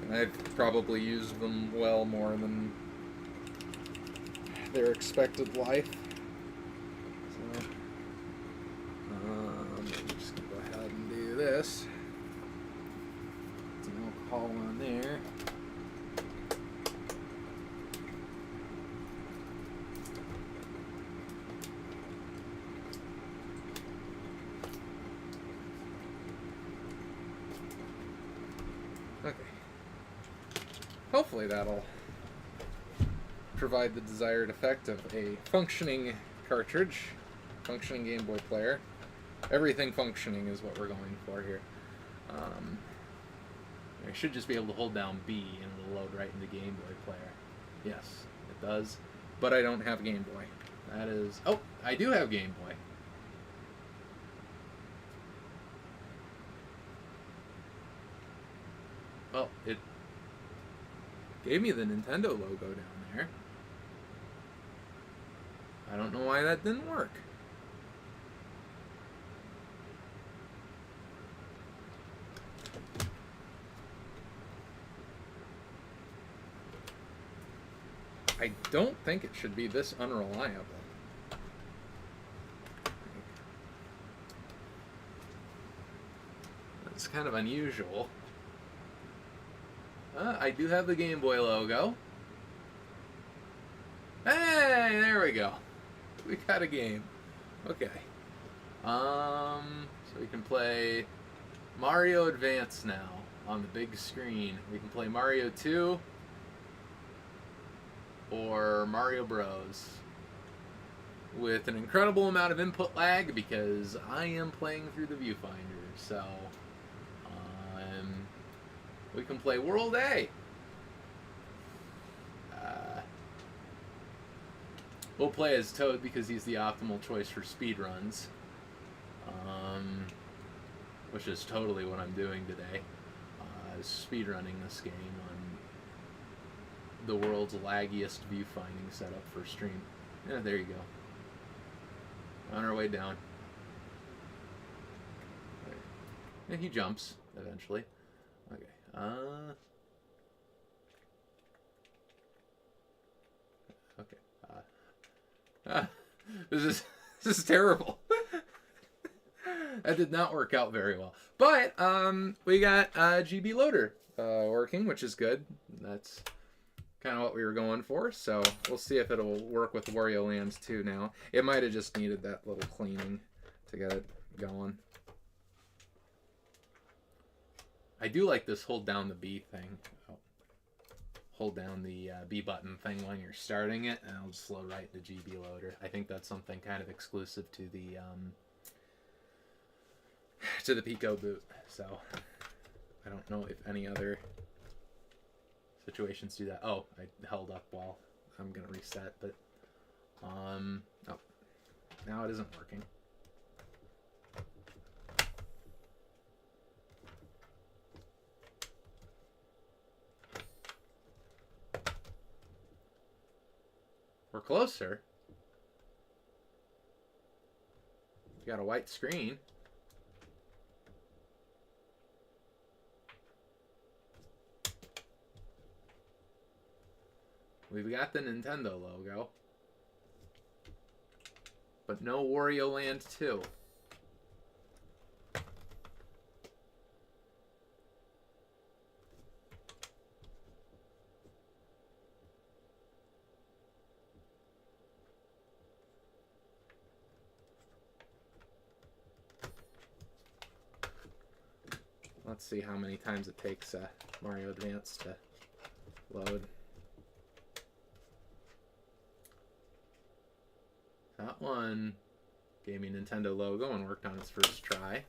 Speaker 1: And I've probably used them well more than their expected life. So, I'm just gonna go ahead and do this. Some alcohol on there. Okay. Hopefully that'll provide the desired effect of a functioning cartridge, functioning Game Boy player. Everything functioning is what we're going for here. I should just be able to hold down B and it'll load right into Game Boy player. Yes, it does. But I don't have Game Boy. That is... Oh, I do have Game Boy. Well, it gave me the Nintendo logo down there. I don't know why that didn't work. I don't think it should be this unreliable. That's kind of unusual. I do have the Game Boy logo. Hey, there we go. We got a game. Okay. So we can play Mario Advance now on the big screen. We can play Mario 2 or Mario Bros. With an incredible amount of input lag because I am playing through the viewfinder. So we can play World A. We'll play as Toad because he's the optimal choice for speedruns. Which is totally what I'm doing today. Speedrunning this game on the world's laggiest viewfinding setup for stream. Yeah, there you go. On our way down. Yeah, he jumps eventually. Okay. Okay. This is terrible. That did not work out very well. But we got GB Loader working, which is good. That's kind of what we were going for. So we'll see if it'll work with Wario Land 2 now. It might have just needed that little cleaning to get it going. I do like this hold down the B thing. Oh. Hold down the B button thing when you're starting it, and it'll just load right to GB Loader. I think that's something kind of exclusive to the PicoBoot. So I don't know if any other situations do that. Oh, I held up while I'm gonna reset, but oh, now it isn't working. We're closer. We got a white screen. We've got the Nintendo logo. But no Wario Land 2. Let's see how many times it takes Mario Advance to load. That one gave me Nintendo logo and worked on its first try.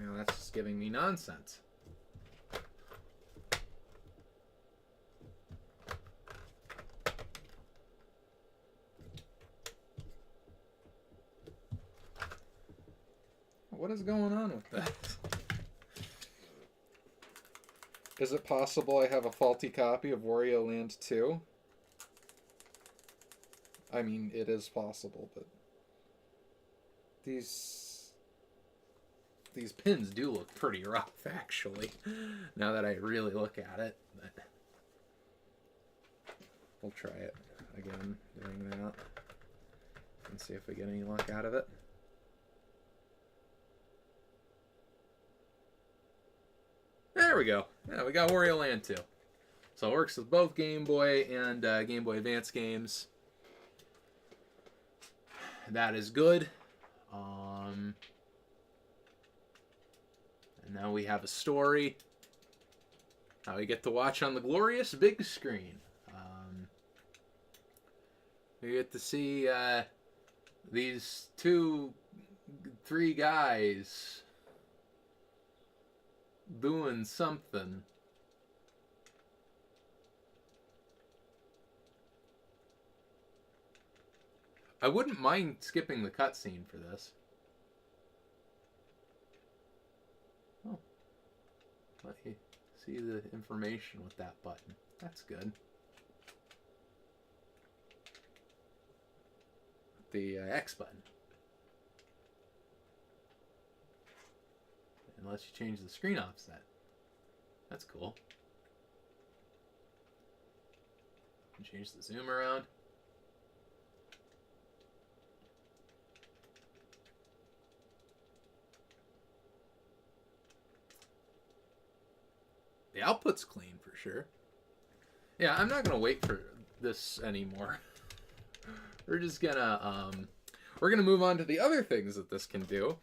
Speaker 1: Now that's just giving me nonsense. What is going on with that? Is it possible I have a faulty copy of Wario Land 2? I mean, it is possible, but these pins do look pretty rough, actually, now that I really look at it. But we'll try it again, doing that, and see if we get any luck out of it. There we go. Yeah, we got Wario Land 2. So it works with both Game Boy and Game Boy Advance games. That is good. And now we have a story. Now we get to watch on the glorious big screen. We get to see these 3 guys doing something. I wouldn't mind skipping the cutscene for this. Oh. Let you see the information with that button. That's good. The X button. Unless you change the screen offset. That's cool. And change the zoom around. The output's clean for sure. Yeah, I'm not gonna wait for this anymore. We're just gonna we're gonna move on to the other things that this can do,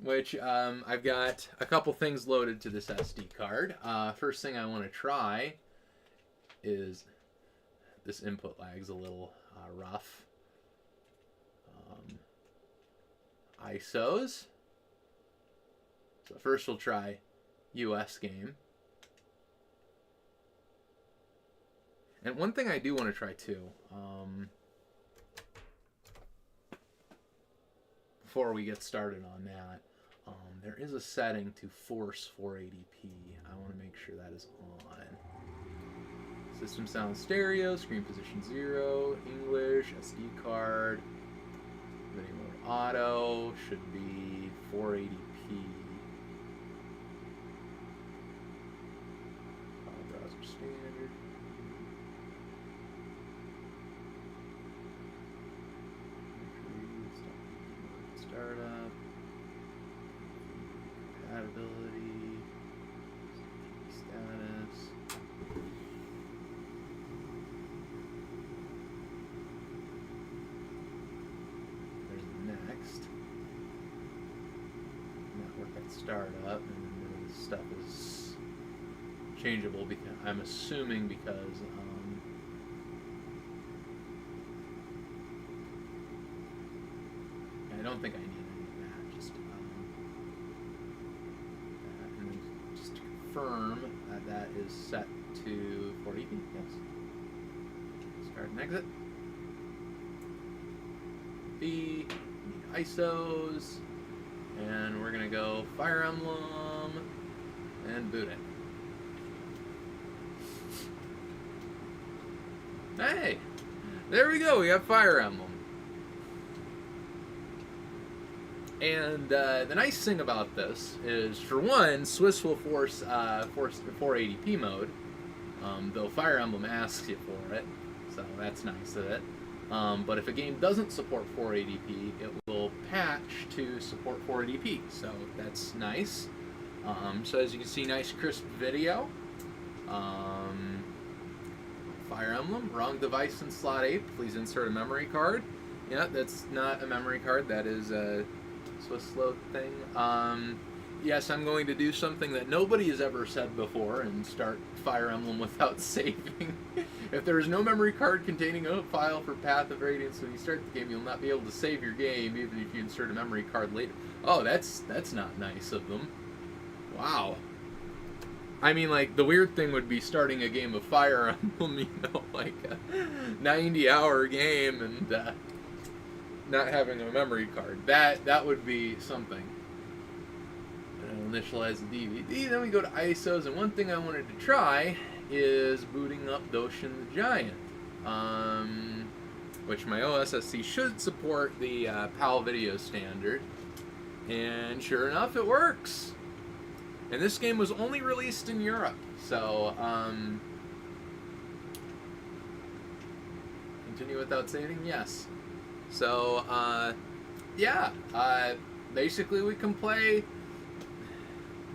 Speaker 1: which I've got a couple things loaded to this SD card. First thing I want to try is this input lag's a little rough. ISOs. So first we'll try US game. And one thing I do want to try too, before we get started on that, there is a setting to force 480p. I want to make sure that is on. System sound stereo, screen position 0, English, SD card, video mode auto, should be 480p. File browser standard. Startup, compatibility, status. There's next. Network at startup, and this stuff is changeable because I'm assuming because I don't think I need any of that. Just that, and then just to confirm that that is set to 480p. Yes. Start and exit. B. Need ISOs, and we're gonna go Fire Emblem and boot it. Hey, there we go. We got Fire Emblem. And the nice thing about this is, for one, Swiss will force 480p mode, though Fire Emblem asks you for it, so that's nice of it. But if a game doesn't support 480p, it will patch to support 480p, so that's nice. So as you can see, nice crisp video. Fire Emblem, wrong device in slot 8, please insert a memory card. Yeah, that's not a memory card, that is a Swiss load thing. Yes, I'm going to do something that nobody has ever said before and start Fire Emblem without saving. If there is no memory card containing a file for Path of Radiance when you start the game, you'll not be able to save your game even if you insert a memory card later. Oh, that's not nice of them. Wow. I mean, like, the weird thing would be starting a game of Fire Emblem, you know, like a 90-hour game and not having a memory card. That would be something. And I'll initialize the DVD. Then we go to ISOs, and one thing I wanted to try is booting up Doshin the Giant, which my OSSC should support the PAL video standard. And sure enough, it works. And this game was only released in Europe, so continue without saving? Yes. So, yeah, basically we can play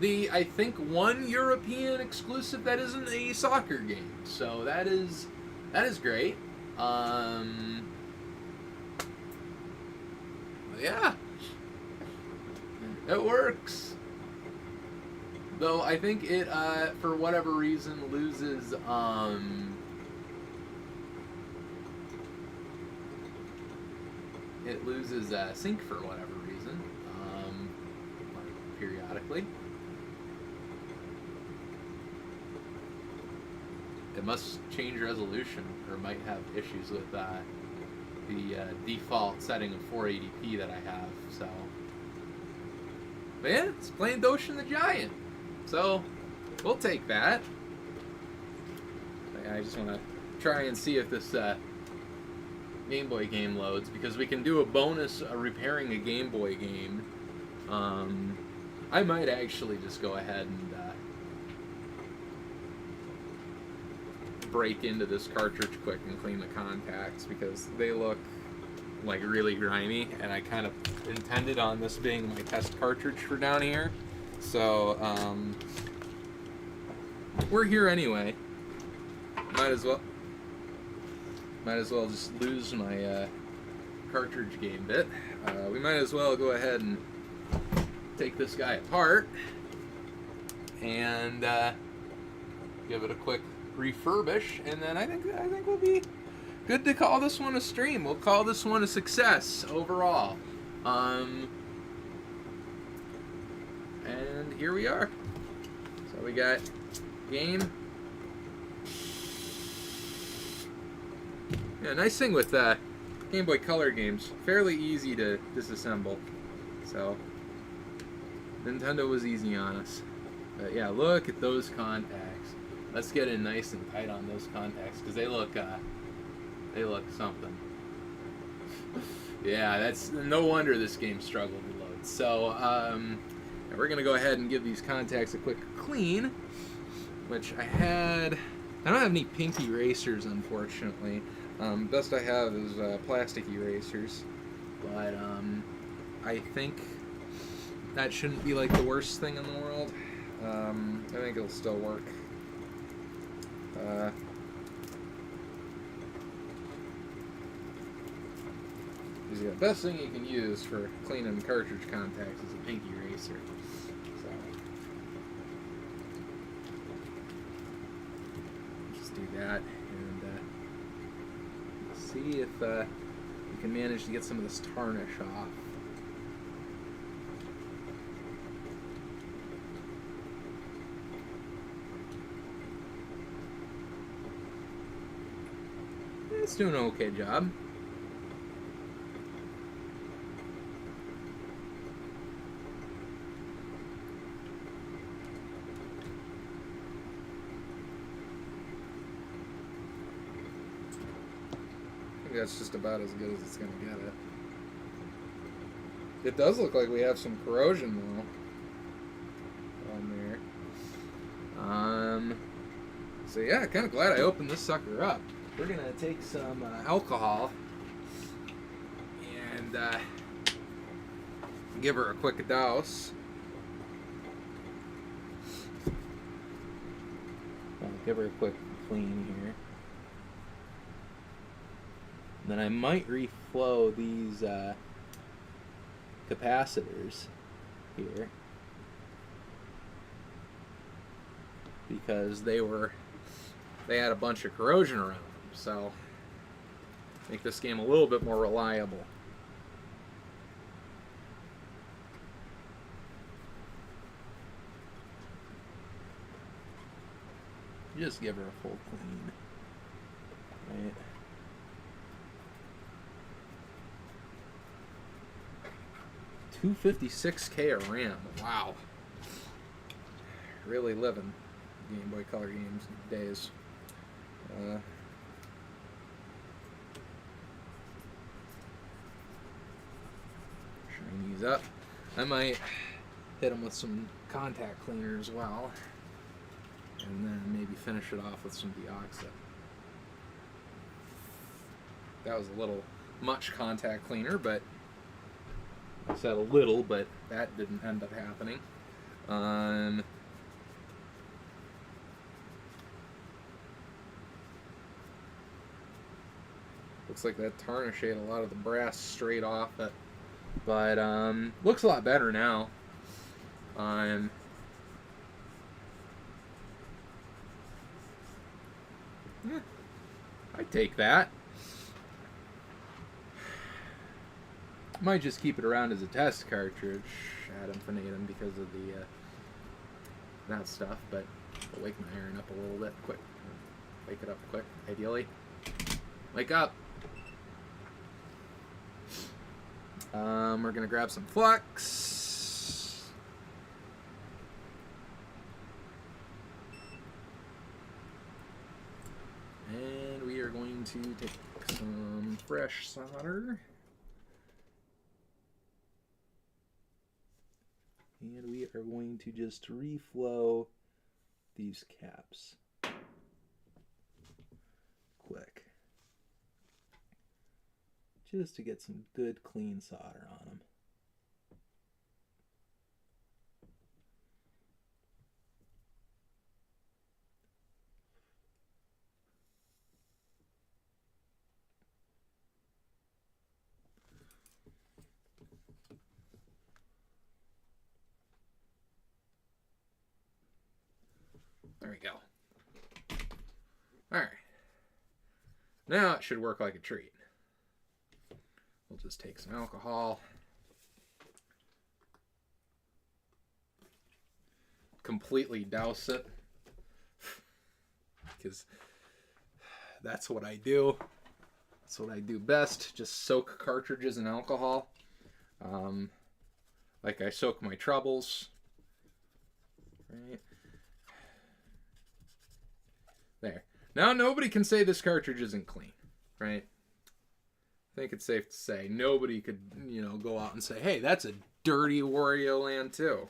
Speaker 1: the, I think, one European exclusive that isn't a soccer game. So that is great. Yeah, it works. Though I think it, for whatever reason, loses, it loses sync for whatever reason, periodically. It must change resolution, or might have issues with the
Speaker 2: the default setting of 480p that I have. So, but yeah, it's playing Doshin the Giant. So, we'll take that. But yeah, I just want to try and see if this Game Boy game loads, because we can do a bonus repairing a Game Boy game. I might actually just go ahead and break into this cartridge quick and clean the contacts, because they look like really grimy, and I kind of intended on this being my test cartridge for down here. So we're here anyway. Might as well just lose my cartridge game bit. We might as well go ahead and take this guy apart and give it a quick refurbish, and then I think we'll be good to call this one a stream. We'll call this one a success overall. And here we are. So we got game. Yeah, nice thing with Game Boy Color games, fairly easy to disassemble. So Nintendo was easy on us. But yeah, look at those contacts. Let's get in nice and tight on those contacts, because they look something. Yeah, that's no wonder this game struggled to load. So we're gonna go ahead and give these contacts a quick clean, which I don't have any pink erasers, unfortunately. Best I have is plastic erasers, but I think that shouldn't be like the worst thing in the world. I think it'll still work. The best thing you can use for cleaning cartridge contacts is a pink eraser. So just do that and see if we can manage to get some of this tarnish off. It's doing an okay job. I think that's just about as good as it's going to get it. It does look like we have some corrosion though on there. So yeah, kind of glad I opened this sucker up. We're going to take some alcohol and give her a quick douse. I'll give her a quick clean here. Then I might reflow these capacitors here, because they had a bunch of corrosion around them, so make this game a little bit more reliable. Just give her a full clean. Right. $256K of RAM. Wow. Really living Game Boy Color games days. Shine these up. I might hit them with some contact cleaner as well, and then maybe finish it off with some deoxit. That was a little much contact cleaner, but I said a little, but that didn't end up happening. Looks like that tarnish ate a lot of the brass straight off it, but looks a lot better now. Yeah, I'd take that. Might just keep it around as a test cartridge ad infinitum because of the that stuff, but I'll wake my iron up a little bit quick. Wake it up quick, ideally. Wake up!
Speaker 1: We're going to grab some flux. And we are going to take some fresh solder. And we are going to just reflow these caps quick. Just to get some good clean solder on them. There we go. Alright. Now it should work like a treat. We'll just take some alcohol. Completely douse it. Because that's what I do. That's what I do best. Just soak cartridges in alcohol. Like I soak my troubles. Right. There. Now nobody can say this cartridge isn't clean, right? I think it's safe to say nobody could, go out and say, hey, that's a dirty Wario Land 2.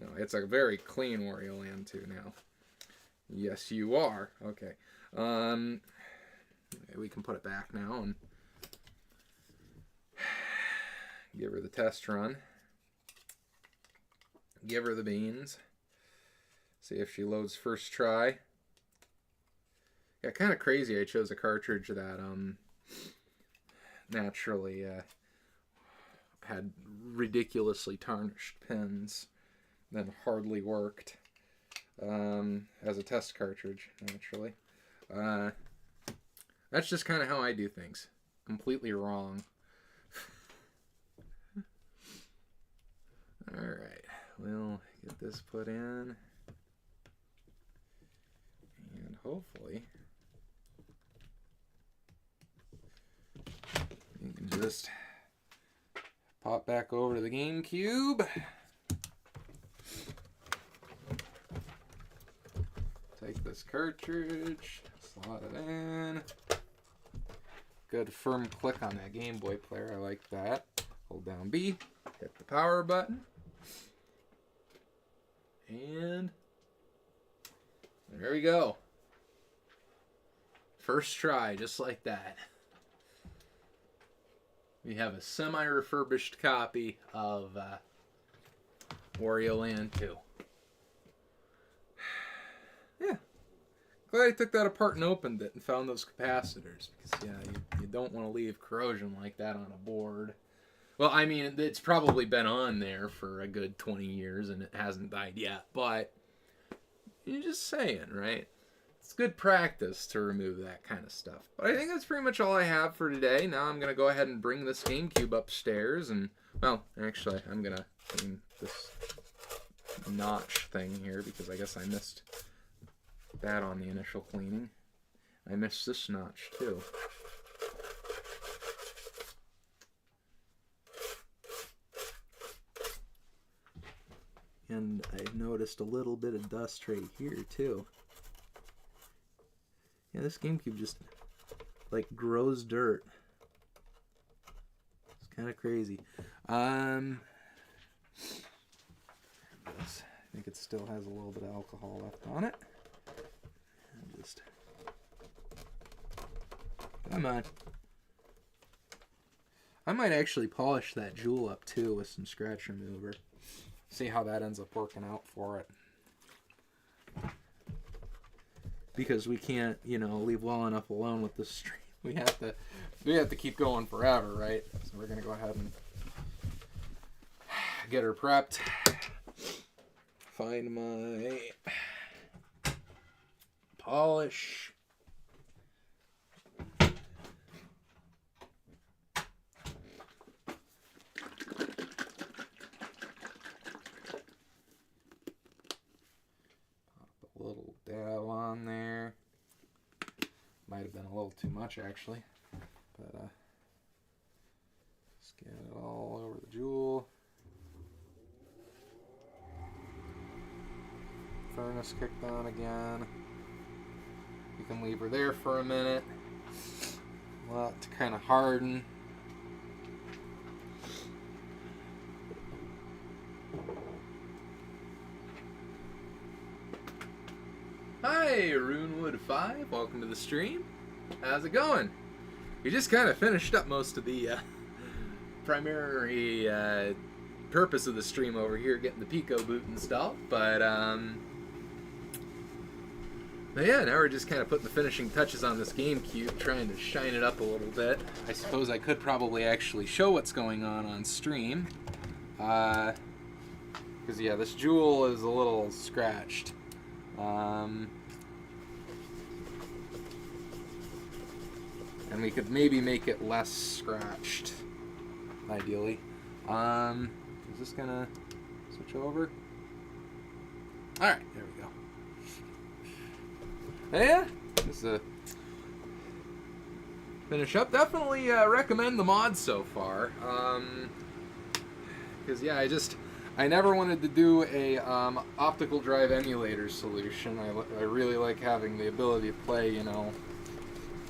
Speaker 1: No, it's a very clean Wario Land 2 now. Yes, you are. Okay. We can put it back now and give her the test run. Give her the beans. See if she loads first try. Yeah, kind of crazy I chose a cartridge that naturally had ridiculously tarnished pins, then hardly worked as a test cartridge, naturally. That's just kind of how I do things. Completely wrong. Alright, we'll get this put in. And hopefully you can just pop back over to the Gamecube. Take this cartridge, slot it in. Good firm click on that Game Boy player, I like that. Hold down B, hit the power button. And there we go. First try, just like that. We have a semi-refurbished copy of Wario Land 2. Yeah. Glad I took that apart and opened it and found those capacitors. Because, yeah, you don't want to leave corrosion like that on a board. Well, I mean, it's probably been on there for a good 20 years and it hasn't died yet. But you're just saying, right? It's good practice to remove that kind of stuff. But I think that's pretty much all I have for today. Now I'm going to go ahead and bring this GameCube upstairs. And, well, actually, I'm going to clean this notch thing here because I guess I missed that on the initial cleaning. I missed this notch, too. And I noticed a little bit of dust right here, too. Yeah, this GameCube just, like, grows dirt. It's kind of crazy. I think it still has a little bit of alcohol left on it. And just... Come on. I might actually polish that jewel up, too, with some scratch remover. See how that ends up working out for it. Because we can't, leave well enough alone with this stream. We have to keep going forever, right? So we're gonna go ahead and get her prepped. Find my polish. Little dab on there. Might have been a little too much actually, but just
Speaker 2: Scan it all over the jewel. Furnace kicked on again. You can leave her there for a minute. Allow it to kind of harden. Hi, Runewood5. Welcome to the stream. How's it going? We just kind of finished up most of the primary purpose of the stream over here, getting the PicoBoot installed. But yeah, now we're just kind of putting the finishing touches on this Gamecube, trying to shine it up a little bit. I suppose I could probably actually show what's going on stream. Because, yeah, this jewel is a little scratched. And we could maybe make it less scratched, ideally. Is this gonna switch over? Alright, there we go. Yeah, this is a finish up. Definitely recommend the mod so far. Because, yeah, I never wanted to do a optical drive emulator solution. I really like having the ability to play, you know,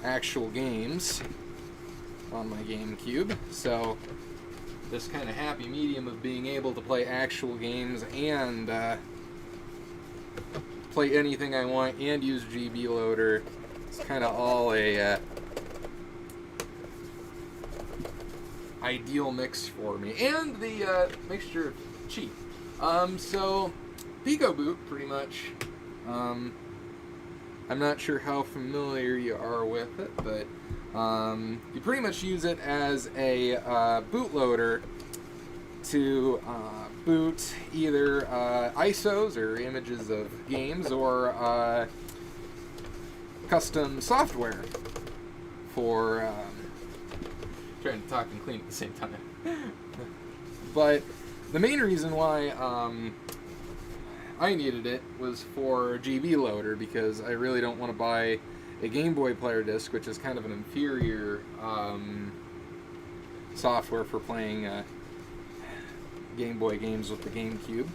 Speaker 2: actual games on my GameCube. So this kind of happy medium of being able to play actual games and play anything I want and use GB Loader, it's kind of all a ideal mix for me. And the mixture of cheap. So PicoBoot, pretty much. I'm not sure how familiar you are with it, but you pretty much use it as a bootloader to boot either ISOs or images of games or custom software for trying to talk and clean at the same time. But the main reason why I needed it was for GB Loader, because I really don't want to buy a Game Boy player disc, which is kind of an inferior software for playing Game Boy games with the GameCube.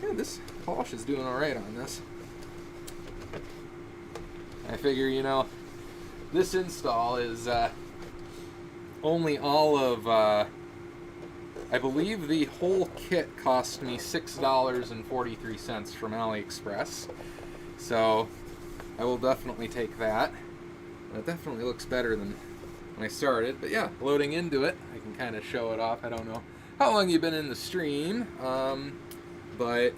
Speaker 2: Yeah, this polish is doing alright on this. I figure, you know, this install is only all of, I believe the whole kit cost me $6.43 from AliExpress. So I will definitely take that. It definitely looks better than when I started. But yeah, loading into it, I can kind of show it off. I don't know how long you've been in the stream, but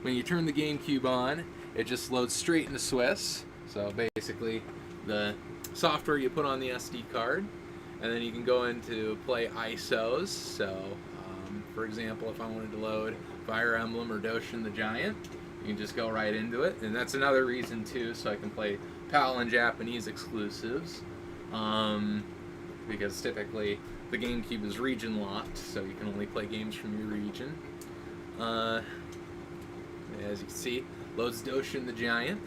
Speaker 2: when you turn the GameCube on, it just loads straight into Swiss. So basically, the software you put on the SD card, and then you can go into play ISOs. So, for example, if I wanted to load Fire Emblem or Doshin the Giant, you can just go right into it. And that's another reason, too, so I can play PAL and Japanese exclusives. Because typically the GameCube is region locked, so you can only play games from your region. As you can see, loads Doshin the Giant.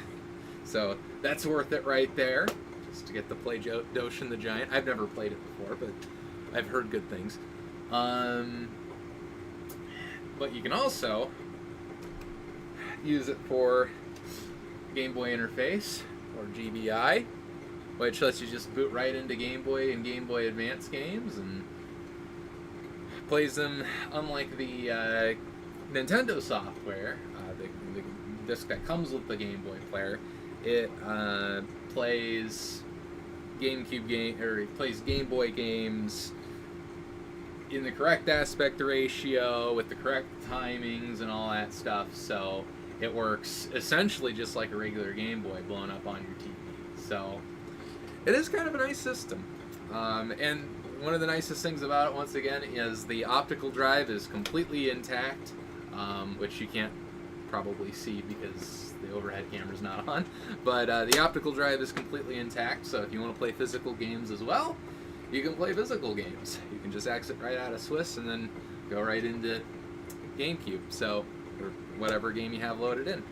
Speaker 2: So that's worth it right there, just to get to play Doshin the Giant. I've never played it before, but I've heard good things. But you can also use it for Game Boy Interface, or GBI, which lets you just boot right into Game Boy and Game Boy Advance games, and plays them unlike the Nintendo software, the disc that comes with the Game Boy player. It plays GameCube game, or it plays Game Boy games in the correct aspect ratio with the correct timings and all that stuff. So it works essentially just like a regular Game Boy blown up on your TV. So it is kind of a nice system. And one of the nicest things about it, once again, is the optical drive is completely intact, which you can't probably see because the overhead camera's not on, but the optical drive is completely intact, so if you want to play physical games as well, you can play physical games. You can just exit right out of Swiss and then go right into GameCube, so, or whatever game you have loaded in.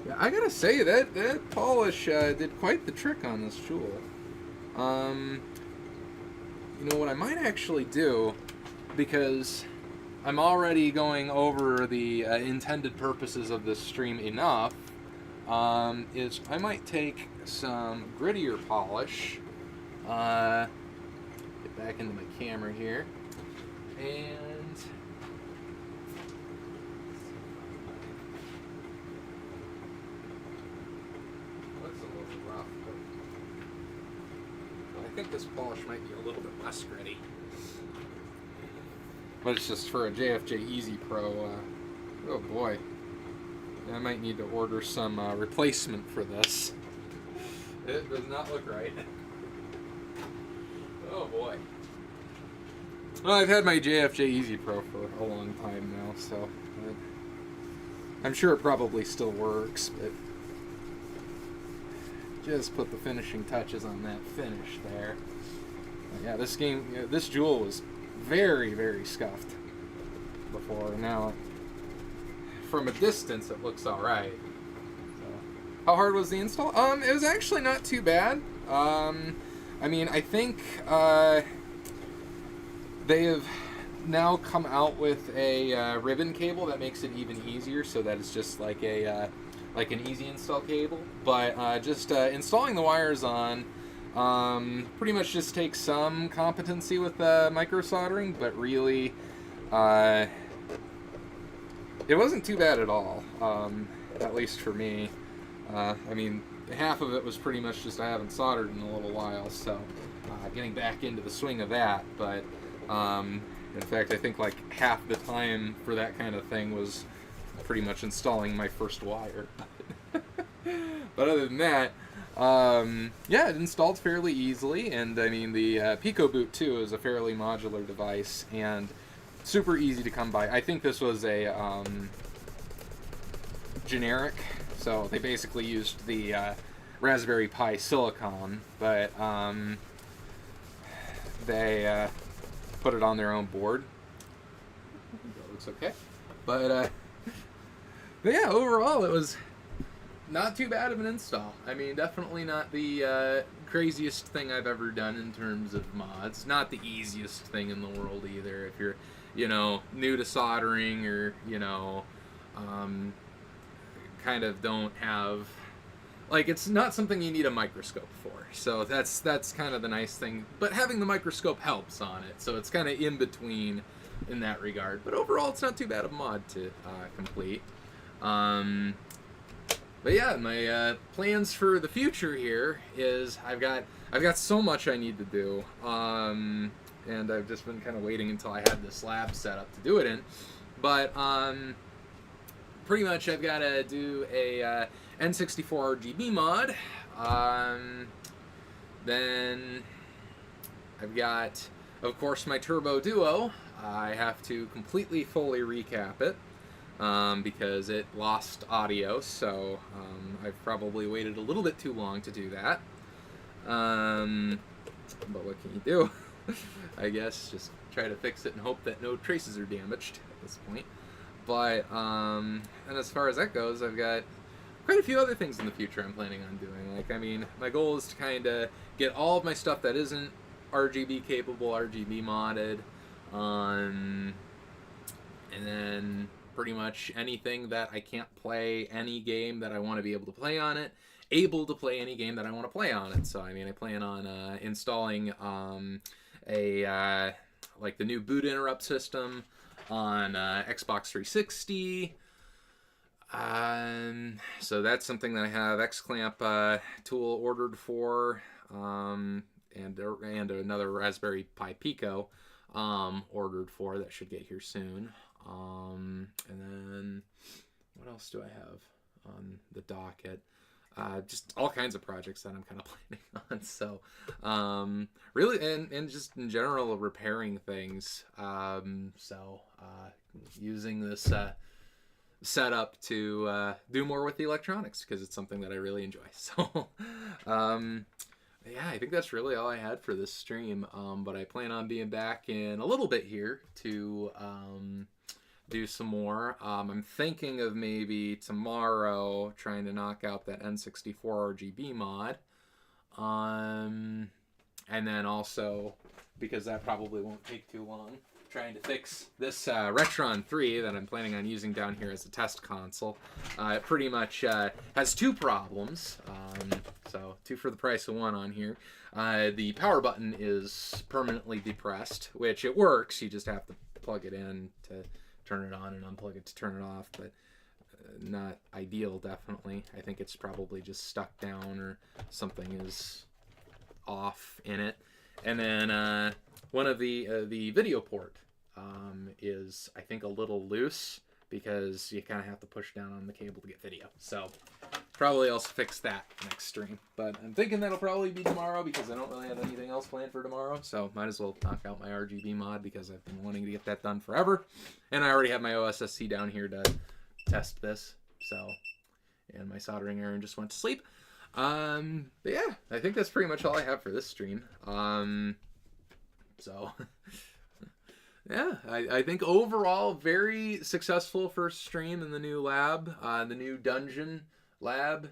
Speaker 2: Yeah, I gotta say, that polish did quite the trick on this jewel.
Speaker 1: You know what I might actually do, because I'm already going over the intended purposes of this stream enough, is I might take some grittier polish, get back into my camera here, and looks a little rough, but I think this polish might be a little bit less gritty. But it's just for a JFJ Easy Pro. Oh boy. I might need to order some replacement for this. It does not look right. Oh boy. Well, I've had my JFJ Easy Pro for a long time now, so I'm sure it probably still works, but just put the finishing touches on that finish there. Yeah, this game, this Jewel was very, very scuffed before. Now, from a distance, it looks all right. So, how hard was the install? It was actually not too bad. I mean, I think they have now come out with a ribbon cable that makes it even easier, so that it's just like a like an easy install cable. But just installing the wires on. Pretty much just takes some competency with micro soldering, but really, it wasn't too bad at all, at least for me. I mean, half of it was pretty much just I haven't soldered in a little while, so getting back into the swing of that, but in fact, I think like half the time for that kind of thing was pretty much installing my first wire. But other than that, yeah, it installed fairly easily, and I mean the PicoBoot 2 is a fairly modular device and super easy to come by. I think this was a generic, so they basically used the Raspberry Pi Silicon, but they put it on their own board. That looks okay, but yeah, overall it was not too bad of an install. I mean, definitely not the craziest thing I've ever done in terms of mods. Not the easiest thing in the world either. If you're, you know, new to soldering or, you know, kind of don't have, like, it's not something you need a microscope for. So that's kind of the nice thing. But having the microscope helps on it. So it's kind of in between in that regard. But overall, it's not too bad of a mod to complete. But yeah, my plans for the future here is I've got so much I need to do, and I've just been kind of waiting until I had this lab set up to do it in. But pretty much I've got to do a N64 RGB mod. Then I've got, of course, my Turbo Duo. I have to completely fully recap it. Because it lost audio, so I've probably waited a little bit too long to do that. But what can you do? I guess just try to fix it and hope that no traces are damaged at this point. But and as far as that goes, I've got quite a few other things in the future I'm planning on doing. Like, I mean, my goal is to kind of get all of my stuff that isn't RGB capable, RGB modded, and then pretty much anything that I can't play any game that I want to be able to play on it, able to play any game that I want to play on it. So I mean, I plan on installing like the new boot interrupt system on Xbox 360. So that's something that I have XClamp tool ordered for, and another Raspberry Pi Pico ordered for that should get here soon. And then what else do I have on the docket? Just all kinds of projects that I'm kind of planning on. So really, and just in general, repairing things. Using this setup to do more with the electronics, because it's something that I really enjoy. So yeah, I think that's really all I had for this stream. But I plan on being back in a little bit here to do some more. I'm thinking of maybe tomorrow trying to knock out that N64 RGB mod. And then also because that probably won't take too long. Trying to fix this Retron 3 that I'm planning on using down here as a test console. It pretty much has two problems, so 2 for the price of 1 on here. The power button is permanently depressed, which it works, you just have to plug it in to turn it on and unplug it to turn it off, but not ideal, definitely. I think it's probably just stuck down or something is off in it. And then one of the video port is, I think, a little loose because you kind of have to push down on the cable to get video. So probably also fix that next stream. But I'm thinking that'll probably be tomorrow because I don't really have anything else planned for tomorrow. So might as well knock out my RGB mod because I've been wanting to get that done forever. And I already have my OSSC down here to test this. So, and my soldering iron just went to sleep. But yeah, I think that's pretty much all I have for this stream. So yeah, I think overall very successful first stream in the new lab, the new dungeon lab.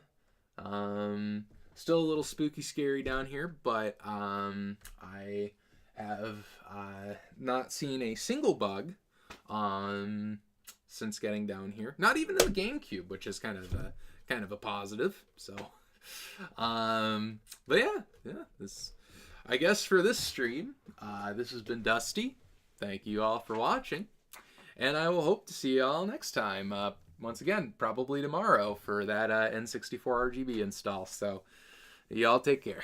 Speaker 1: Still a little spooky scary down here, but I have not seen a single bug since getting down here. Not even in the Gamecube, which is kind of a positive. So but yeah, this, I guess, for this stream, this has been Dusty. Thank you all for watching, and I will hope to see you all next time. Once again, probably tomorrow for that N64 RGB install. So, y'all take care.